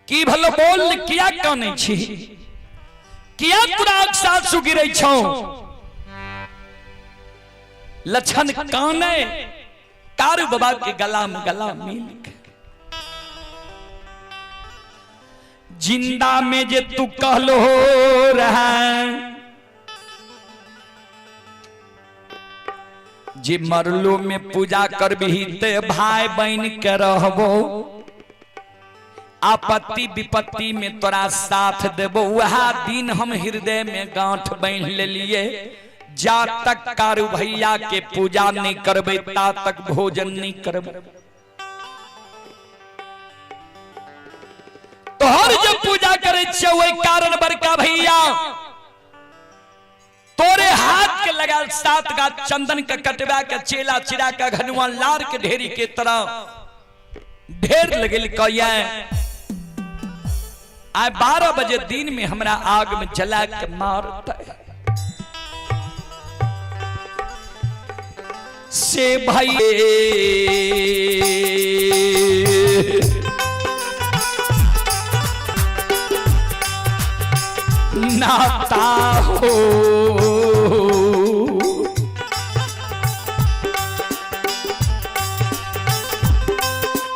की भलो बोल किया काने छी किया तोरा सासु गिरै छौ। लक्षण काने कारू बाबा के गला में गला मिल के जिंदा में जे तू कहलो रहा जे मरलो में पूजा करबही ते भाई बहन के रहबो। आपत्ति विपत्ति में तोरा साथ देबो। वह दिन हम हृदय में गांठ बांध ले लिए। जा तक कारू भैया के पूजा नहीं करबे ता तक भोजन नहीं करबे। तोहर जब पूजा करे छे वही कारण बड़का भैया तोरे हाथ के लगा 7 गा चंदन के कटवा के चेला चिरा के घनुआ लार के ढेरी के तरह ढेर लगल कहिया। आज 12 बजे दिन में हमरा आग में जला के मारता है से भाई। नाता हो।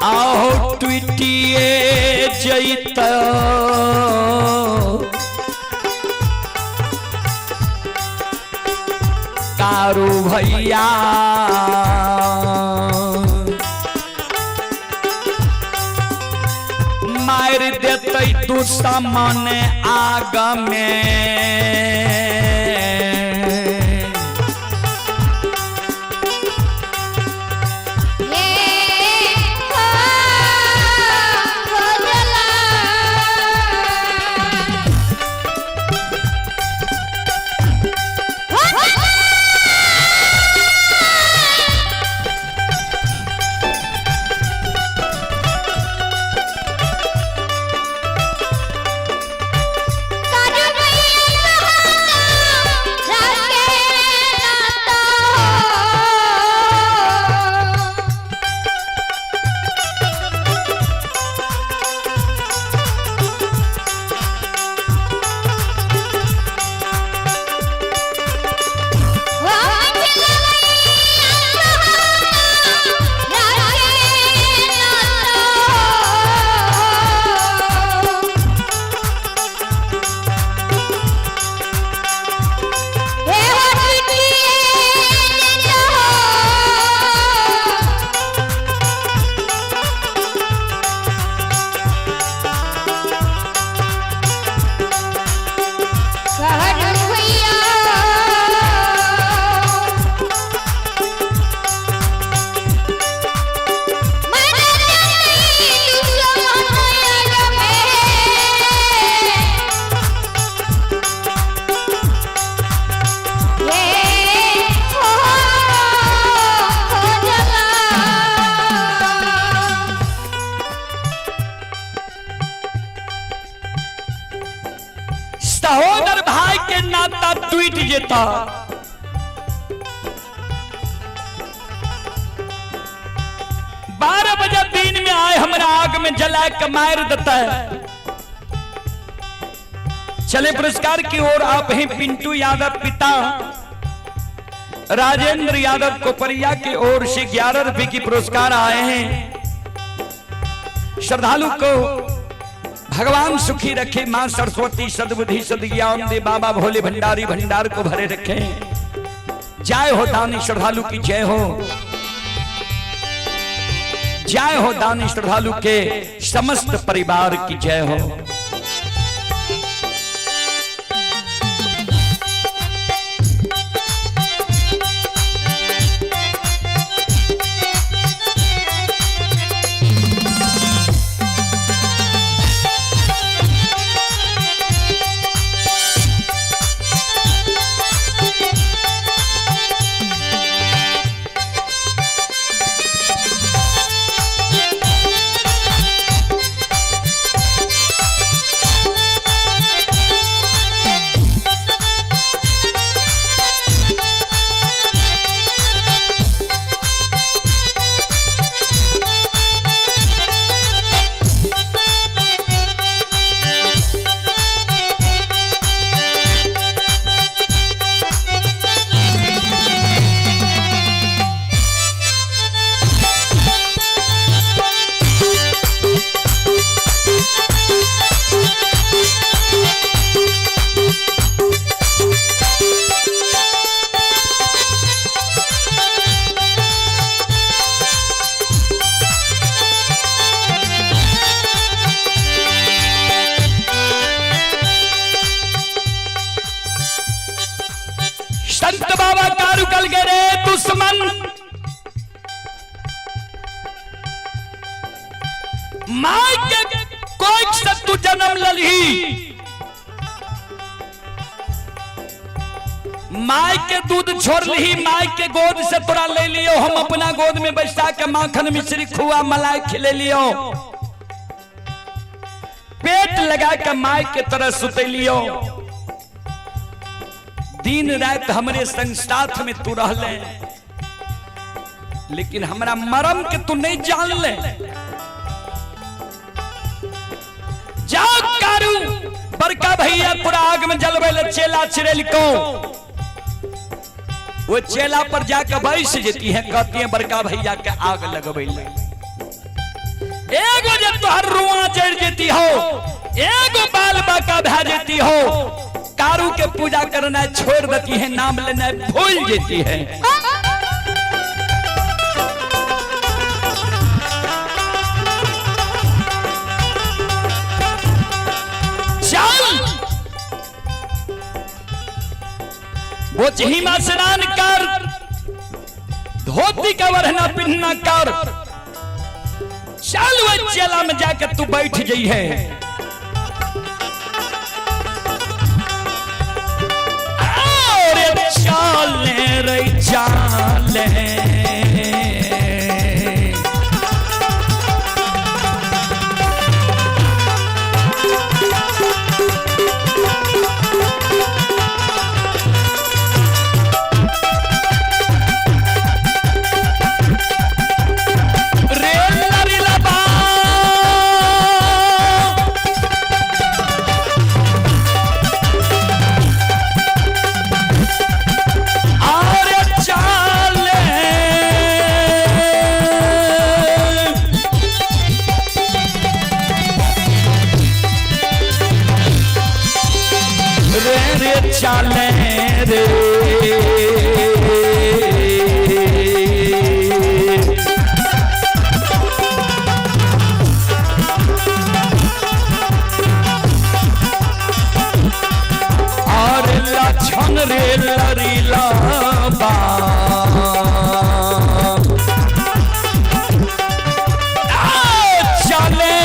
आओ ट्विटिए जैत कारू भैया मार देते दुश्मन आग में। सहोदर भाई के नाता टूट जेता। 12 बजे दिन में आए हमरा आग में जला के मार देता है। चले पुरस्कार की ओर आप हैं पिंटू यादव पिता राजेंद्र यादव कोपरिया की ओर से 11 रुपए की पुरस्कार आए हैं। श्रद्धालु को भगवान सुखी रखे, मां सरस्वती सद्बुद्धि सद्ज्ञान दे, बाबा भोले भंडारी भंडार को भरे रखे। जय हो दानी श्रद्धालु की जय हो, जय हो दानी श्रद्धालु के समस्त परिवार की जय हो। संत बाबा कारुकल गे दुश्मन माय के कोई सत्तु जन्म ललही, माय के दूध छोड़ ली, माय के गोद से तोरा ले लियो, हम अपना गोद में बैठा के माखन मिश्री खुआ मलाई खिले लियो, पेट लगा के माय के तरह सुते लियो। दिन रात हमरे संग साथ में तू रह ले, लेकिन हमरा मरम के तू नहीं जान ले। जाओ कारू बड़का भैया तोरा आग में जलवे चेला चिरेल को वो चेला पर जाकर बैस जेती है, कहती है बड़का भैया के आग लगवे एगो जब तोहर रुआ चढ़ जेती हो, एगो बाल बाका भा जेती हो, कारू के पूजा करना छोड़ देती है, नाम लेना भूल जेती है। वो चहीमा स्नान कर, धोती का वरना पिन्हना कर, चल वो चेला में जाकर तू बैठ जाई है। अरे चाले रे चाले, चाले रे और लछन रे लरीला बा, चले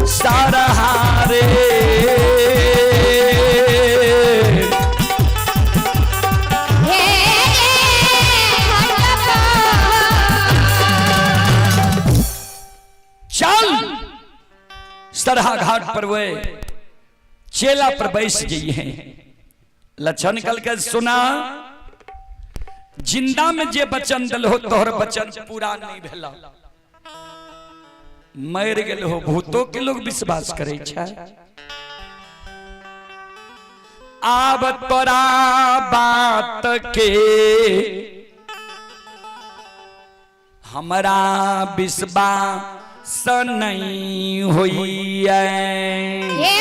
सारा हारे सरहा घाट पर वे चेला पर बैस गई है। लक्षण कल के सुना, जिंदा में जे बचन दल हो तोहर बचन पूरा नहीं भेला, मर गेल हो भूतों के लोग विश्वास करे छा। आब तोरा बात के हमरा विश्वास नहीं हुई है।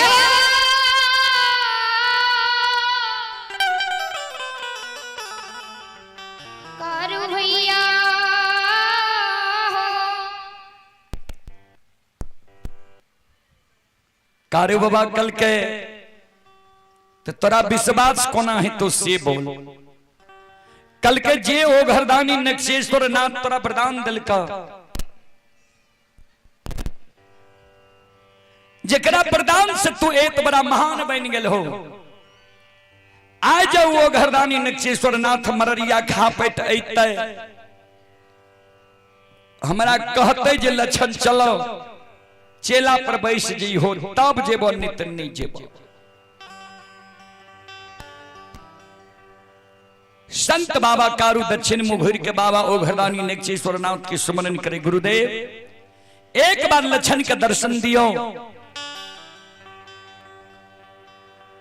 कारू भैया कारू बाबा कल के तो तोरा विश्वास कोना है तो से बोल। कल के जे ओ घरदानी नक्षेश्वर नाथ तोरा वरदान दिल का, जकरा वरदान से तू एक बड़ा महान बन गेल हो। आ जाओ वो घरदानी नक्षेश्वर नाथ मररिया खा पैट अते हमरा कहते जे लक्षण चलो चेला पर बैस जी हो, तब जेबो नित नहीं जेबो। संत बाबा कारू दक्षिण मुघुर के बाबा ओ घरदानी नक्षेश्वर नाथ के सुमरन करे। गुरुदेव एक बार लक्षण के दर्शन दियो।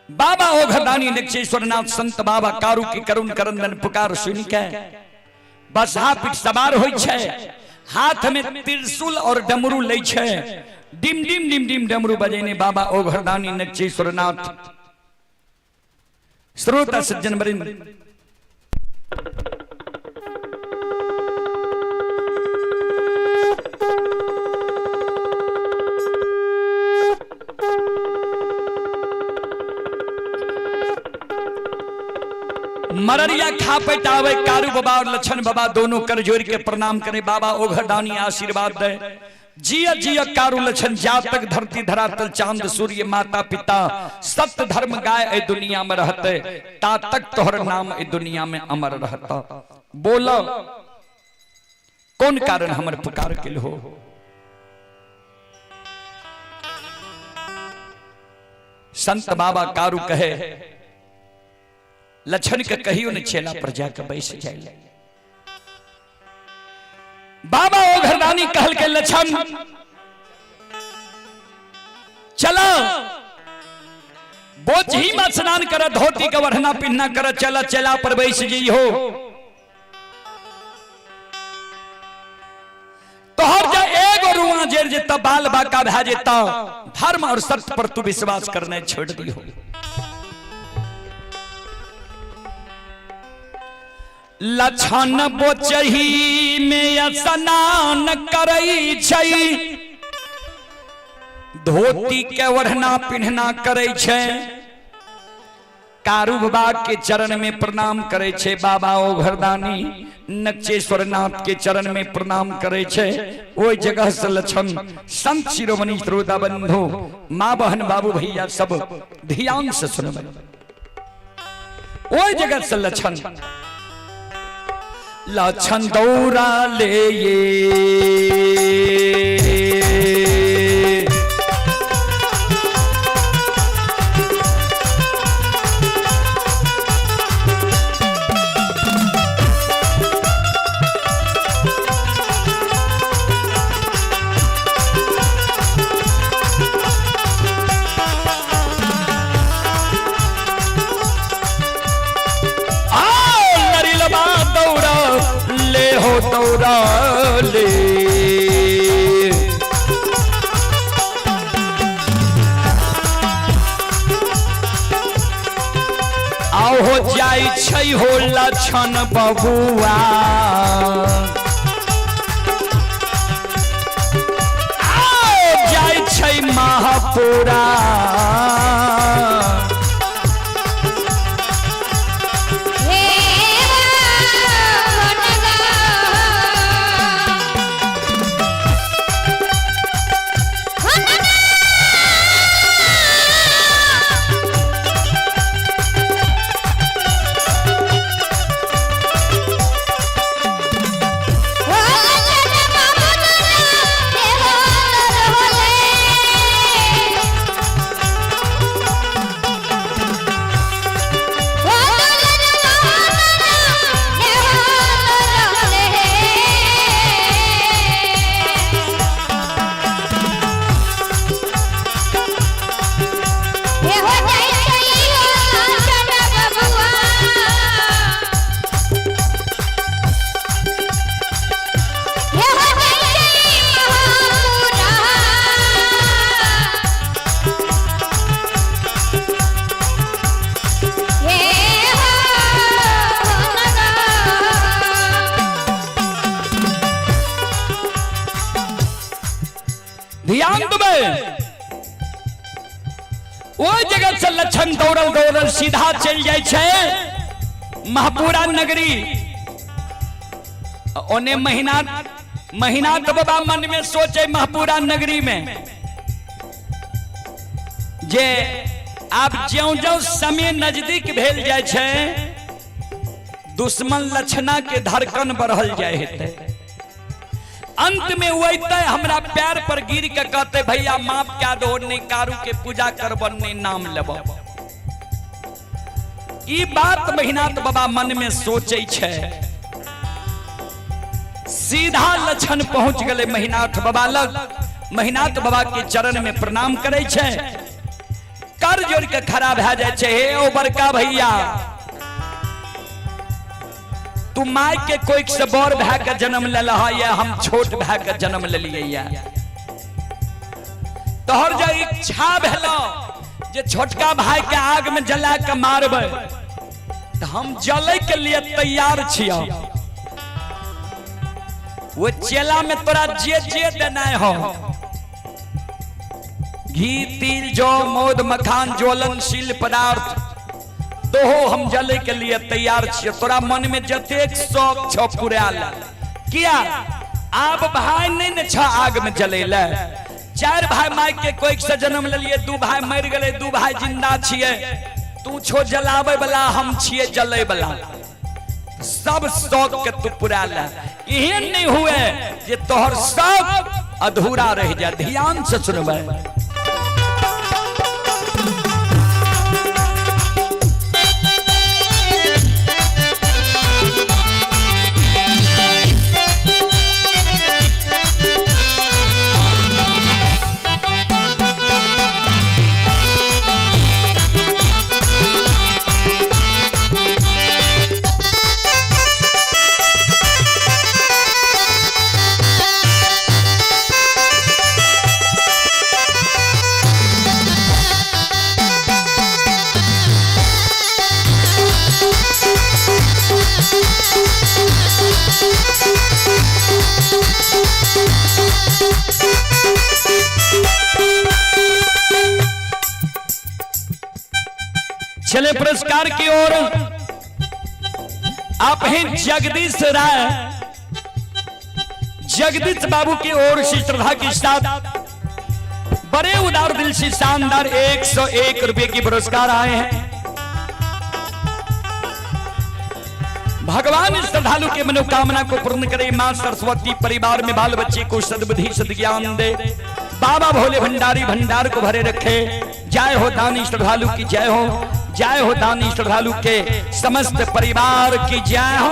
बाबा ओ घरदानी नक्षेश्वर नाथ संत बाबा कारू की करुण करंदन पुकार सुन के बसहा पीठ सवार होय छे, हाथ में त्रिशूल और डमरू ले छे, डिम डिम डिम डिम डमरू बजेने बाबा ओ घरदानी नक्षेश्वर नाथ। श्रोता सज्जन वृंद, मररिया खा पैटावे कारू बाबा और लक्षण बाबा दोनों कर जोड़ के प्रणाम करे। बाबा ओ घरदानी आशीर्वाद दे, जिया जिया कारू लक्षण जा तक धरती धरातल चांद सूर्य माता पिता सत्य धर्म गाय ए दुनिया में रहते, ता तक तोहर नाम ए दुनिया में अमर रहता। बोलो कौन कारण हमर पुकार के हो। संत बाबा कारू कहे लक्षण के कहियो ने चेला पर जाकर बैठ जाए। बाबा ओ घरदानी कहल के लक्षण चलो पोछी में स्नान कर धोती का वरना पिन्ना कर चला चला पर बैस जी हो तो हर जा एगो रुआ जेर जिता बाल बाका भा जेता धर्म और सत्य पर तू विश्वास करने छोड़ दी हो। लछन बोचही में स्नान करई छई धोती के वरना पिन्हना करे छे कारू बाबा के चरण में प्रणाम करे छे बाबा ओ घरदानी नक्षेश्वर नाथ के चरण में प्रणाम करे छे। ओई जगह से लक्षण संत शिरोमणि श्रोता बंधु माँ बहन बाबू भैया सब ध्यान से सुनबे। ओई जगह से लक्षण लक्षण दौरा ले ये दौरा ले आओ हो जाई छै हो लक्षण बबुआ आओ जाई छै महापुरा ध्यान देबे। वो जगह से लक्षण दौड़ल दौड़ल सीधा चल जाए छे महापुरा नगरी। ओने महीना तो बाबा मन में सोचे महापुरा नगरी में जे आप ज्यों ज्यों समय नजदीक भेल जाए छे दुश्मन लक्षणा के धड़कन बढ़ल जाए हेते। अंत में वैते हमरा पैर पर गिर के कहते भैया माफ क्या दो नहीं कारू के पूजा करबन नहीं नाम लेब। ई बात महीनाथ बाबा मन में सोचे छे। सीधा लक्षण पहुंच गए महीनाथ बाबा लग। महीनाथ बाबा के चरण में प्रणाम करे छे। कर जोड़ के खड़ा भे जाए छे। हे ओ बड़का भैया तू माय के कोई से बड़ भै के जन्म ले लहा या हम छोट भै के जन्म ले लिए या तोहर जो इच्छा भेलो जे छोटका भाई के आग में जला के मारबे तो हम जले के लिए तैयार छिया। वो चेला में तोरा जे जे देना हो घी तिल जौ मोद मखान ज्वलनशील पदार्थ तो हम जले के लिए तैयार छिए। तोरा मन में जतेक शौक छ पूरा ला किया आप भाई नहीं ने छ आग में जले ले। चार भाई माई के कोई से जन्म ले लिए। दू भाई मर गए दू भाई जिंदा छिए। तू छो जलावे वाला हम छिए जले वाला। सब शौक के तू पूरा ला। एहन नहीं हुए जे तोहर शौक अधूरा रह जाए। ध्यान से सुनबे। चले पुरस्कार की ओर। आप हैं जगदीश राय, जगदीश बाबू की ओर से श्रद्धा के साथ बड़े उदार दिल से शानदार 101 रुपए की पुरस्कार आए हैं। भगवान श्रद्धालु के मनोकामना को पूर्ण करे। मां सरस्वती परिवार में बाल बच्चे को सद्बुद्धि सद्ज्ञान दे। बाबा भोले भंडारी भंडार को भरे रखे। जय हो दानी श्रद्धालु की जय हो, जय हो दानी श्रद्धालु के समस्त परिवार की जय हो।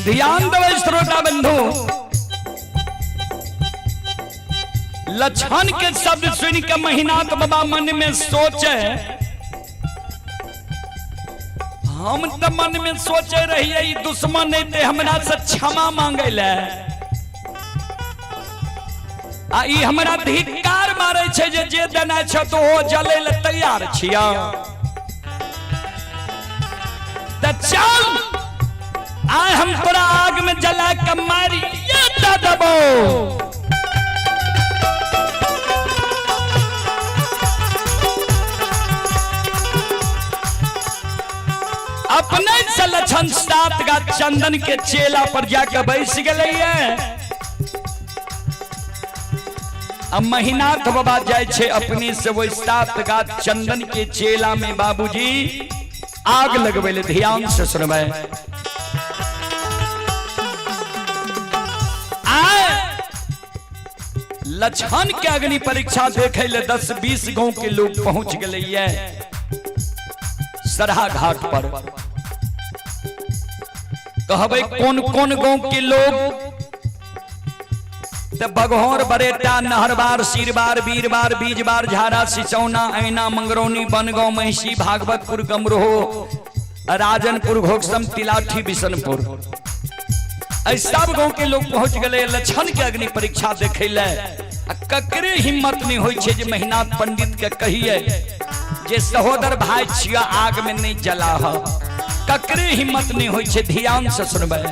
ध्यान दो श्रोता बंधु, लक्षण के शब्द सुन के महीनाथ बाबा मन में सोचे। हम तो मन में सोचे रहिए दुश्मन नहीं थे हमरा से क्षमा मांगे ले। आई हमरा धिक्कार मारे छे जे देना छ तो हो जले ले तैयार छिया। त चल आए हम तोरा आग में जला के मारी ये दबो। अपने से लक्षण 7 का चंदन के चेला पर जाके बैठ गए। अब महीनाथ बाबा जाए छे अपने से वो 7 का चंदन के चेला में बाबूजी आग लगवे। ध्यान से सुनबे। लक्षण के अग्नि परीक्षा देखे ले 10-20 गांव के लोग पहुंच गए सरहा घाट पर। कहबे कौन कौन गांव के लोग? बघौर, बरेटा, नहरबार, सिरबार, बीरबार, बीजबार, झारा, सिसौना, ऐना, मंगरौनी, बनगांव, महिषी, भागवतपुर, गमरोह, राजनपुर, घोकसम, तिलाठी, बिशनपुर। सब गांव के लोग पहुंच गए लक्षण के अग्नि परीक्षा देखे ले। ककरे हिम्मत नहीं होई छे जे महीनाथ पंडित के कहिए जे सहोदर भाई छिया आग में नहीं जला हो। ककरे हिम्मत नहीं होई छे। ध्यान से सुनबे।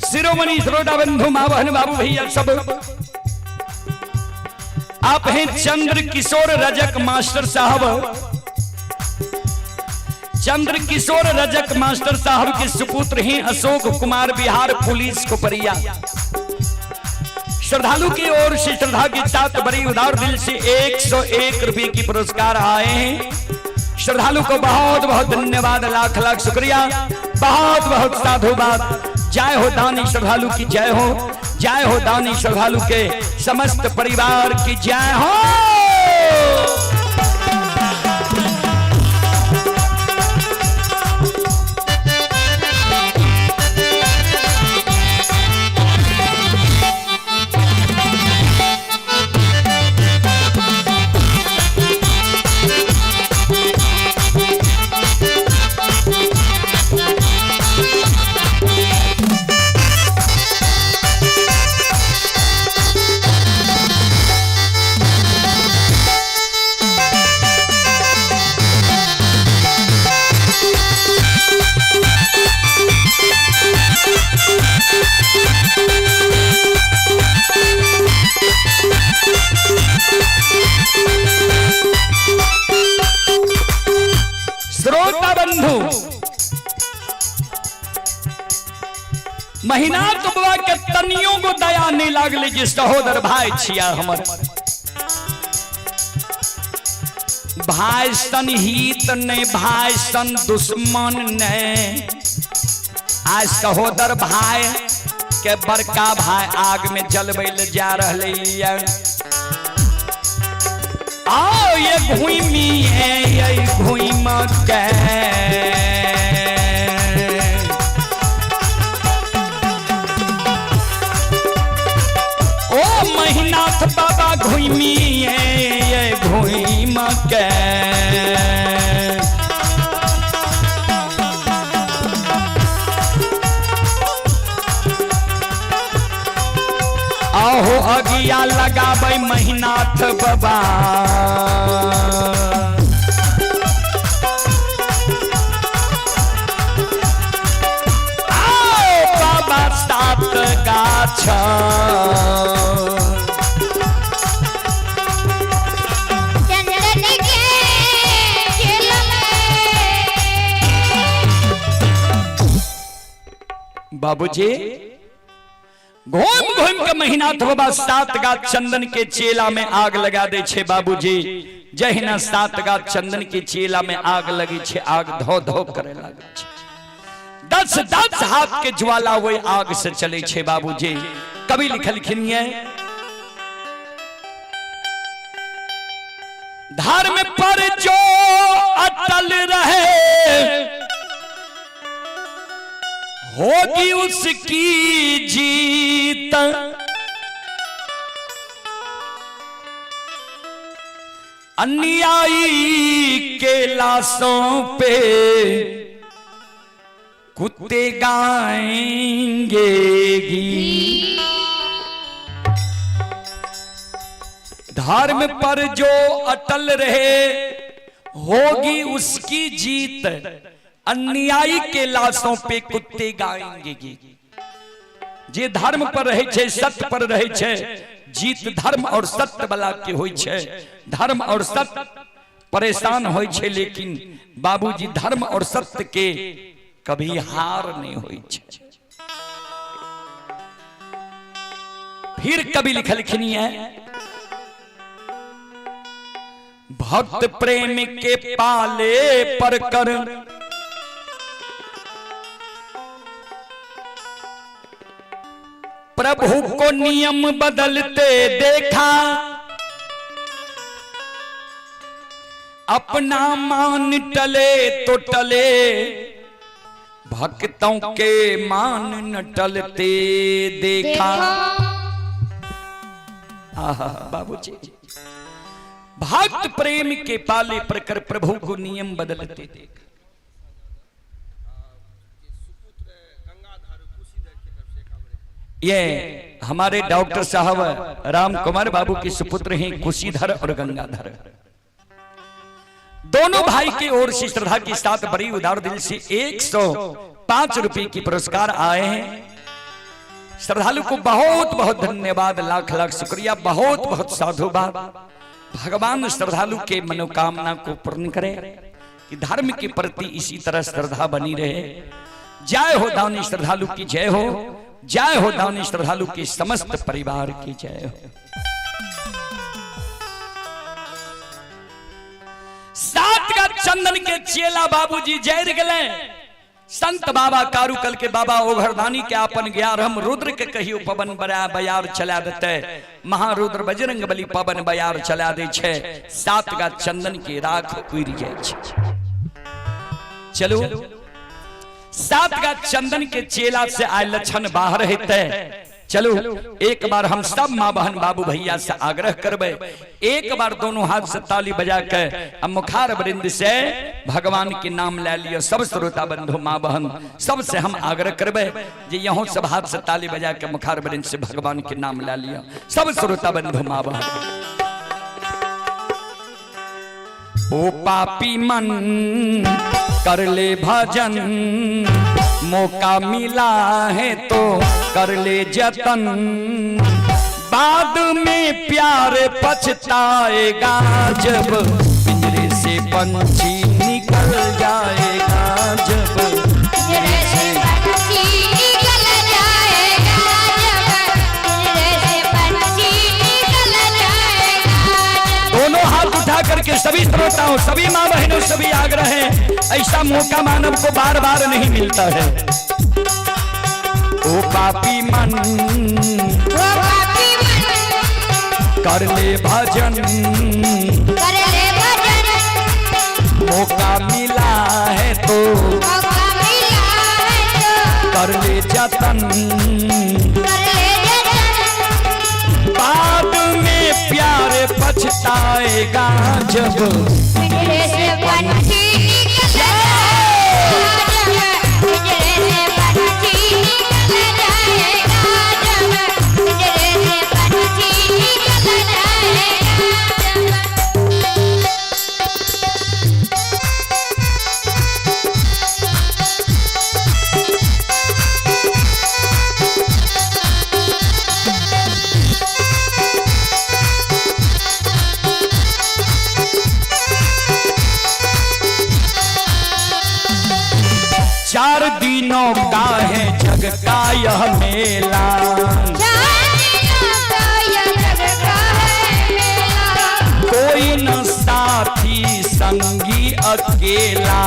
शिरोमणि श्रोता बंधु माँ बहन बाबू भैया सब आप हैं चंद्र किशोर रजक मास्टर साहब। चंद्र किशोर रजक मास्टर साहब के सुपुत्र हैं अशोक कुमार, बिहार पुलिस कोपरिया। श्रद्धालु की ओर से श्रद्धा के साथ बड़ी उदार दिल से 101 रुपए की पुरस्कार आए हैं। श्रद्धालु को बहुत बहुत धन्यवाद, लाख लाख शुक्रिया, बहुत बहुत साधुवाद। जय हो दानी श्रद्धालु की जय हो, जय हो दानी श्रद्धालु के समस्त परिवार की जय हो। श्रोता बंधु, महीना तो बुआ के तनियों को दया नहीं लागले जे सहोदर भाई छिया हमर। भाई सन हित ने, भाई सन दुश्मन ने। आज सहोदर भाई के बड़का भाई आग में जलबैल जा रहे। आओ ये घूमी है, ये घूम के ओ महीनाथ बाबा घूमी है, ये घूम के आहो अगिया लगाबै महीनाथ बाबा। आओ बाबा सात गाछ चंदन के चेल में। बाबूजी घूम घूम के महीनाथ बाबा सात गाछ चंदन के चेला में आग लगा दे छे। बाबूजी जहिना सात गाछ चंदन के चेला में आग लगी छे, आग धो धो करे लगे छे। 10 हाथ के ज्वाला वही आग से चले छे। बाबूजी कवि लिखलखिन धर्म पर जो अटल रहे होगी उसकी जीत। अन्यायी के लाशों पे कुत्ते गाएंगे गीत। धर्म पर जो अटल रहे होगी उसकी जीत। अन्यायी के लाशों पे कुत्ते गाएंगे गीत। जे धर्म पर रहे छे, सत्य पर रहे छे, जीत धर्म और सत्य वाला के होय छे। धर्म और सत्य परेशान होय छे, लेकिन बाबूजी धर्म और सत्य के कभी हार नहीं होय छे। फिर कवि लिखलखिन भक्त प्रेम के पाले पर कर प्रभु को नियम बदलते देखा। अपना मान टले तो टले, भक्तों के मान न टलते देखा। आहा बाबूजी, भक्त प्रेम के पाले पर कर प्रभु को नियम बदलते देखा। ये हमारे डॉक्टर साहब राम कुमार बाबू के सुपुत्र हैं कुशीधर और गंगाधर। दोनों भाई की ओर से श्रद्धा के साथ बड़ी उदार दिल से 105 रुपए की पुरस्कार आए हैं। श्रद्धालु को बहुत बहुत धन्यवाद, लाख लाख शुक्रिया, बहुत बहुत साधुवाद। भगवान श्रद्धालु के मनोकामना को पूर्ण करे कि धर्म के प्रति इसी तरह श्रद्धा बनी रहे। जय हो दानी श्रद्धालु की जय हो, जय हो दानी श्रद्धालु के समस्त परिवार की जय हो। सात का चंदन के चेला बाबूजी जय गले संत बाबा कारुकल के बाबा ओघरदानी के अपन 11 रुद्र के कहियो पवन बयार चला देते, महारुद्र बजरंग बली पवन बयार चला दे छे, 7 का चंदन के राख उड़ जाए छे। चलो 7 का चंदन के चेला से आय लक्षण बाहर हेते। चलो एक बार हम सब माँ बहन बाबू भैया से आग्रह करबे, एक बार दोनों हाथ से ताली बजा के अब मुखार वृंद से भगवान के नाम ले लियो। सब श्रोता बंधु माँ बहन सब से हम आग्रह करबे जे यहाँ सब हाथ से ताली बजा के मुखार वृंद से भगवान के नाम ले लियो। सब श्रोता बंधु माँ बहन। ओ पापी मन कर ले भजन, मौका मिला है तो कर ले जतन, बाद में प्यार पछताएगा जब पिंजरे से पंछी निकल जाएगा, जब पिंजरे से पंछी निकल जाएगा, जब पिंजरे से पंछी निकल जाएगा। दोनों हाथ उठा करके सभी श्रोताओं, सभी माँ बहनों, सभी आग्रह है, ऐसा मौका मानव को बार बार नहीं मिलता है। ओ पापी मन कर ले भजन, कर ले भजन, मौका मिला है तो मौका मिला है तो कर ले जतन, कर ले जतन, बाद में प्यार पछताएगा जब पिंजरे से पंछी निकल जाएगा, जब पिंजरे से पंछी निकल जाएगा, जब पिंजरे से पंछी निकल जाएगा, चार दिनों का है जग का यह मेला, कोई न साथी संगी अकेला,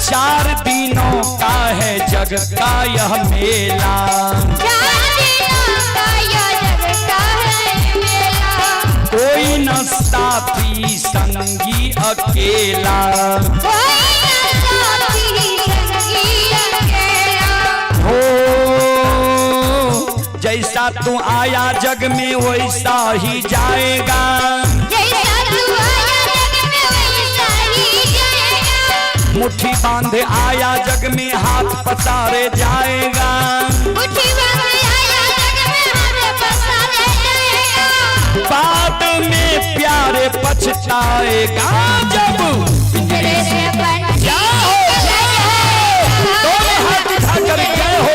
4 दिनों का है जग का यह मेला, कोई न साथी संगी अकेला, हो जैसा तू आया जग में वैसा ही जाएगा, मुट्ठी बांधे आया जग में हाथ पसारे जाएगा, बाद में प्यारे पछताएगा जब पिंजरे से जाओ, दोनों हाथ उठा कर गए हो।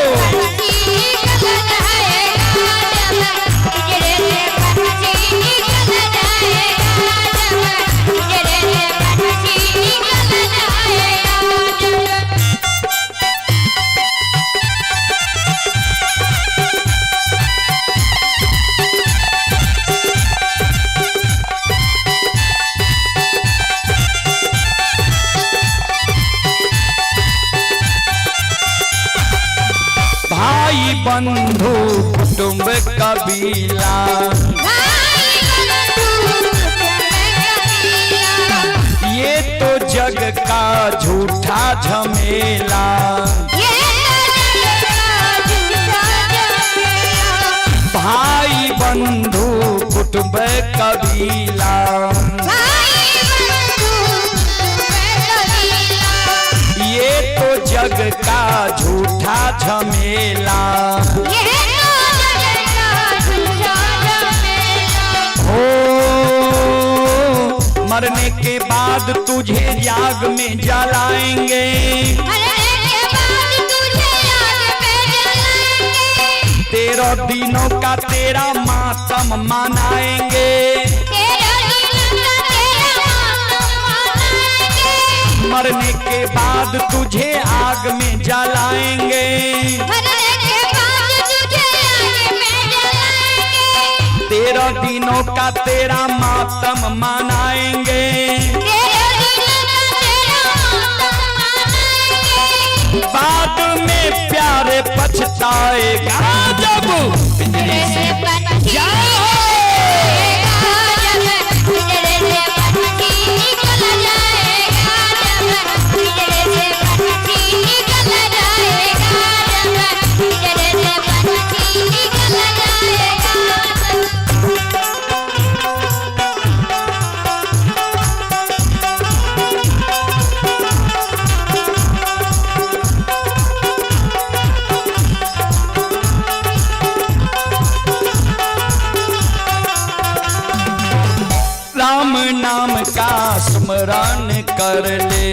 भाई बंधु कुटुंब कबीला, ये तो जग का झूठा झमेला, भाई बंधु कुटुंब कबीला, ये तो जग का झूठा झमेला, हो मरने के बाद तुझे याग में जलाएंगे, दिनों का तेरा मातम मनाएंगे, तेरे दिनों का तेरा मातम मनाएंगे, मरने के बाद तुझे आग में जलाएंगे, मरने के बाद तुझे आग में जलाएंगे, 13 दिनों का तेरा मातम मनाएंगे, तेरे दिनों का तेरा मातम मनाएंगे, बाद में प्यारे पछताएगा जब पिंजरे से पंछी निकलेगा, जब पिंजरे से पंछी निकल जाएगा, जब पिंजरे से पंछी निकल जाएगा, जब पिंजरे से पंछी निकल जाएगा। राम नाम का स्मरण कर ले,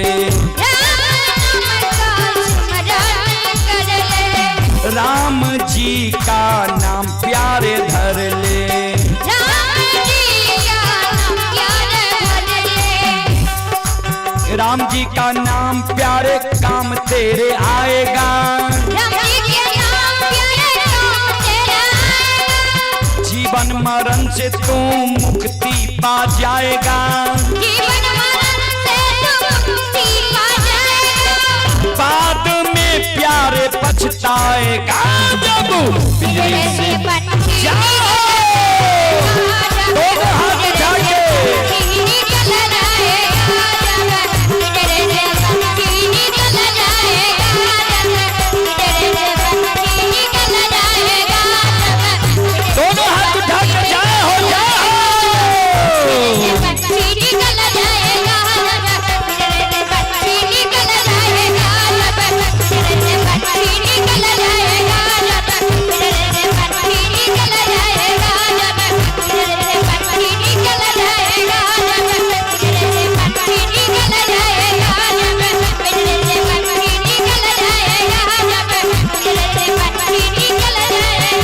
राम जी का नाम प्यारे धर ले, राम जी का नाम प्यारे काम तेरे आएगा, जीवन मरण से तू मुक्ति पा जाएगा, बाद में प्यारे पछताएगा जब पिंजरे से जाओ, दोनों हाथ उठा के दोनों हाथ उठा के जाए हो जाओ,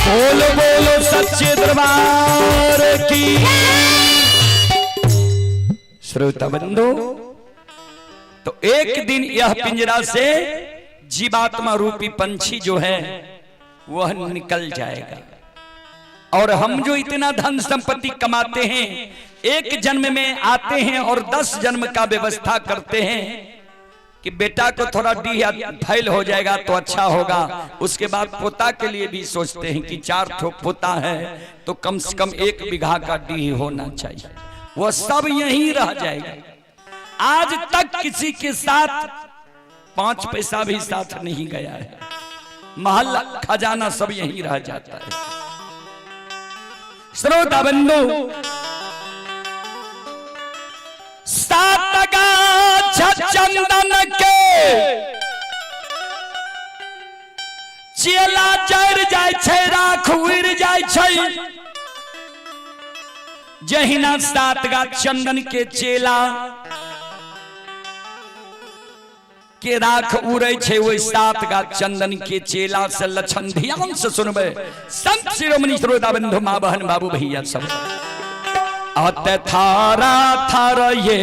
बोलो बोलो सच्चे दरबार की। श्रोता बंधु, तो एक दिन यह पिंजरा से जीवात्मा रूपी पंछी जो है वह निकल जाएगा, और हम जो इतना धन संपत्ति कमाते हैं, एक जन्म में आते हैं और 10 जन्म का व्यवस्था करते हैं कि बेटा को थोड़ा डी फैल हो जाएगा तो अच्छा होगा, उसके बाद पोता के लिए भी सोचते हैं कि 4 ठो पोता है तो कम से कम 1 बीघा का डी होना चाहिए, वह सब यहीं रह जाएगा। आज तक किसी के साथ 5 पैसा भी साथ नहीं गया है, महल खजाना सब यहीं रह जाता है। श्रोता बंधु, 7 गाछ चंदन के चेला जर जाय छै, राख उड़ जाय छै, जहिना 7 गाछ चंदन के चेला के राख उड़े छे, वही 7 गाछ चंदन के चेला से लक्षण ध्यान से सुनबे। संत शिरोमणि श्रोता बंधु, मां बहन बाबू भैया सब अत थारा थार ये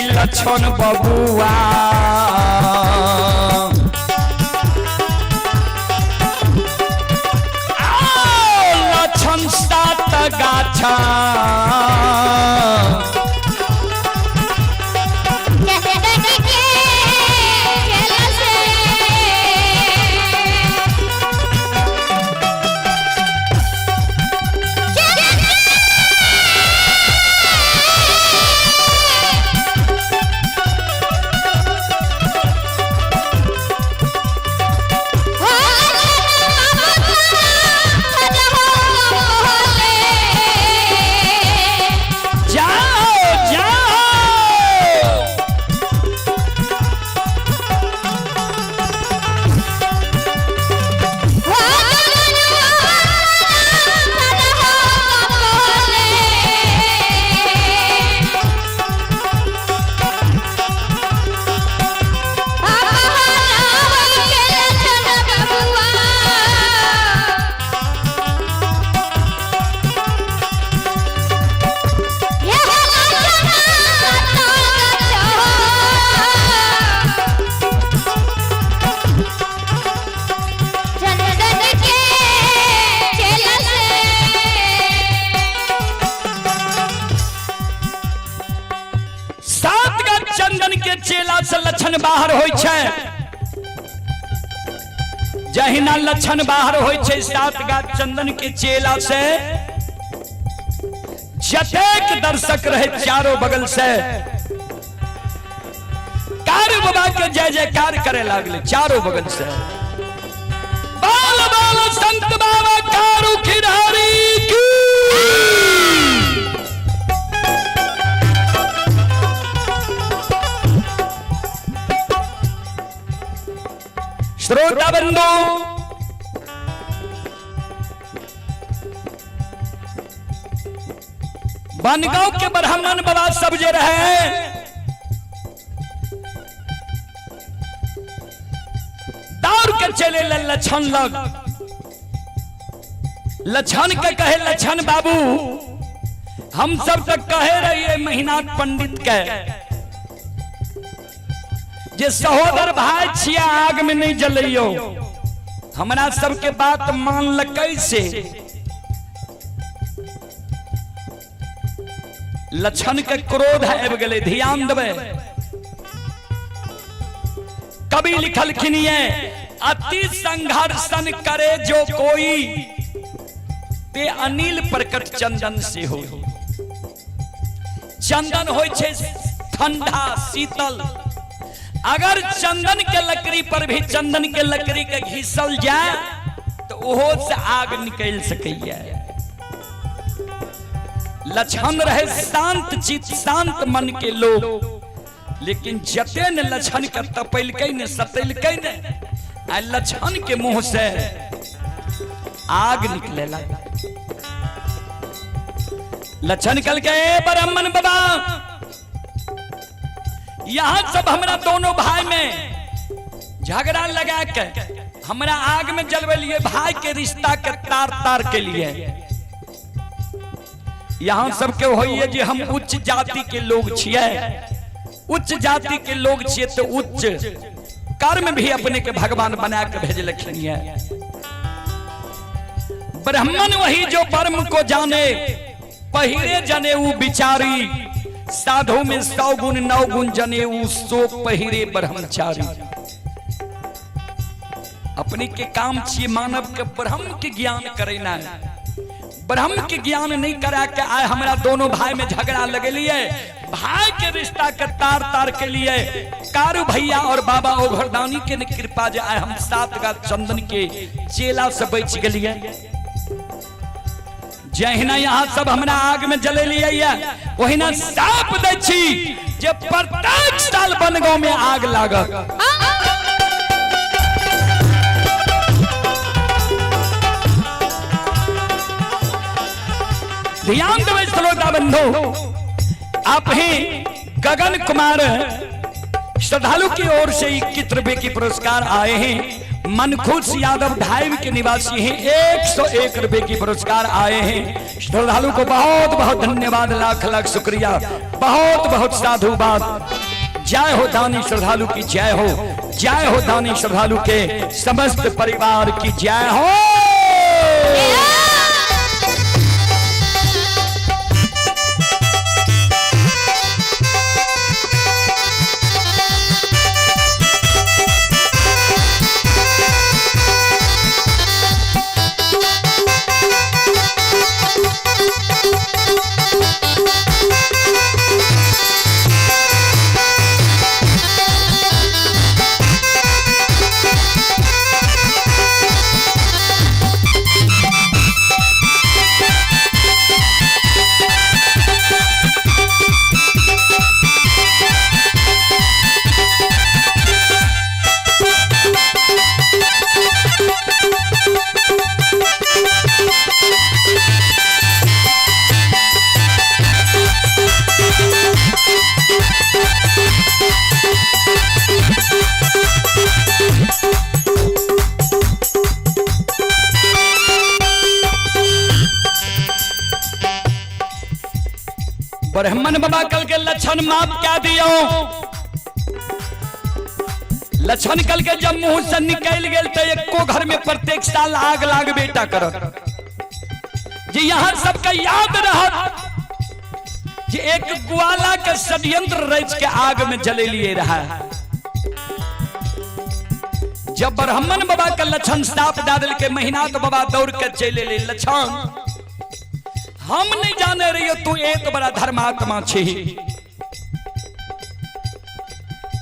लक्षण बबुआ लक्षण 7 गाछा से लक्षण बाहर होय छै, जहिना लक्षण बाहर होय छै 7 गाछ चंदन के चेला से जतेक दर्शक रहे चारों बगल से कार बाबा के जय जयकार करे लागले चारों बगल से। बाल बाल संत बाबा कारू खिरारी की। श्रोता बंधु बनगांव के ब्राह्मण बाबा सब जे रहे दौड़ के चले लक्षण लग। लक्षण के कहे लक्षण बाबू हम सब तक कहे रहिए महीनाथ पंडित के जे सहोदर भाई छिया आग में नहीं जलियो, हमरा सबके बात मान ल कैसे। लक्षण के क्रोध आबि गेलै, ध्यान देबै। कवि लिखलखिन ये अति संघर्षण करे जो कोई ते अनिल प्रकट चंदन से हो। चंदन होय छै ठंडा शीतल, अगर चंदन के लकड़ी पर भी चंदन के लकड़ी के घिसल जाए तो ओहो से आग निकल सकैया। लक्षण रहे शांत चित्त शांत मन के लोग, लेकिन जते ने लक्षण के तपैलकै ने सतैलकै ने आ लक्षण के मुंह से आग निकले लगा। लक्षण कल के ब्राह्मण बाबा यहां सब हमरा दोनों भाई में झगड़ा लगा के हमरा आग में जलवे लिए, भाई के रिश्ता के तार तार के लिए। यहाँ सबके होइए जे हम उच्च जाति के लोग छिए, उच्च जाति के लोग छिए तो उच्च कर्म भी अपने के भगवान बना के भेजलखिन है। ब्राह्मण वही जो कर्म को जाने, पहिरे जने ऊ बिचारी, साधु में 100 गुण 9 गुण जने ऊ सो पहिरे ब्रह्मचारी। अपने के काम छिए मानव के ब्रह्म के ज्ञान करेना, ब्रह्म के ज्ञान नहीं करा के आए हमरा दोनों भाई में झगड़ा लगेलिए। भाई के रिश्ता के तार तार के लिए कारू भैया और बाबा ओघरदानी के कृपा जे आए हम 7 गाछ चंदन के चेला से बच गलिए। जहिना यहाँ सब हमरा आग में जलेलिए वहिना साप दै छी जे प्रत्येक साल बनगांव में आग लागत। ध्यान देवे श्रोता बंधु, आप ही गगन कुमार श्रद्धालु की ओर से 21 रुपए की पुरस्कार आए हैं। मनखुश यादव ढाई के निवासी हैं, 101 रुपए की पुरस्कार आए हैं। श्रद्धालु को बहुत बहुत धन्यवाद, लाख लाख शुक्रिया, बहुत बहुत साधुवाद। जय हो दानी श्रद्धालु की जय हो, जय हो दानी श्रद्धालु के समस्त परिवार की जय हो। ब्राह्मण बाबा कल के लक्षण माप क्या दियो। लक्षण कल के जब मुंह से निकल गए तो एको घर में प्रत्येक साल आग लाग बेटा करत। जी यहाँ सबका याद रहत जे एक ग्वाला के षड्यंत्र रच के आग में जले लिए रहा। जब ब्राह्मण बाबा का लक्षण साफ डाल के महीना तो बाबा दौड़ के चले ले लक्षण हम नहीं जाने रही हो तू एक बड़ा धर्मात्मा छे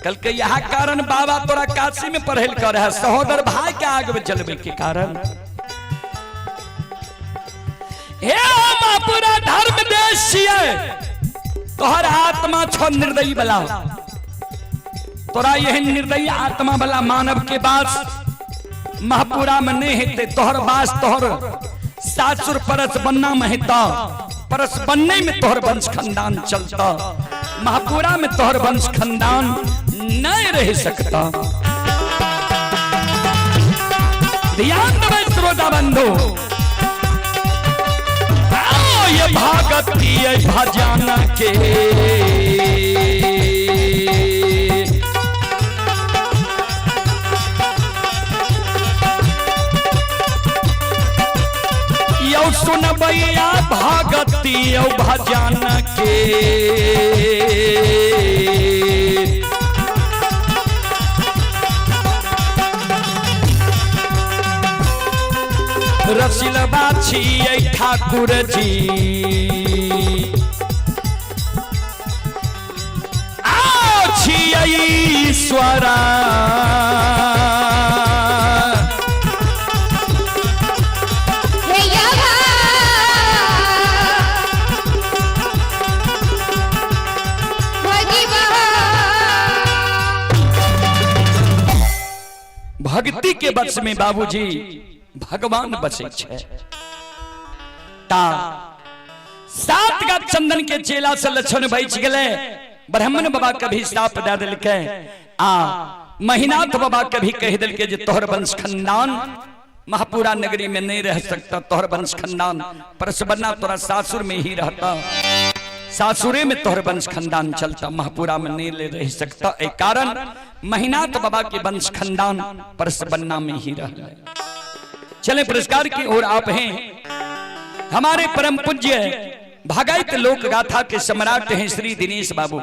कल के यहाँ कारण बाबा तोरा काशी में पढ़ेल कर है सहोदर भाई के आगे में चलबे के कारण हे पूरा धर्म देश तोहर आत्मा छो निर्दयी बला तोरा यह निर्दयी आत्मा वाला मानव के बास महापुरा में नहीं हेते तोहर बास तोहर सासुर परस बनना में हेता परस बनने में तोहर वंश खानदान चलता महापुरा में तोहर वंश खानदान नहीं रह सकता। ध्यान दे श्रोता बंधु ये भागती है भजन के यो सुनबैया भागती यो भजन के रसिल बाछी ठाकुर जी ईश्वरा भक्ति के बस में बाबूजी भगवान बसे छे ता सात का चंदन के चेला से लक्षण बच गए ब्राह्मण बाबा कभी साप दे दिल के आ महीनाथ बाबा कभी कह दिल के जे तोहर वंश खानदान महापुरा नगरी में नहीं रह सकता तोहर वंश खानदान परसबन्ना तोरा सासुर में ही रहता सासुरे में तोहर वंश खानदान चलता महापुरा में नहीं ले रह सकता एक कारण महीनाथ बाबा के वंश खानदान परसबन्ना में ही रह चले पुरस्कार की ओर आप हैं हमारे परम पूज्य भागवत लोक गाथा के सम्राट हैं श्री दिनेश बाबू।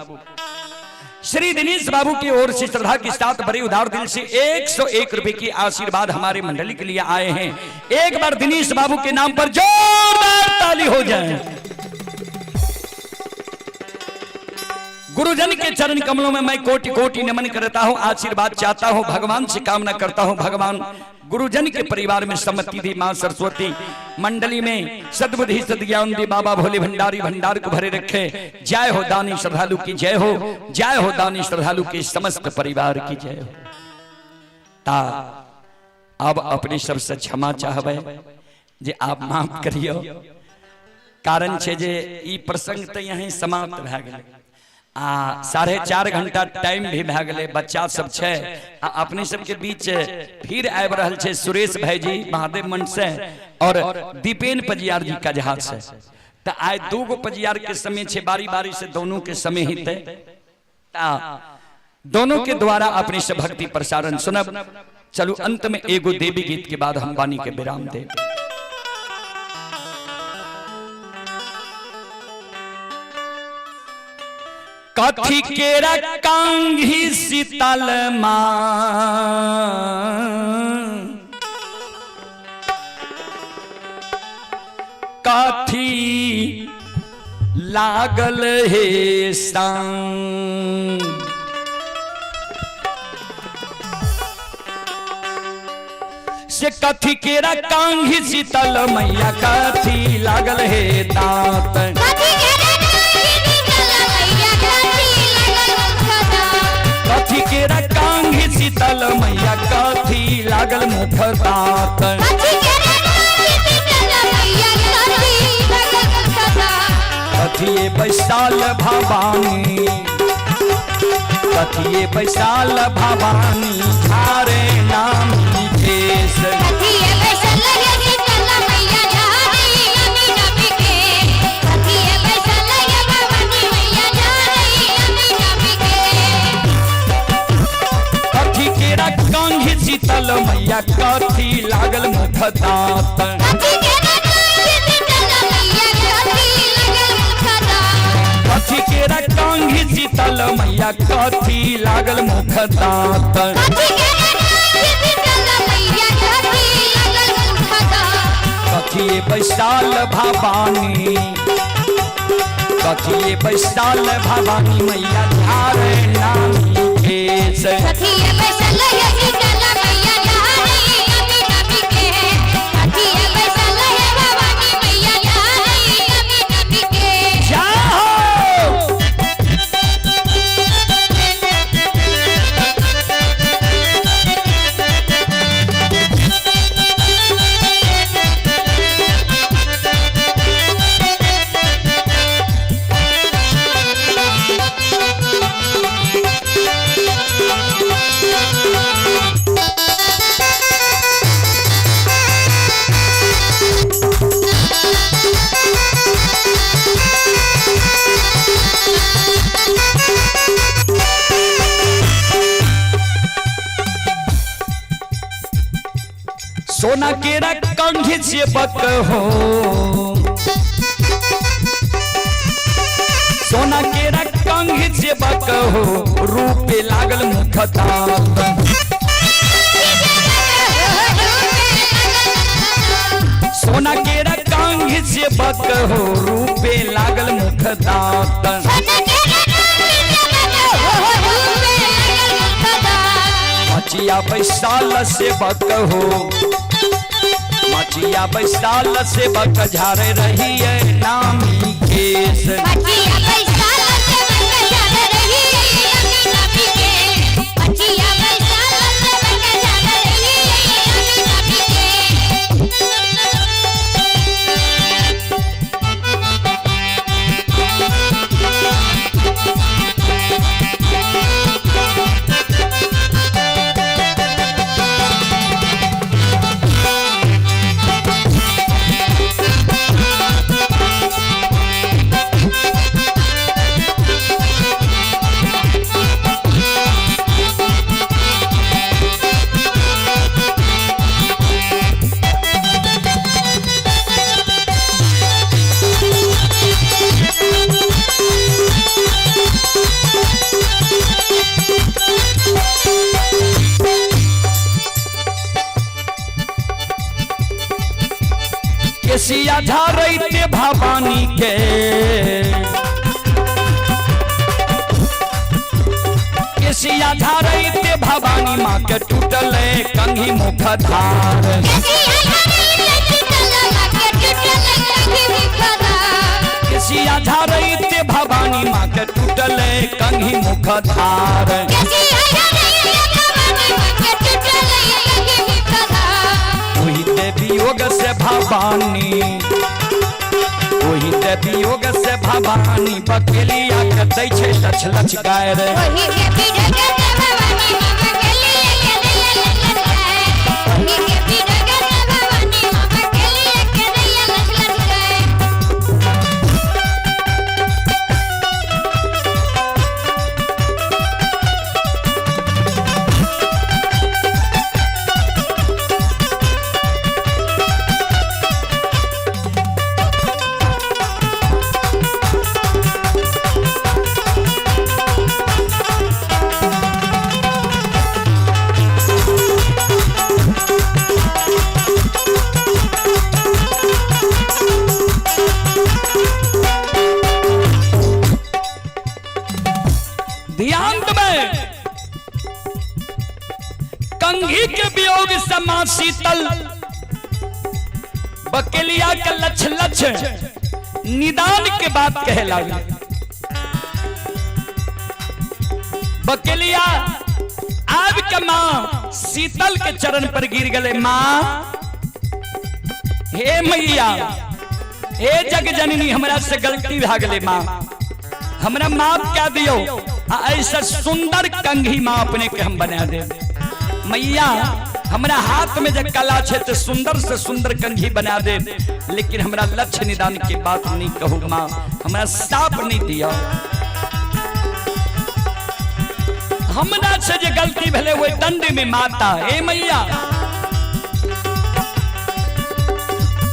श्री दिनेश बाबू की ओर से श्रद्धा के साथ बड़े उदार दिल से 101 रुपए की आशीर्वाद हमारे मंडली के लिए आए हैं। एक बार दिनेश बाबू के नाम पर जोरदार ताली हो जाए। गुरुजन के चरण कमलों में मैं कोटि कोटि नमन करता हूँ, आशीर्वाद चाहता हूँ, भगवान से कामना करता हूँ भगवान गुरुजन के परिवार में सम्मति दी मां सरस्वती, मंडली में सद्बुद्धि सद्ज्ञान दी बाबा भोले भंडारी भंडार को भरे रखे। जय हो दानी श्रद्धालु की जय हो, जय हो दानी श्रद्धालु के समस्त परिवार की जय हो। ता अब अपने सबसे क्षमा चाहबे जे आप माफ करियो, कारण छे जे ई प्रसंग त यहीं समाप्त भ गेल। 4.5 घंटा टाइम भी भ गेले, बच्चा सब छे अपने सब के बीच फिर आब रहल छे सुरेश भाई जी महादेव मंच से और दीपेन पजियार जी का जहाज से। त आय 2 गो पजियार के समय छे, बारी बारी से दोनों के समय ही थे, दोनों के द्वारा अपने से भक्ति प्रसारण सुनब। चलो अंत में एगो देवी गीत के बाद हम वाणी के विराम दे। कथी केरा कांघी शीतल मां कथी लागल हे संग से कथी केरा कांघी शीतल मैया कथी लागल हे दांत कथी केरा कांघी शीतल मैया कथी लागल मुख दांत कथिए बैसाल भवानी कथिए बैसाल भवानी धारे नाम केश कांघी शीतल मैया कथी लागल मुख दांत कथी केरा कांघी शीतल मैया कथी लागल मुख दांत कथिए बैसाल भवानी, कथिए बैसाल भवानी मैया धारे नामी केस। कथिए बैसल है शीतला मैया धारी अभी नबी के, कथिए बैसल है भवानी मैया धारी अभी नबी के। जाओ सोना केरा कंघी से बक हो, सोना केरा कंघी से बक हो, रूपे लागल मुखता। सोना केरा कंघी से बक हो, रूपे लागल मुखता। मचिया बैसाल से बक हो, मचिया बैसाल से बक झारे रही है नामी केस। मचिया बैसाल से बक झारे रही अभी नबी के, मचिया बैसाल से बक झारे रही अभी नबी के। केसिया झारैते भवानी के, केसिया झारैते भवानी माँ के टूटल कंघी मुख धार। केसिया झारैते भवानी माँ के टूटल कंघी मुख धार। वही देवी योग से भवानी, वही देवी योग से भवानी बकेलिया के दै छै लछ लछ गाय रे। कंघी के वियोग से मां शीतल बकेलिया के लछ लछ निदान के बात कहे लगी। बकेलिया आज के मां शीतल के चरण पर गिर गए। मां हे मैया, हे जग जननी, हमरा से गलती भ गई। मां हमरा माफ क्या दियो, ऐसा सुंदर कंघी मां अपने के हम बना दे। मैया हमरा हाथ में जब कला छे तो सुंदर से सुंदर कंघी बना दे, लेकिन हमरा लक्ष्य निदान की बात नहीं कहू। मां हमरा साफ नहीं दिया। हमरा से जो गलती भले वो दंड में माता। हे मैया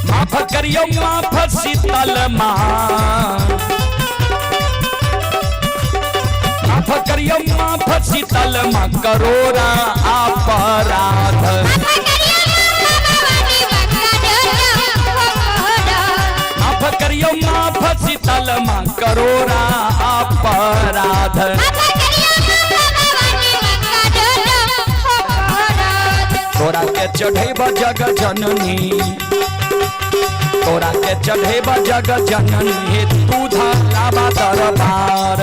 माफ करियो, माफ शीतल मां, माफ करियो माफ शीतल मां, करोड़ा अपराध। करोड़ा अपराध। तोरा के चढ़ेब जग जननी, तोरा के चढ़ेब जग जननी, हे तू धालाबा दरबार।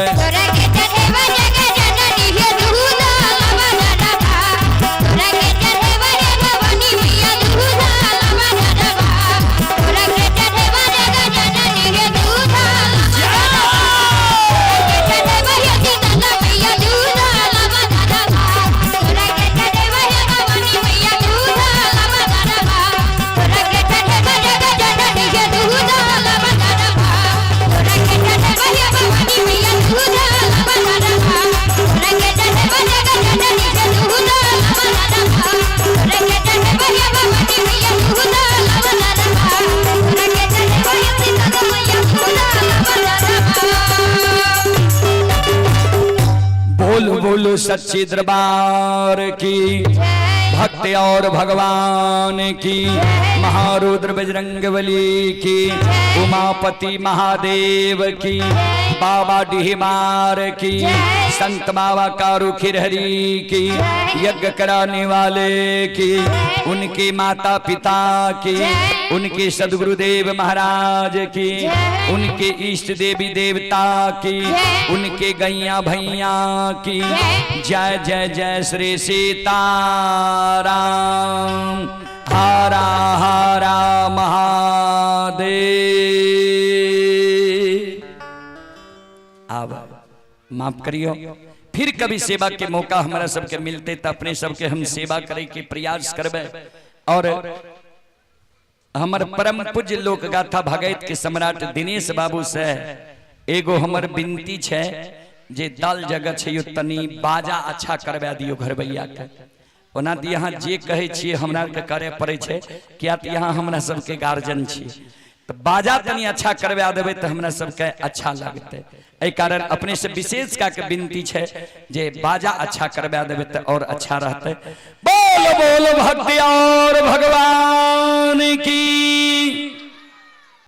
बोल बोल सच्चे दरबार की, भक्त और भगवान की, महारुद्र बजरंगबली की, उमापति महादेव की, बाबा डिहमार की, संत बाबा कारू खिरहरी की, यज्ञ कराने वाले की, उनके माता पिता की, उनके सदगुरुदेव महाराज की, उनके इष्ट देवी देवता की, उनके गैया भैया की। जय जय जय श्री सीताराम। हरा हरा महादेव। अब माफ करियो, फिर कभी सेवा के मौका हमारा सबके मिलते तो अपने सबके हम सेवा करे के प्रयास करबे। और हमर परम पूज्य लोक गाथा भगत के सम्राट दिनेश बाबू से एगो हमर विनती छे, जे दल जगह छै तनी बाजा अच्छा करवा दियो घरबैया के। ओना त यहाँ जे कहे छिए हमरा के करे पड़े छे, किया त यहाँ हमरा सबके गार्जियन छी, तो बाजा तनी अच्छा करवा देबे तो हमरा सबके अच्छा लगते। एहि कारण अपने से विशेष का के विनती छे, जे बाजा अच्छा करवा देबे तो और अच्छा रहते। बोल बोल भक्ति और भगवान की।